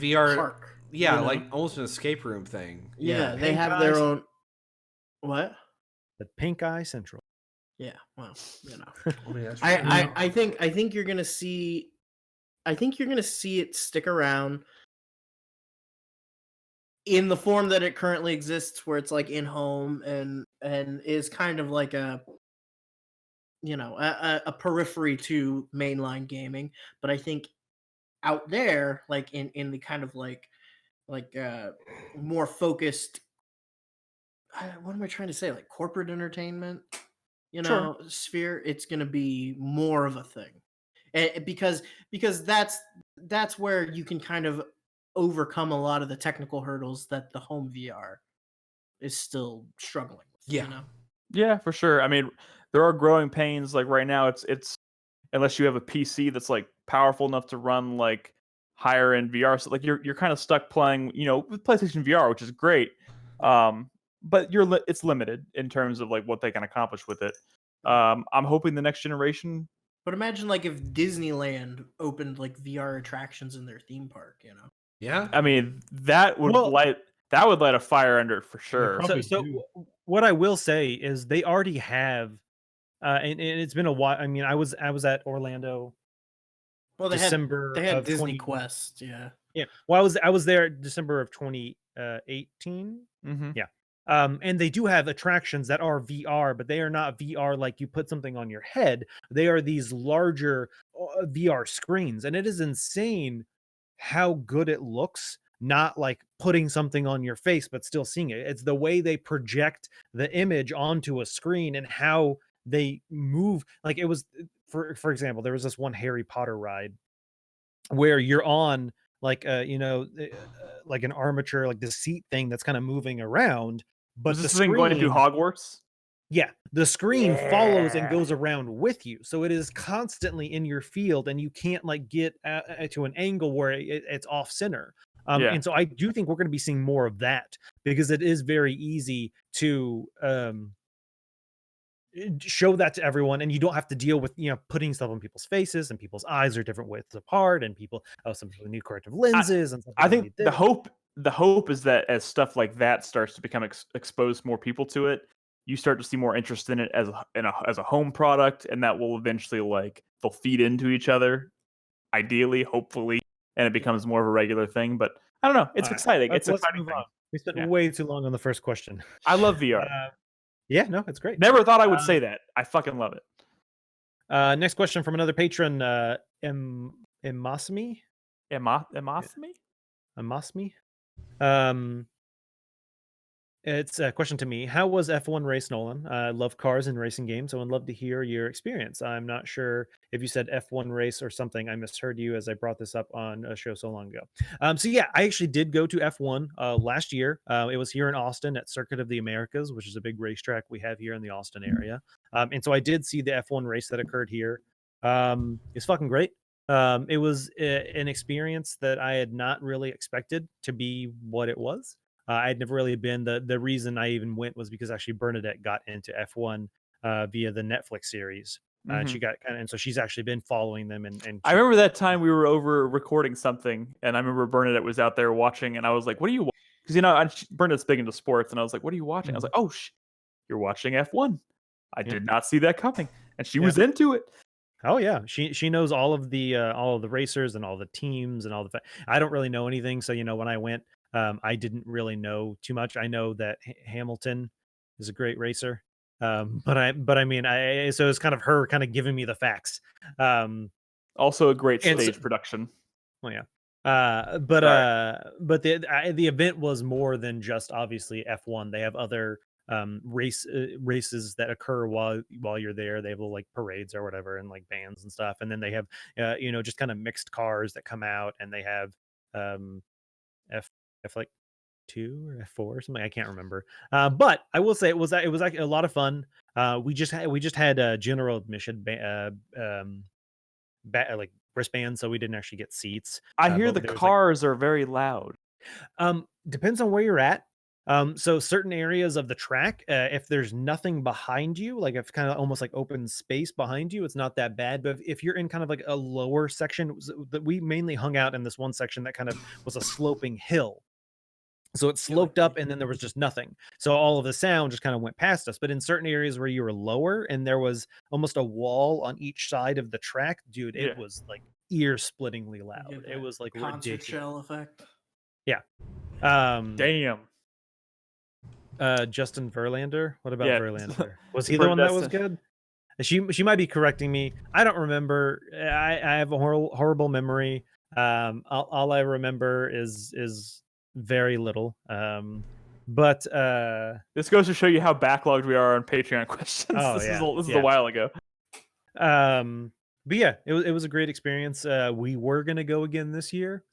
park. Yeah, like almost an escape room thing. Yeah, they have their own. What? The Pink Eye Central. Yeah, well, I think you're gonna see. I think you're gonna see it stick around in the form that it currently exists, where it's like in home and is kind of like a periphery to mainline gaming. But I think out there, like in the kind of like more focused, what am I trying to say, like corporate entertainment sphere, it's going to be more of a thing. because that's where you can kind of overcome a lot of the technical hurdles that the home VR is still struggling with. Yeah. You know? Yeah, for sure. I mean, there are growing pains. Like right now, it's unless you have a PC that's like powerful enough to run like higher end VR. So like you're kind of stuck playing, with PlayStation VR, which is great. But it's limited in terms of like what they can accomplish with it. I'm hoping the next generation. But imagine like if Disneyland opened like VR attractions in their theme park, you know? Yeah. I mean, that would Well- light a fire under it for sure. probably So do. what I will say is they already have, and it's been a while. I mean, I was at Orlando Well, December they had of Disney 20 Quest, yeah. Yeah. Well, I was there December of 2018. Mm-hmm. Yeah. And they do have attractions that are VR, but they are not VR like you put something on your head. They are these larger VR screens, and it is insane how good it looks. Not like putting something on your face, but still seeing it. It's the way they project the image onto a screen and how they move. Like it was, for example, there was this one Harry Potter ride where you're on like like an armature, like this seat thing that's kind of moving around, but Was the this thing going into screen, Hogwarts? yeah, the screen follows and Yeah. goes around with you, so it is constantly in your field, and you can't like get to an angle where it's off center. Yeah. And so I do think we're going to be seeing more of that because it is very easy to show that to everyone, and you don't have to deal with putting stuff on people's faces, and people's eyes are different widths apart, and people some people need corrective lenses and stuff. I think the hope is that as stuff like that starts to become exposed more people to it, you start to see more interest in it as a home product, and that will eventually like they'll feed into each other, ideally, hopefully, and it becomes more of a regular thing. But I don't know. It's exciting. It's an let's exciting move thing. on. We spent Yeah. way too long on the first question. I love VR. Yeah, no, it's great. Never thought I would say that. I fucking love it. Next question from another patron, Emasmi. Emasmi? It's a question to me. How was F1 race, Nolan? I love cars and racing games, so I'd love to hear your experience. I'm not sure if you said F1 race or something. I misheard you as I brought this up on a show so long ago. So yeah, I actually did go to F1 last year. It was here in Austin at Circuit of the Americas, which is a big racetrack we have here in the Austin area. And so I did see the F1 race that occurred here. It's fucking great. It was an experience that I had not really expected to be what it was. I'd never really been. The reason I even went was because actually Bernadette got into F1 via the Netflix series. And she got and so she's actually been following them. And I remember that time we were over recording something, and I remember Bernadette was out there watching, and I was like, "What are you?" Because Bernadette's big into sports, and I was like, "What are you watching?" I was like, "Oh, you're watching F1." I did not see that coming, and she was into it. Oh yeah, she knows all of the racers and all the teams and all the. I don't really know anything, so when I went, I didn't really know too much. I know that Hamilton is a great racer, but I mean, so it's kind of her kind of giving me the facts. Also, a great stage production. Well, yeah, but the event was more than just obviously F1. They have other races that occur while you're there. They have little like parades or whatever, and like bands and stuff, and then they have just kind of mixed cars that come out, and they have F like 2 or F4 or something. I can't remember. But I will say it was like a lot of fun. We just had general admission like wristbands, so we didn't actually get seats. I hear the cars are very loud. Depends on where you're at. So certain areas of the track, if there's nothing behind you, like if kind of almost like open space behind you, it's not that bad. But if you're in kind of like a lower section, that we mainly hung out in this one section that kind of was a sloping hill. So it sloped up, and then there was just nothing. So all of the sound just kind of went past us. But in certain areas where you were lower and there was almost a wall on each side of the track, dude, it was like ear-splittingly loud. It was like concert ridiculous. shell effect. Yeah. Damn. Justin Verlander. What about Yeah. Verlander? Was he the one that was good? She might be correcting me. I don't remember. I have a horrible memory. All I remember is very little. But this goes to show you how backlogged we are on Patreon questions. Oh, This yeah. is a while ago. But yeah, it was a great experience. We were gonna go again this year.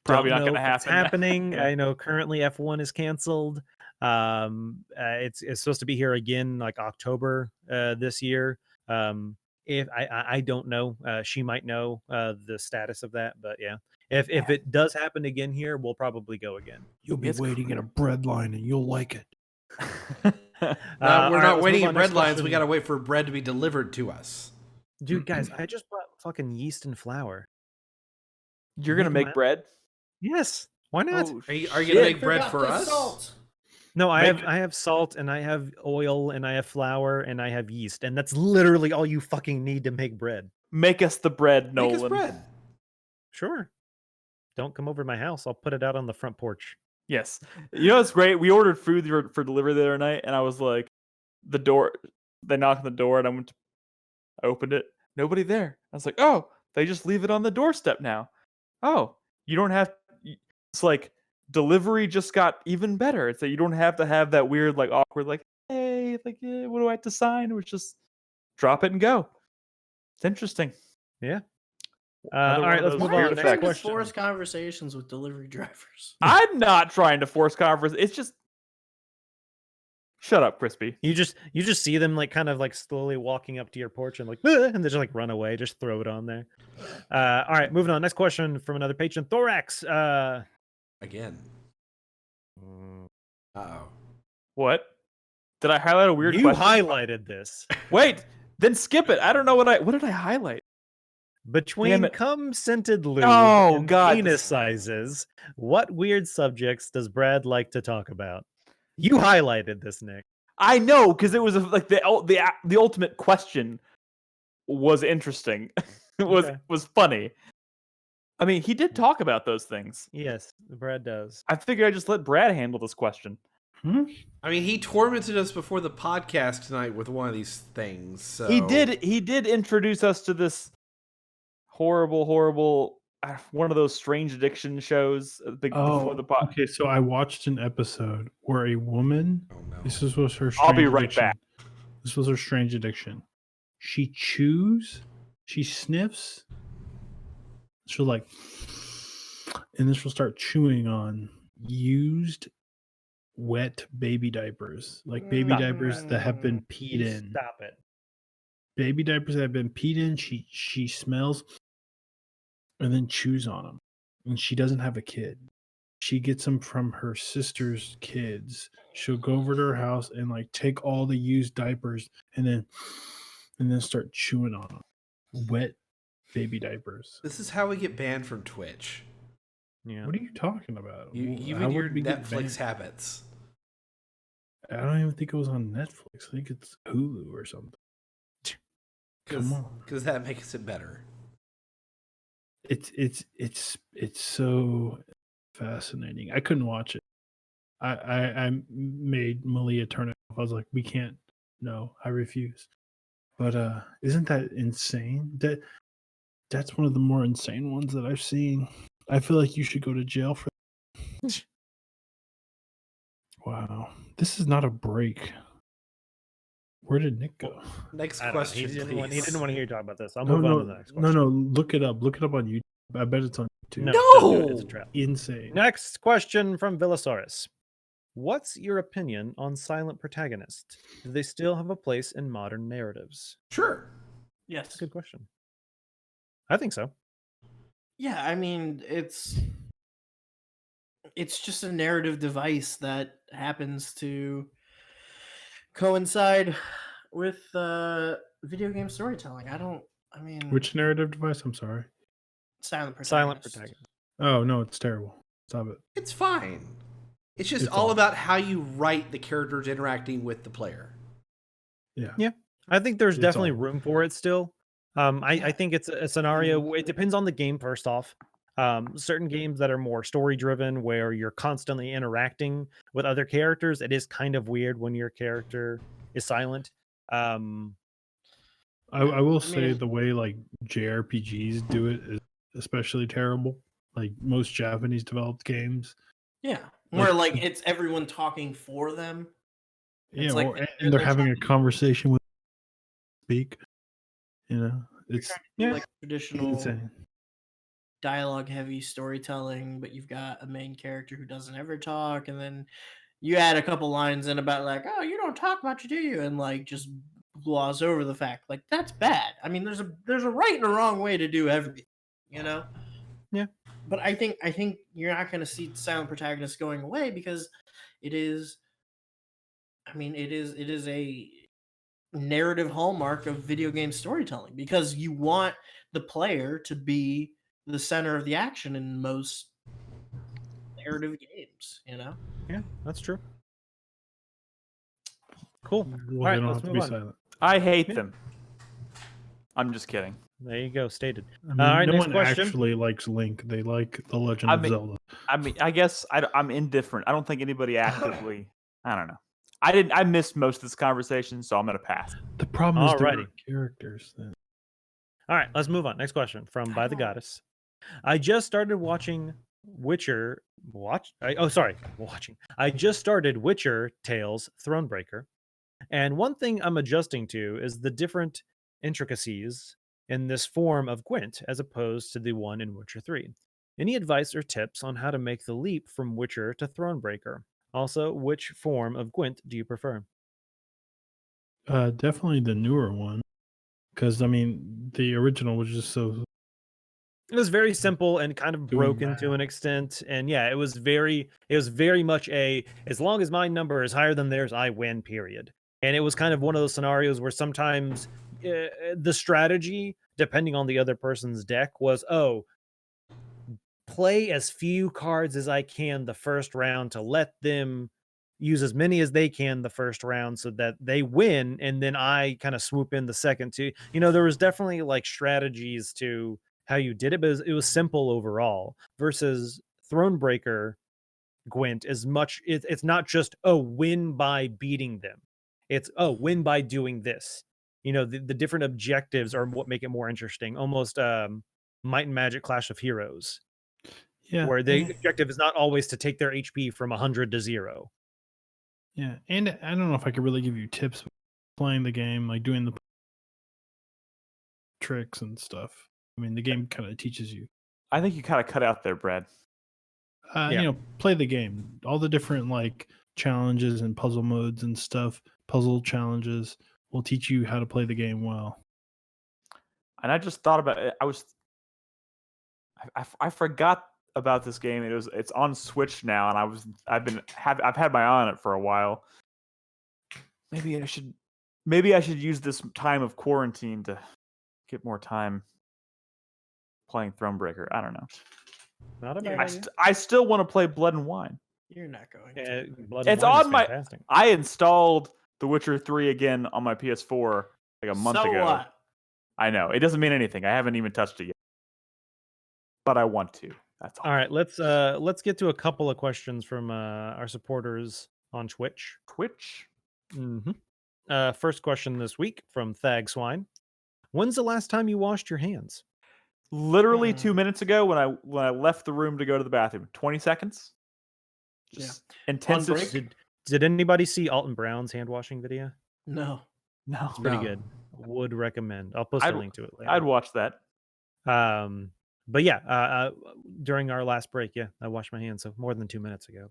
Probably Don't not know going to if it's happen. happening. Yeah. I know currently F1 is canceled. It's supposed to be here again like October this year. If I don't know, she might know the status of that, but yeah, if it does happen again here, we'll probably go again. You'll be It's waiting in a bread line and you'll like it. No, we're all right, not let's waiting move in on. bread Next lines. We question. got to wait for bread to be delivered to us. Dude, guys, I just bought fucking yeast and flour. You're going to Make make bread? Yes, why not? Oh, Are you gonna shit. make bread Forgot for the us? salt. No, I Make- have salt and I have oil and I have flour and I have yeast, and that's literally all you fucking need to make bread. Make us the bread, Make Nolan. us bread. Sure. Don't come over to my house. I'll put it out on the front porch. Yes. You know what's great? We ordered food for delivery the other night, and I was like, they knocked on the door, and I opened it. Nobody there. I was like, oh, they just leave it on the doorstep now. Oh, you don't have. It's like delivery just got even better. It's that you don't have to have that weird, like awkward, like, hey, like, what do I have to sign? It was just drop it and go. It's interesting. Yeah. Another All one right, of let's those move weird on. Why Next are you effects. trying to question. force conversations with delivery drivers? I'm not trying to force conference. It's just shut up, Crispy. You just see them like kind of like slowly walking up to your porch and like and they just like run away. Just throw it on there. All right, moving on. Next question from another patron, Thorax. Again. Uh-oh. What? Did I highlight a weird You question? highlighted this. Wait, then skip it. I don't know what did I highlight? Between it. cum scented lube Oh, and God. penis sizes, what weird subjects does Brad like to talk about? You highlighted this, Nick. I know, because it was like the ultimate question was interesting. It Okay. was funny. I mean, he did talk about those things. Yes, Brad does. I figured I'd just let Brad handle this question. I mean, he tormented us before the podcast tonight with one of these things. So He did introduce us to this horrible one of those strange addiction shows before the pod. Okay, so I watched an episode where a woman. Oh no. This was her. I'll be strange right addiction. back. This was her strange addiction. She chews, she sniffs. She'll like, and then she'll start chewing on used, wet baby diapers, like baby diapers that have been peed in. Stop it. Baby diapers that have been peed in. She smells, and then chews on them. And she doesn't have a kid. She gets them from her sister's kids. She'll go over to her house and like take all the used diapers and then start chewing on them. Wet baby diapers. This is how we get banned from Twitch. Yeah. What are you talking about? You How and your would we get Netflix banned? habits. I don't even think it was on Netflix. I think it's Hulu or something. Come on. Because that makes it better. It's so fascinating. I couldn't watch it. I made Malia turn it off. I was like, we can't. No, I refuse. But isn't that insane? That's one of the more insane ones that I've seen. I feel like you should go to jail for that. Wow. This is not a break. Where did Nick go? Next I don't know. question, He didn't please. want to hear you talk about this. I'll No, move on to the next no, question. no. Look it up. Look it up on YouTube. I bet it's on YouTube. No, No! don't do it. It's a trap. Insane. Next question from Villasaurus. What's your opinion on silent protagonists? Do they still have a place in modern narratives? Sure. Yes. Good question. I think so. Yeah, I mean, it's just a narrative device that happens to coincide with video game storytelling. I mean, Which narrative device? I'm sorry. silent protagonist. Silent protagonist. Oh no, it's terrible. Stop it. It's fine. It's just It's all all- about how you write the characters interacting with the player. Yeah. I think there's It's definitely all- room for it still. I think it's a scenario. It depends on the game. First off, certain games that are more story driven, where you're constantly interacting with other characters, it is kind of weird when your character is silent. I will I say mean- the way like JRPGs do it is especially terrible. Like most Japanese developed games. Yeah, where like it's everyone talking for them. Yeah, It's like or, they're- and they're they're having a trying- conversation with speak. You know, It's like traditional insane. dialogue-heavy storytelling, but you've got a main character who doesn't ever talk, and then you add a couple lines in about like, oh, you don't talk much, do you? And like just gloss over the fact like that's bad. I mean, there's a right and a wrong way to do everything, you know? Yeah. But I think you're not going to see silent protagonists going away because it is a narrative hallmark of video game storytelling because you want the player to be the center of the action in most narrative games, you know? Yeah, that's true. Cool. Well, All right, they don't let's have to move be on. silent. I hate Yeah. them. I'm just kidding. There you go, stated. I mean, All right, no next one question. actually likes Link. They like The Legend I of mean- Zelda. I mean, I guess I'm indifferent. I don't think anybody actively. I don't know. I missed most of this conversation, so I'm gonna pass. The problem is there Alrighty. are characters. That... All right, let's move on. Next question from By the Goddess. I just started watching Witcher. I just started Witcher Tales Thronebreaker, and one thing I'm adjusting to is the different intricacies in this form of Gwent as opposed to the one in Witcher 3. Any advice or tips on how to make the leap from Witcher to Thronebreaker? Also, which form of Gwent do you prefer? Definitely the newer one, because I mean the original was just so. It was very simple and kind of Doing broken to an extent, and yeah, it was very much a as long as my number is higher than theirs, I win. Period. And it was kind of one of those scenarios where sometimes the strategy, depending on the other person's deck, was play as few cards as I can the first round to let them use as many as they can the first round so that they win, and then I kind of swoop in the second two. There was definitely like strategies to how you did it, but it was simple overall. Versus Thronebreaker Gwent is much. It's not just win by beating them. It's win by doing this. The different objectives are what make it more interesting. Almost Might and Magic Clash of Heroes. Yeah. Where the objective is not always to take their HP from 100 to 0. Yeah, and I don't know if I could really give you tips playing the game, like doing the tricks and stuff. I mean, the game kind of teaches you. I think you kind of cut out there, Brad. Yeah. Play the game. All the different like challenges and puzzle modes and stuff, puzzle challenges will teach you how to play the game well. And I just thought about it. I forgot about this game. It's on Switch now, and I've had my eye on it for a while. Maybe I should use this time of quarantine to get more time playing Thronebreaker. I don't know. Not a bad idea. I still want to play Blood and Wine. You're not going to. Blood It's and Wine is on my- fantastic. I installed The Witcher 3 again on my PS4 like a month So ago. what? I know. It doesn't mean anything. I haven't even touched it yet. But I want to. That's all. All right, let's get to a couple of questions from our supporters on Twitch. Twitch? Mm-hmm. First question this week from Thag Swine. When's the last time you washed your hands? Literally 2 minutes ago when I left the room to go to the bathroom. 20 seconds. Just intensive. On break? Did anybody see Alton Brown's hand washing video? No. No. It's pretty No. good. Would recommend. I'll post a link to it later. I'd watch that. But yeah, during our last break, I washed my hands, so more than 2 minutes ago.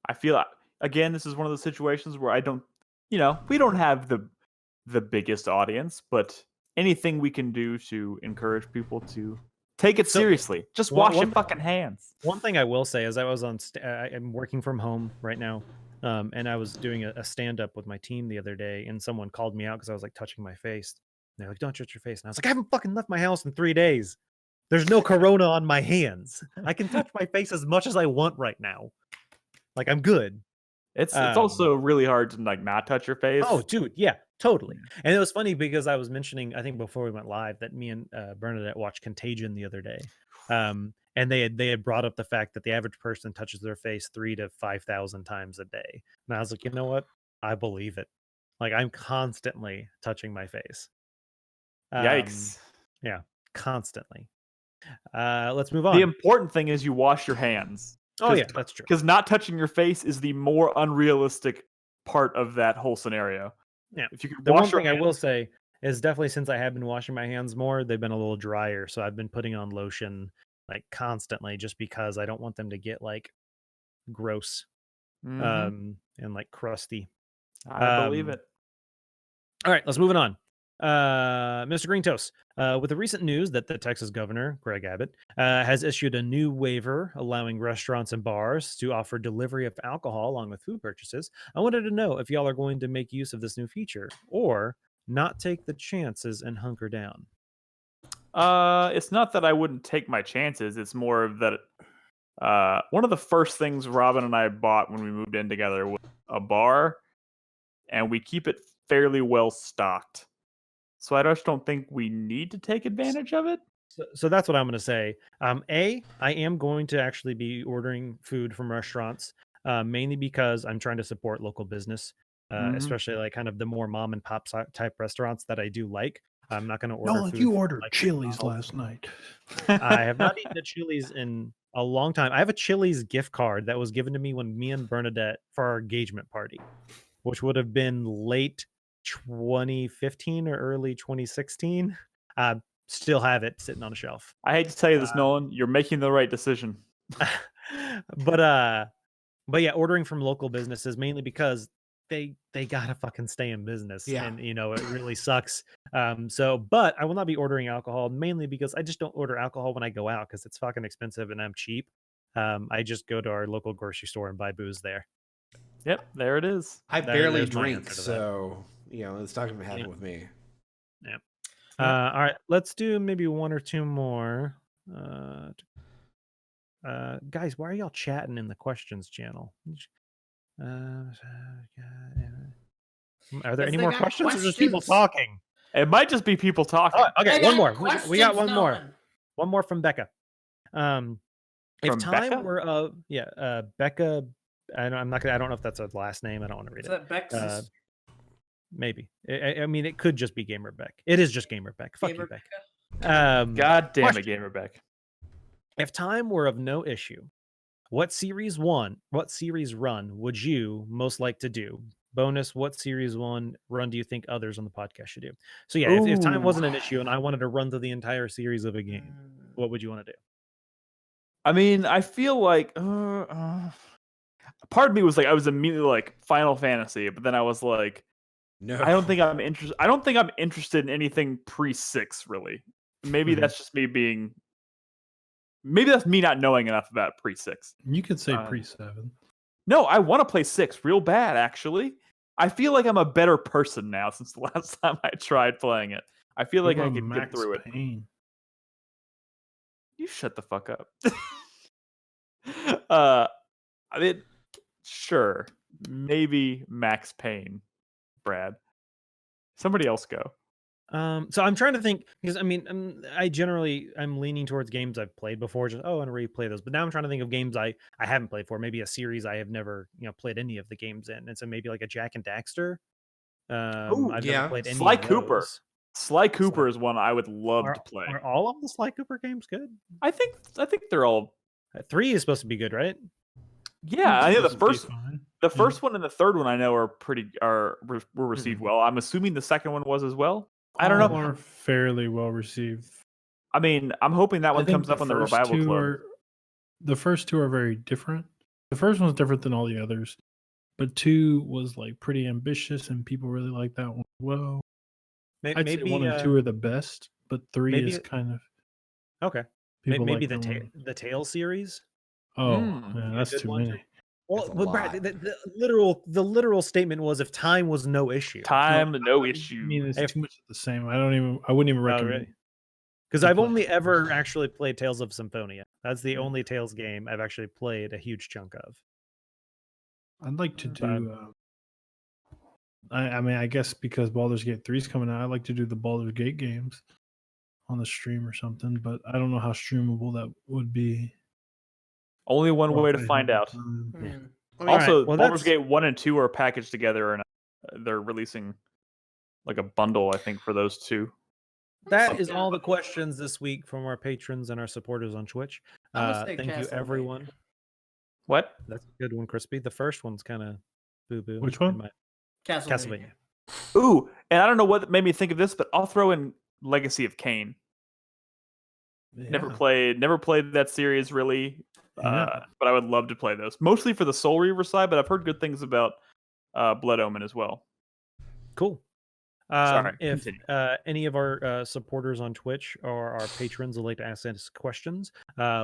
I feel again, this is one of those situations where I don't, we don't have the biggest audience, but anything we can do to encourage people to take it seriously. Just wash your fucking hands. One thing I will say is I was I'm working from home right now, and I was doing a stand-up with my team the other day, and someone called me out because I was like touching my face. And they're like, "Don't touch your face." And I was like, "I haven't fucking left my house in 3 days. There's no corona on my hands. I can touch my face as much as I want right now. Like, I'm good." It's also really hard to like not touch your face. Oh, dude, yeah, totally. And it was funny because I was mentioning, I think before we went live, that me and Bernadette watched Contagion the other day, and they had brought up the fact that the average person touches their face 3,000 to 5,000 times a day. And I was like, you know what? I believe it. Like, I'm constantly touching my face. Yikes. Yeah, constantly. Let's move on. The important thing is you wash your hands. Oh yeah, that's true. Because not touching your face is the more unrealistic part of that whole scenario. Yeah. If you can The wash one your thing I will say is definitely since I have been washing my hands more, they've been a little drier. So I've been putting on lotion like constantly just because I don't want them to get like gross and like crusty. I believe it. All right, let's move on. Mr. Green Toast, with the recent news that the Texas governor, Greg Abbott, has issued a new waiver allowing restaurants and bars to offer delivery of alcohol along with food purchases, I wanted to know if y'all are going to make use of this new feature or not take the chances and hunker down. It's not that I wouldn't take my chances. It's more of that one of the first things Robin and I bought when we moved in together was a bar, and we keep it fairly well stocked. So I just don't think we need to take advantage of it. So that's what I'm going to say. I am going to actually be ordering food from restaurants, mainly because I'm trying to support local business, especially like kind of the more mom and pop type restaurants that I do like. I'm not going to order food. You ordered like Chili's last night. I have not eaten a Chili's in a long time. I have a Chili's gift card that was given to me when me and Bernadette for our engagement party, which would have been late 2015 or early 2016. Still have it sitting on a shelf. I hate to tell you this, Nolan. You're making the right decision. but yeah, ordering from local businesses mainly because they gotta fucking stay in business. Yeah. And it really sucks. But I will not be ordering alcohol mainly because I just don't order alcohol when I go out because it's fucking expensive and I'm cheap. I just go to our local grocery store and buy booze there. Yep, there it is. I barely there's my drink, answer to that. so it's not gonna happen with me. Yeah. All right, let's do maybe one or two more. Guys, why are y'all chatting in the questions channel? Are there any they more got questions or just people questions. talking? It might just be people talking. Oh, okay, They one got more. We got one questions, more. Nolan. One more from Becca. If From time Becca? were Becca. I don't know if that's a last name. I don't want to read Is it. that Bex? Maybe. I mean, it could just be Gamer Beck. It is just Gamer Beck. Fuck Gamer you, Beck. Becca? God damn question. it, Gamer Beck. If time were of no issue, what series run would you most like to do? Bonus, what series run do you think others on the podcast should do? So yeah, if time Ooh. wasn't an issue and I wanted to run through the entire series of a game, what would you want to do? I mean, I feel like part of me was like, I was immediately like Final Fantasy, but then I was like, No, I don't think I'm interested. I don't think I'm interested in anything pre-6 really. Maybe that's just me being. Maybe that's me not knowing enough about pre-6. You could say pre-7. No, I want to play 6 real bad. Actually, I feel like I'm a better person now since the last time I tried playing it. I feel like I could get through it. Payne? You shut the fuck up. I mean, sure, maybe Max Payne, Brad. Somebody else go. So I'm trying to think because I mean I'm leaning towards games I've played before, just and replay those. But now I'm trying to think of games I haven't played for, maybe a series I have never played any of the games in, and so maybe like a Jack and Daxter. I've never played any Sly of Cooper. those. Sly Cooper is one I would love to play. Are all of the Sly Cooper games good? I think they're all. 3 is supposed to be good, right? Yeah, I know the first one and the third one I know were were received well. I'm assuming the second one was as well. I don't know. Are fairly well received. I mean, I'm hoping that one comes up on the revival club. The first 2 are very different. The first one's different than all the others, but 2 was like pretty ambitious, and people really like that one. Well, I'd say 1 and 2 are the best, but 3 is kind of okay. Maybe the Tales series. Oh, man, that's too many. Well, but Brad, the literal statement was if time was no issue. No issue. I mean, it's too much of the same. I wouldn't even recommend. Because I've only ever actually played Tales of Symphonia. That's the only Tales game I've actually played a huge chunk of. I'd like to do. I mean, I guess because Baldur's Gate 3 is coming out, I'd like to do the Baldur's Gate games on the stream or something. But I don't know how streamable that would be. Only one way to find out. Also, Baldur's Gate 1 and 2 are packaged together, and they're releasing like a bundle, I think, for those 2. That is all the questions this week from our patrons and our supporters on Twitch. Thank you, everyone. What? That's a good one, Crispy. The first one's kind of boo-boo. Which one? Castlevania. Ooh, and I don't know what made me think of this, but I'll throw in Legacy of Kain. Never played that series really, but I would love to play those. Mostly for the Soul Reaver side, but I've heard good things about Blood Omen as well. Cool. Sorry, If continue. any of our supporters on Twitch or our patrons would like to ask us questions,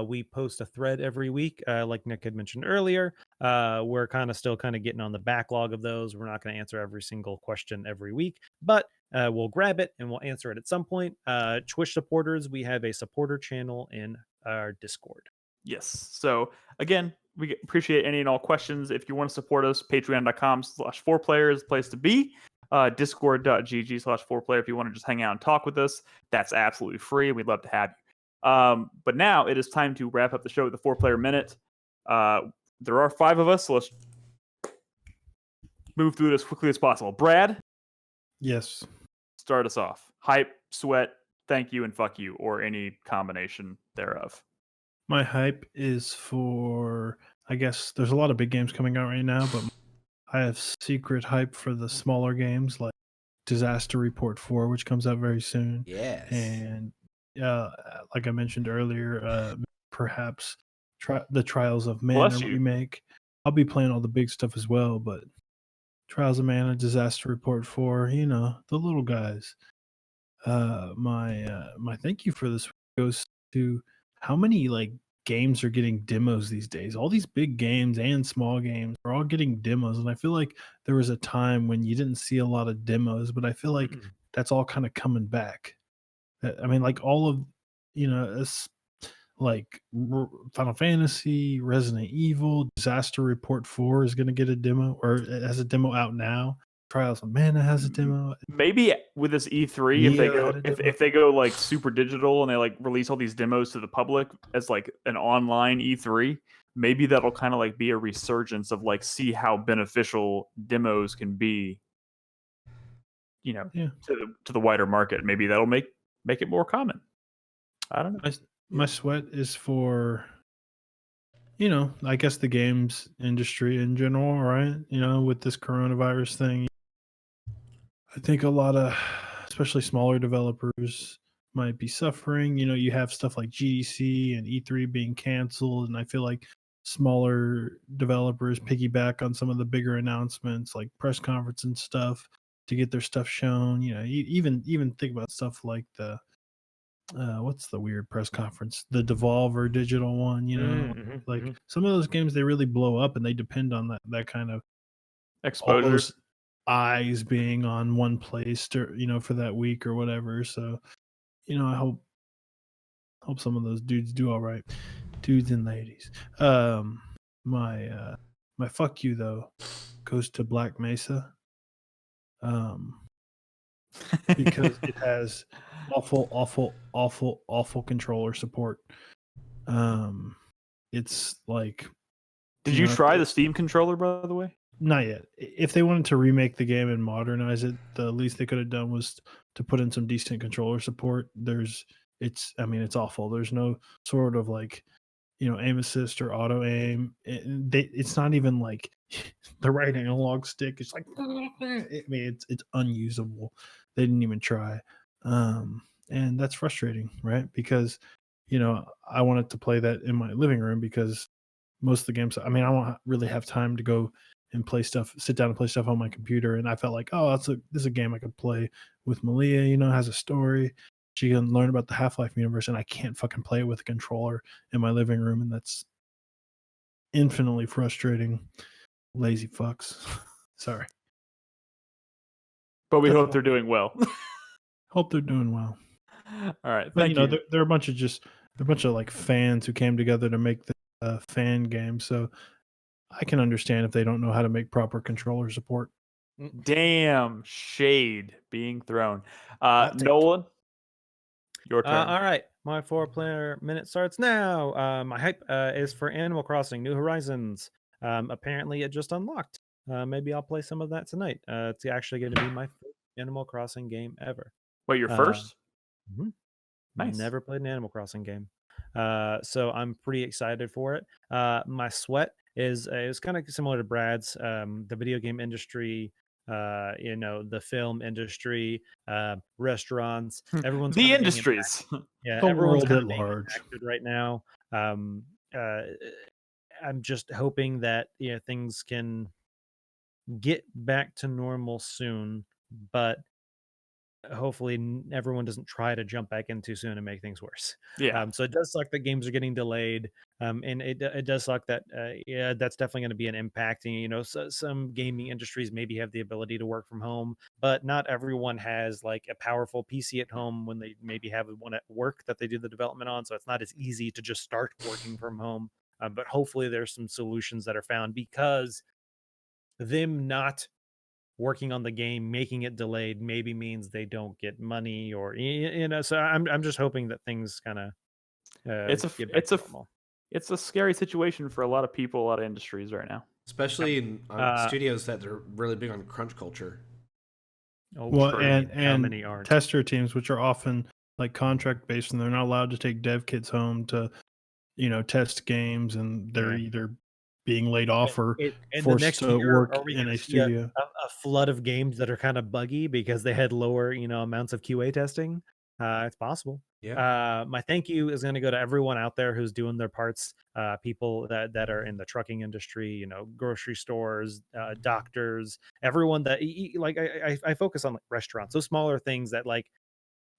we post a thread every week. Like Nick had mentioned earlier, we're still getting on the backlog of those. We're not going to answer every single question every week, but we'll grab it and we'll answer it at some point. Twitch supporters, we have a supporter channel in our Discord. Yes. So again, we appreciate any and all questions. If you want to support us, patreon.com/4player is the place to be. Discord.gg/4player if you want to just hang out and talk with us. That's absolutely free. We'd love to have you. But now it is time to wrap up the show with the 4-player minute. There are 5 of us, so let's move through it as quickly as possible. Brad? Yes. Start us off. Hype, sweat, thank you, and fuck you, or any combination thereof. My hype is for, I guess there's a lot of big games coming out right now, but I have secret hype for the smaller games like Disaster Report 4, which comes out very soon. Yes. And like I mentioned earlier, perhaps the Trials of Mana remake. I'll be playing all the big stuff as well, but Trials of Mana, Disaster Report 4, the little guys. My thank you for this goes to how many games are getting demos these days. All these big games and small games are all getting demos, and I feel like there was a time when you didn't see a lot of demos, but I feel like that's all kind of coming back. I mean, like all of like Final Fantasy, Resident Evil, Disaster Report 4 is going to get a demo, or it has a demo out now. Trials of Mana has a demo. Maybe with this E3, if they go like super digital and they like release all these demos to the public as like an online E3, maybe that'll kind of like be a resurgence of like see how beneficial demos can be, to the wider market. Maybe that'll make it more common. I don't know. My sweat is for, I guess the games industry in general, right? With this coronavirus thing. I think a lot of, especially smaller developers, might be suffering. You have stuff like GDC and E3 being canceled, and I feel like smaller developers piggyback on some of the bigger announcements, like press conference and stuff, to get their stuff shown. Even think about stuff like the what's the weird press conference, the Devolver Digital one. Some of those games, they really blow up, and they depend on that kind of exposure, eyes being on one place for that week or whatever. So I hope some of those dudes do all right, dudes and ladies. My fuck you though goes to Black Mesa, because it has awful controller support. It's like, did you try the Steam controller, by the way? Not yet. If they wanted to remake the game and modernize it, the least they could have done was to put in some decent controller support. It's awful. There's no sort of aim assist or auto aim. It's not even like the right analog stick. It's like, it's unusable. They didn't even try. And that's frustrating, right? Because, I wanted to play that in my living room, because most of the games, I won't really have time to go and sit down and play stuff on my computer. And I felt like, this is a game I could play with Malia, has a story. She can learn about the Half-Life universe, and I can't fucking play it with a controller in my living room. And that's infinitely frustrating. Lazy fucks. Sorry. But we hope they're doing well. Hope they're doing well. All right. But, they're a bunch of like fans who came together to make the fan game. So I can understand if they don't know how to make proper controller support. Damn, shade being thrown. Nolan, your turn. All right, my 4-player minute starts now. My hype is for Animal Crossing: New Horizons. Apparently, it just unlocked. Maybe I'll play some of that tonight. It's actually going to be my first Animal Crossing game ever. Wait, your first? Nice. Never played an Animal Crossing game. So I'm pretty excited for it. My sweat is kind of similar to Brad's. The video game industry the film industry, restaurants. Everyone's The kind of being industries. yeah, The everyone's world kind at of being large. impacted right now. Uh, I'm just hoping that things can get back to normal soon, but hopefully everyone doesn't try to jump back in too soon and make things worse. Yeah. So it does suck that games are getting delayed, and it does suck that yeah, that's definitely going to be an impacting. Some gaming industries maybe have the ability to work from home, but not everyone has like a powerful PC at home when they maybe have one at work that they do the development on. So it's not as easy to just start working from home. But hopefully there's some solutions that are found, because them not working on the game, making it delayed, maybe means they don't get money, or so I'm just hoping that things kind of It's a get back to normal. it's a scary situation for a lot of people, a lot of industries right now. Especially in studios that are really big on crunch culture. Oh, Well, true. and How many aren't? tester teams, which are often like contract based, and they're not allowed to take dev kits home to, test games, and they're Yeah. either being laid off or And the forced next to year, work are we in going a to see a studio. flood of games that are kind of buggy because they had lower, amounts of QA testing? It's possible. Yeah. My thank you is going to go to everyone out there who's doing their parts. People that are in the trucking industry, grocery stores, doctors, everyone that like I focus on like restaurants, those smaller things that like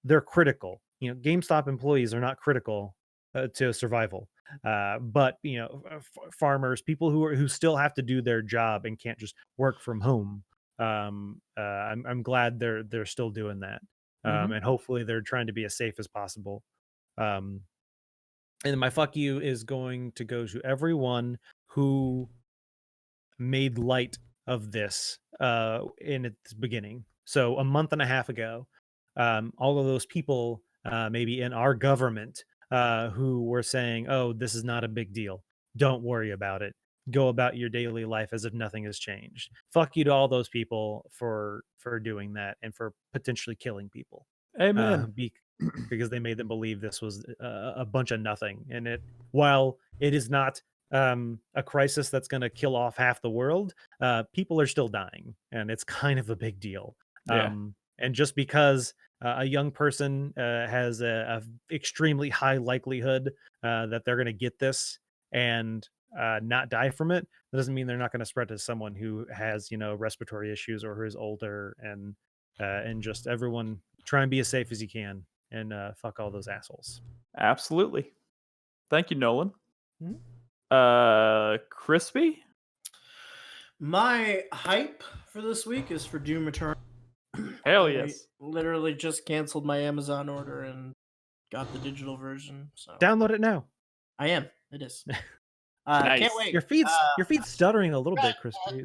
they're critical. GameStop employees are not critical to survival, but farmers, people who still have to do their job and can't just work from home. I'm glad they're still doing that, and hopefully they're trying to be as safe as possible. And my fuck you is going to go to everyone who made light of this in its beginning. So a month and a half ago, all of those people, maybe in our government, who were saying, "Oh, this is not a big deal. Don't worry about it. Go about your daily life as if nothing has changed." Fuck you to all those people for doing that and for potentially killing people. Amen. Because they made them believe this was a bunch of nothing. And while it is not a crisis that's going to kill off half the world, people are still dying, and it's kind of a big deal. Yeah. And just because a young person has a extremely high likelihood that they're going to get this and not die from it, that doesn't mean they're not going to spread to someone who has respiratory issues or who is older. And just everyone try and be as safe as you can, and fuck all those assholes. Absolutely. Thank you, Nolan. Crispy? My hype for this week is for Doom Eternal. Hell I yes. literally just canceled my Amazon order and got the digital version. So Download it now. I am. It is. Nice. Can't wait. Your feet's stuttering a little bit, Crispy.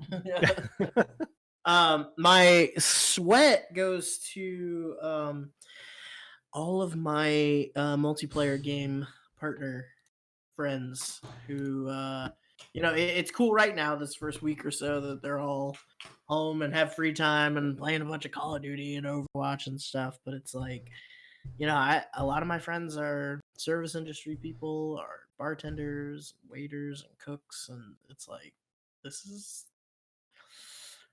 My sweat goes to all of my multiplayer game partner friends who it's cool right now, this first week or so, that they're all home and have free time and playing a bunch of Call of Duty and Overwatch and stuff. But it's like, a lot of my friends are service industry people, are bartenders, waiters, and cooks, and it's like, this is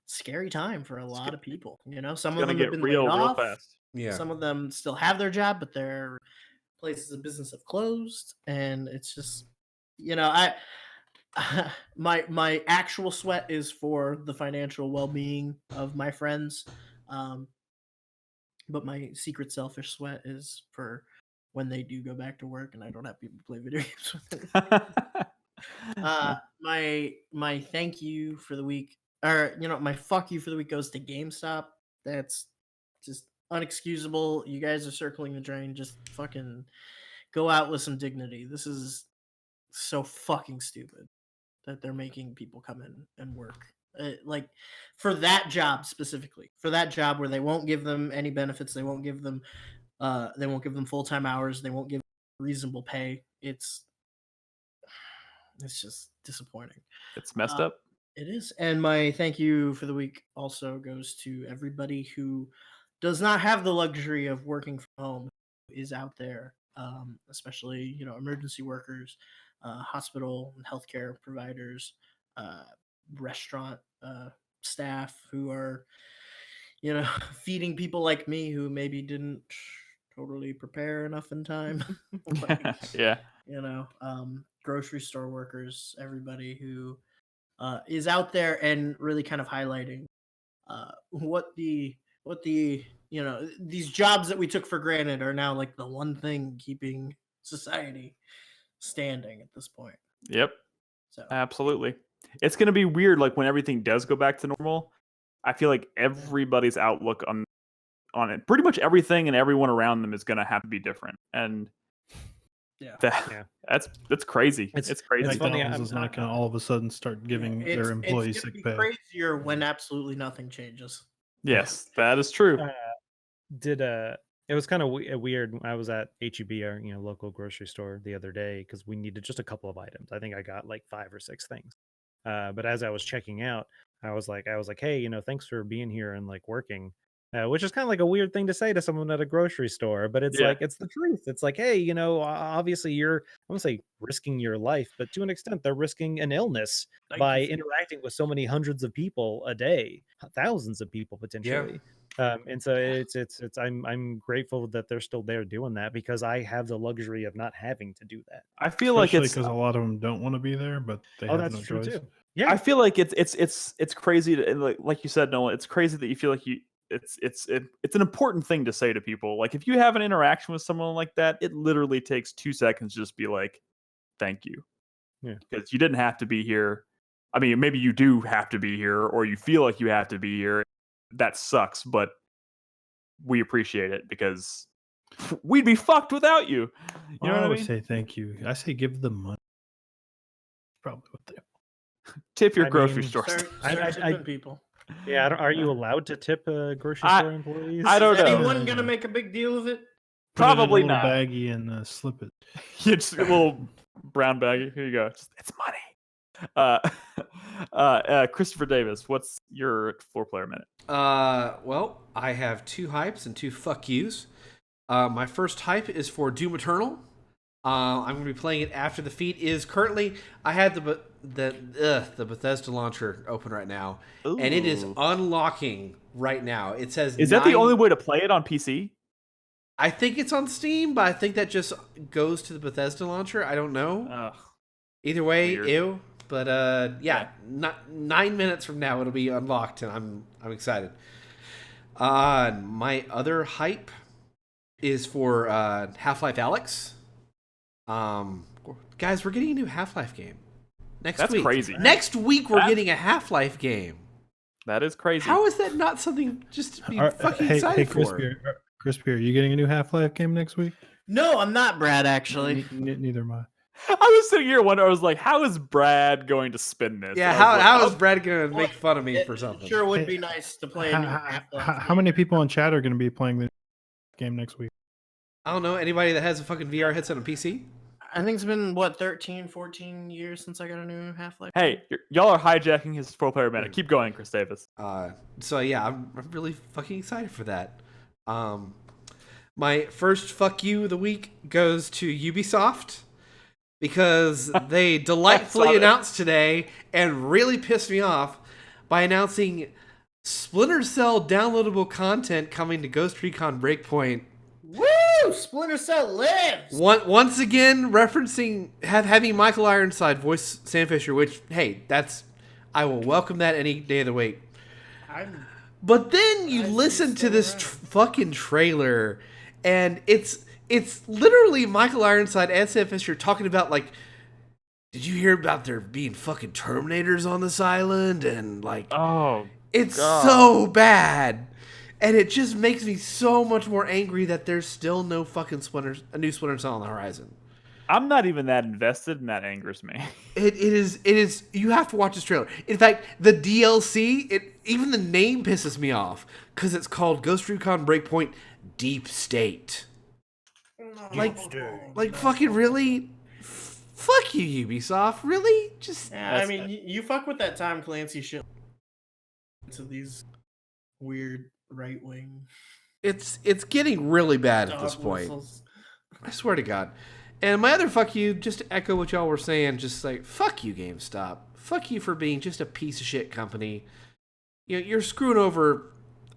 scary time for a lot of people. Some of them have been laid real off. fast. Yeah. Some of them still have their job, but their places of business have closed, and it's just, I my actual sweat is for the financial well-being of my friends, but my secret selfish sweat is for when they do go back to work and I don't have people to play video games with. My thank you for the week, or my fuck you for the week, goes to GameStop. That's just unexcusable. You guys are circling the drain. Just fucking go out with some dignity. This is so fucking stupid that they're making people come in and work. Like, for that job specifically, for that job where they won't give them any benefits, they won't give them full-time hours, they won't give them reasonable pay. It's just disappointing. It's messed up. It is. And my thank you for the week also goes to everybody who does not have the luxury of working from home, who is out there, especially emergency workers, hospital and healthcare providers, restaurant staff who are, feeding people like me who maybe didn't totally prepare enough in time. Like, Yeah. Grocery store workers, everybody who is out there and really kind of highlighting what the these jobs that we took for granted are now like the one thing keeping society standing at this point. Yep. So Absolutely. It's going to be weird, like when everything does go back to normal. I feel like everybody's outlook on it, pretty much everything and everyone around them is going to have to be different. And that's crazy. It's crazy. It's funny, McDonald's is not going to all of a sudden start giving their employees it's sick be pay. crazier when absolutely nothing changes. Yes, that is true. It was kind of weird. I was at HEB, our local grocery store, the other day because we needed just a couple of items. I think I got like 5 or 6 things. But as I was checking out, I was like, hey, thanks for being here and like working. Which is kind of like a weird thing to say to someone at a grocery store, but it's like, it's the truth. It's like, hey, obviously you're, I won't say risking your life, but to an extent, they're risking an illness by interacting with so many hundreds of people a day, thousands of people potentially. And so it's I'm grateful that they're still there doing that because I have the luxury of not having to do that. I feel Especially like it's because a lot of them don't want to be there, but they have that's no true choice. too. Yeah, I feel like it's crazy to, like you said, Noah. It's crazy that you feel like it's an important thing to say to people. Like if you have an interaction with someone like that, it literally takes 2 seconds to just be like, thank you. Yeah. Because you didn't have to be here. I mean, maybe you do have to be here or you feel like you have to be here. That sucks, but we appreciate it because we'd be fucked without you. You know what I always mean? say thank you. I say give them money. Probably what they Tip your I grocery mean, store. Start tipping people. Yeah, are you allowed to tip grocery store employees? I don't Is know. anyone gonna make a big deal of it? Probably put it in a not. little baggie and slip it. You just a little brown baggie. Here you go. It's money. Christopher Davis, what's your 4-player minute? Well, I have 2 hypes and 2 fuck yous. My first hype is for Doom Eternal. I'm going to be playing it after the feed is currently. I had the Bethesda launcher open right now, and it is unlocking right now. It says, "Is that the only way to play it on PC?" I think it's on Steam, but I think that just goes to the Bethesda launcher. I don't know. Either way, weird. ew. But not 9 minutes from now it'll be unlocked, and I'm excited. My other hype is for Half-Life Alyx. Guys, we're getting a new Half-Life game next week. That's crazy. Next week we're getting a Half-Life game. That is crazy. How is that not something just to be fucking excited for? Crispy, are you getting a new Half-Life game next week? No, I'm not, Brad. Actually, Neither am I. I was sitting here wondering. I was like, "How is Brad going to spin this?" Yeah, And I was like, how is Brad going to make fun of me for something? It sure would be nice to play a new Half-Life How many people in chat are going to be playing the game next week? I don't know. Anybody that has a fucking VR headset on PC? I think it's been 13, 14 years since I got a new Half-Life. Hey, y'all are hijacking his 4-player minute. Keep going, Chris Davis. So yeah, I'm really fucking excited for that. My first fuck you of the week goes to Ubisoft because they delightfully announced today and really pissed me off by announcing Splinter Cell downloadable content coming to Ghost Recon Breakpoint. Woo! Splinter Cell lives! Once again, referencing having Michael Ironside voice Sam Fisher, which, hey, I will welcome that any day of the week. But then you listen to this fucking trailer, and it's literally Michael Ironside and Sam Fisher talking about, like, did you hear about there being fucking Terminators on this island? And, like, it's so bad. And it just makes me so much more angry that there's still no fucking a new Splinter Cell on the horizon. I'm not even that invested, and that angers me. It is. You have to watch this trailer. In fact, the DLC, even the name pisses me off because it's called Ghost Recon Breakpoint Deep State. Like fucking really. Fuck you, Ubisoft. Really? I mean, you fuck with that Tom Clancy shit. To these weird right wing. It's getting really bad at this point. I swear to God. And my other fuck you, just to echo what y'all were saying, just like, fuck you, GameStop. Fuck you for being just a piece of shit company. you're screwing over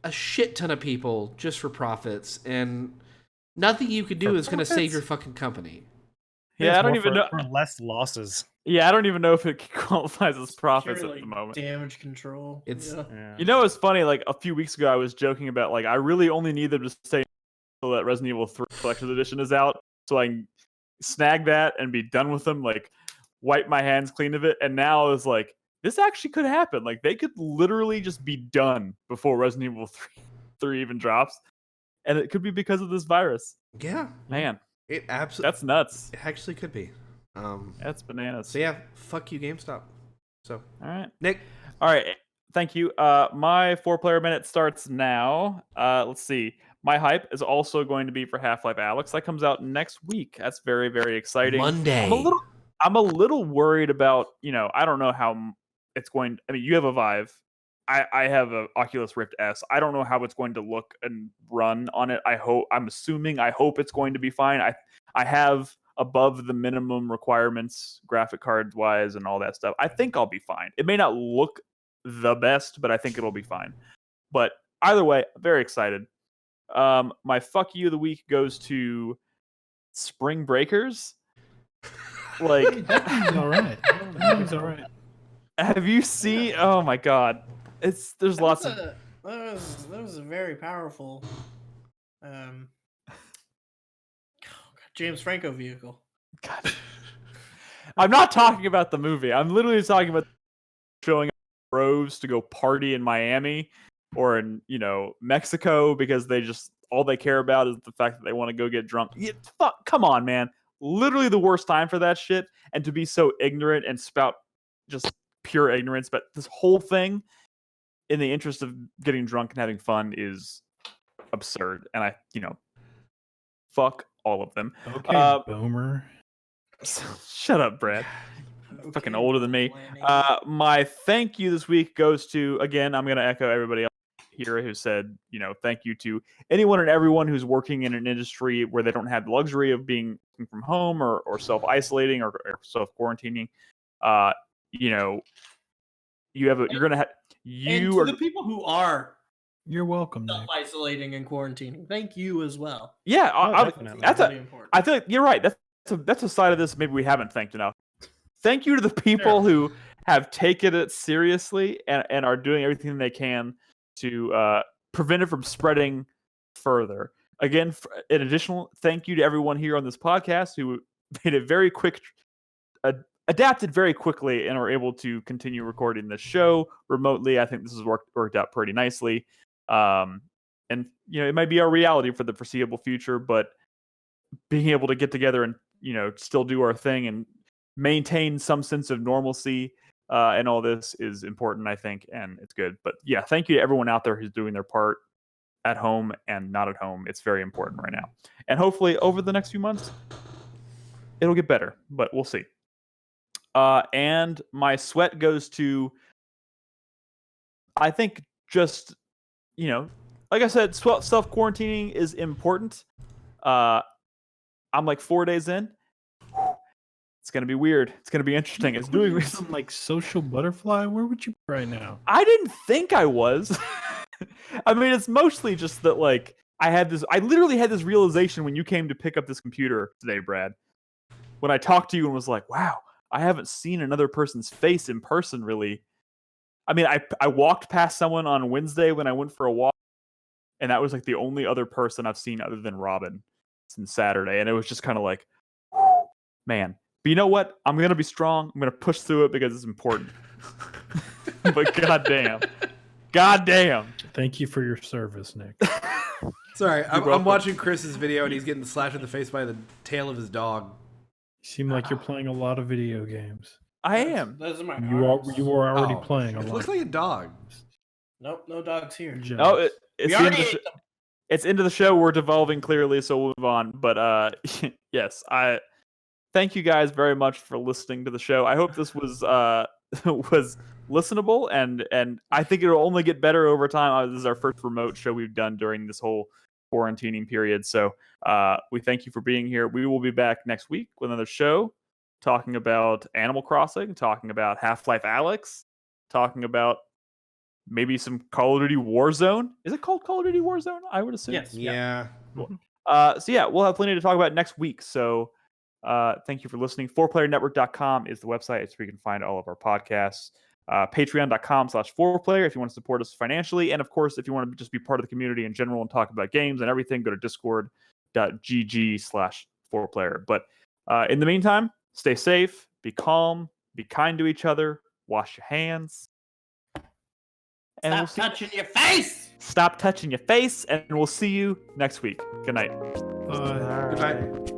a shit ton of people just for profits, and nothing you could do For is going to save profits? your fucking company. Yeah, I don't More even know. for less losses. Yeah, I don't even know if it qualifies as profits Pure, at the moment. damage control. It's- yeah. Yeah. You know, it's funny. Like a few weeks ago, I was joking about like I really only need them to stay until that Resident Evil 3 Collector's Edition is out, so I can snag that and be done with them. Like wipe my hands clean of it. And now it's like this actually could happen. Like they could literally just be done before Resident Evil 3 even drops, and it could be because of this virus. Yeah, Man, it absolutely. that's nuts. It actually could be. That's bananas. So yeah, fuck you, GameStop. So All right. Nick, All right. Thank you. My 4-player minute starts now. Let's see. My hype is also going to be for Half-Life Alyx. That comes out next week. That's very, very exciting. Monday. I'm a little worried about, I don't know how it's going. I mean, you have a Vive. I have a Oculus Rift S. I don't know how it's going to look and run on it. I hope it's going to be fine. I have above the minimum requirements graphic card wise and all that stuff. I think I'll be fine. It may not look the best, but I think it'll be fine. But either way, very excited. My fuck you of the week goes to Spring Breakers. Like That thing's all right. That thing's all right. have you seen? Oh my god, there's lots of. That was a very powerful James Franco vehicle. God. I'm not talking about the movie. I'm literally talking about showing up groves to go party in Miami or in Mexico because all they care about is the fact that they want to go get drunk. Come on, man. Literally the worst time for that shit, and to be so ignorant and spout just pure ignorance. But this whole thing, in the interest of getting drunk and having fun, is absurd. And fuck all of them. Okay, boomer. Shut up, Brad. Okay, Fucking older than me. planning. My thank you this week goes to, again, I'm going to echo everybody else here who said, thank you to anyone and everyone who's working in an industry where they don't have the luxury of being from home or self-isolating or self-quarantining. You're going to have, And to the people who are You're welcome, Nick. self-isolating and quarantining, thank you as well. yeah, Definitely. that's really important. I feel like you're right. That's a side of this maybe we haven't thanked enough. Thank you to the people who have taken it seriously and are doing everything they can to prevent it from spreading further. Again, an additional thank you to everyone here on this podcast who made it very quick, adapted very quickly, and are able to continue recording this show remotely. I think this has worked out pretty nicely. And it might be our reality for the foreseeable future, but being able to get together and still do our thing and maintain some sense of normalcy and all this is important, I think, and it's good. But yeah, thank you to everyone out there who's doing their part at home and not at home. It's very important right now. And hopefully over the next few months, it'll get better, but we'll see. And my sweat goes to, I think, just, like I said, self-quarantining is important. I'm like 4 days in. It's going to be weird. It's going to be interesting. It's doing some like social butterfly. Where would you be right now? I didn't think I was. I mean, it's mostly just that, like, I literally had this realization when you came to pick up this computer today, Brad. When I talked to you and was like, wow, I haven't seen another person's face in person, really. I mean, I walked past someone on Wednesday when I went for a walk, and that was like the only other person I've seen other than Robin since Saturday. And it was just kind of like, man. But you know what? I'm going to be strong. I'm going to push through it because it's important. But goddamn. Thank you for your service, Nick. sorry, I'm welcome. watching Chris's video and he's getting slapped in the face by the tail of his dog. You seem like you're playing a lot of video games. I am. Those are my You arms. are already Oh, playing a It lot. looks like a dog. Nope, no dogs here. Oh, Jealous. it's We the end already of the ate them. it's into the show. We're devolving clearly, so we'll move on. But yes, I thank you guys very much for listening to the show. I hope this was was listenable, and I think it'll only get better over time. This is our first remote show we've done during this whole quarantining period. So we thank you for being here. We will be back next week with another show talking about Animal Crossing, talking about Half-Life Alyx, talking about maybe some Call of Duty Warzone. Is it called Call of Duty Warzone? I would assume. Yes. Yeah. So yeah, we'll have plenty to talk about next week. So thank you for listening. 4playernetwork.com is the website. It's where you can find all of our podcasts. Patreon.com/4player if you want to support us financially. And of course, if you want to just be part of the community in general and talk about games and everything, go to discord.gg/4player. But in the meantime, stay safe, be calm, be kind to each other, wash your hands. And Stop touching your face! Stop touching your face, and we'll see you next week. Good night. Bye. Good night.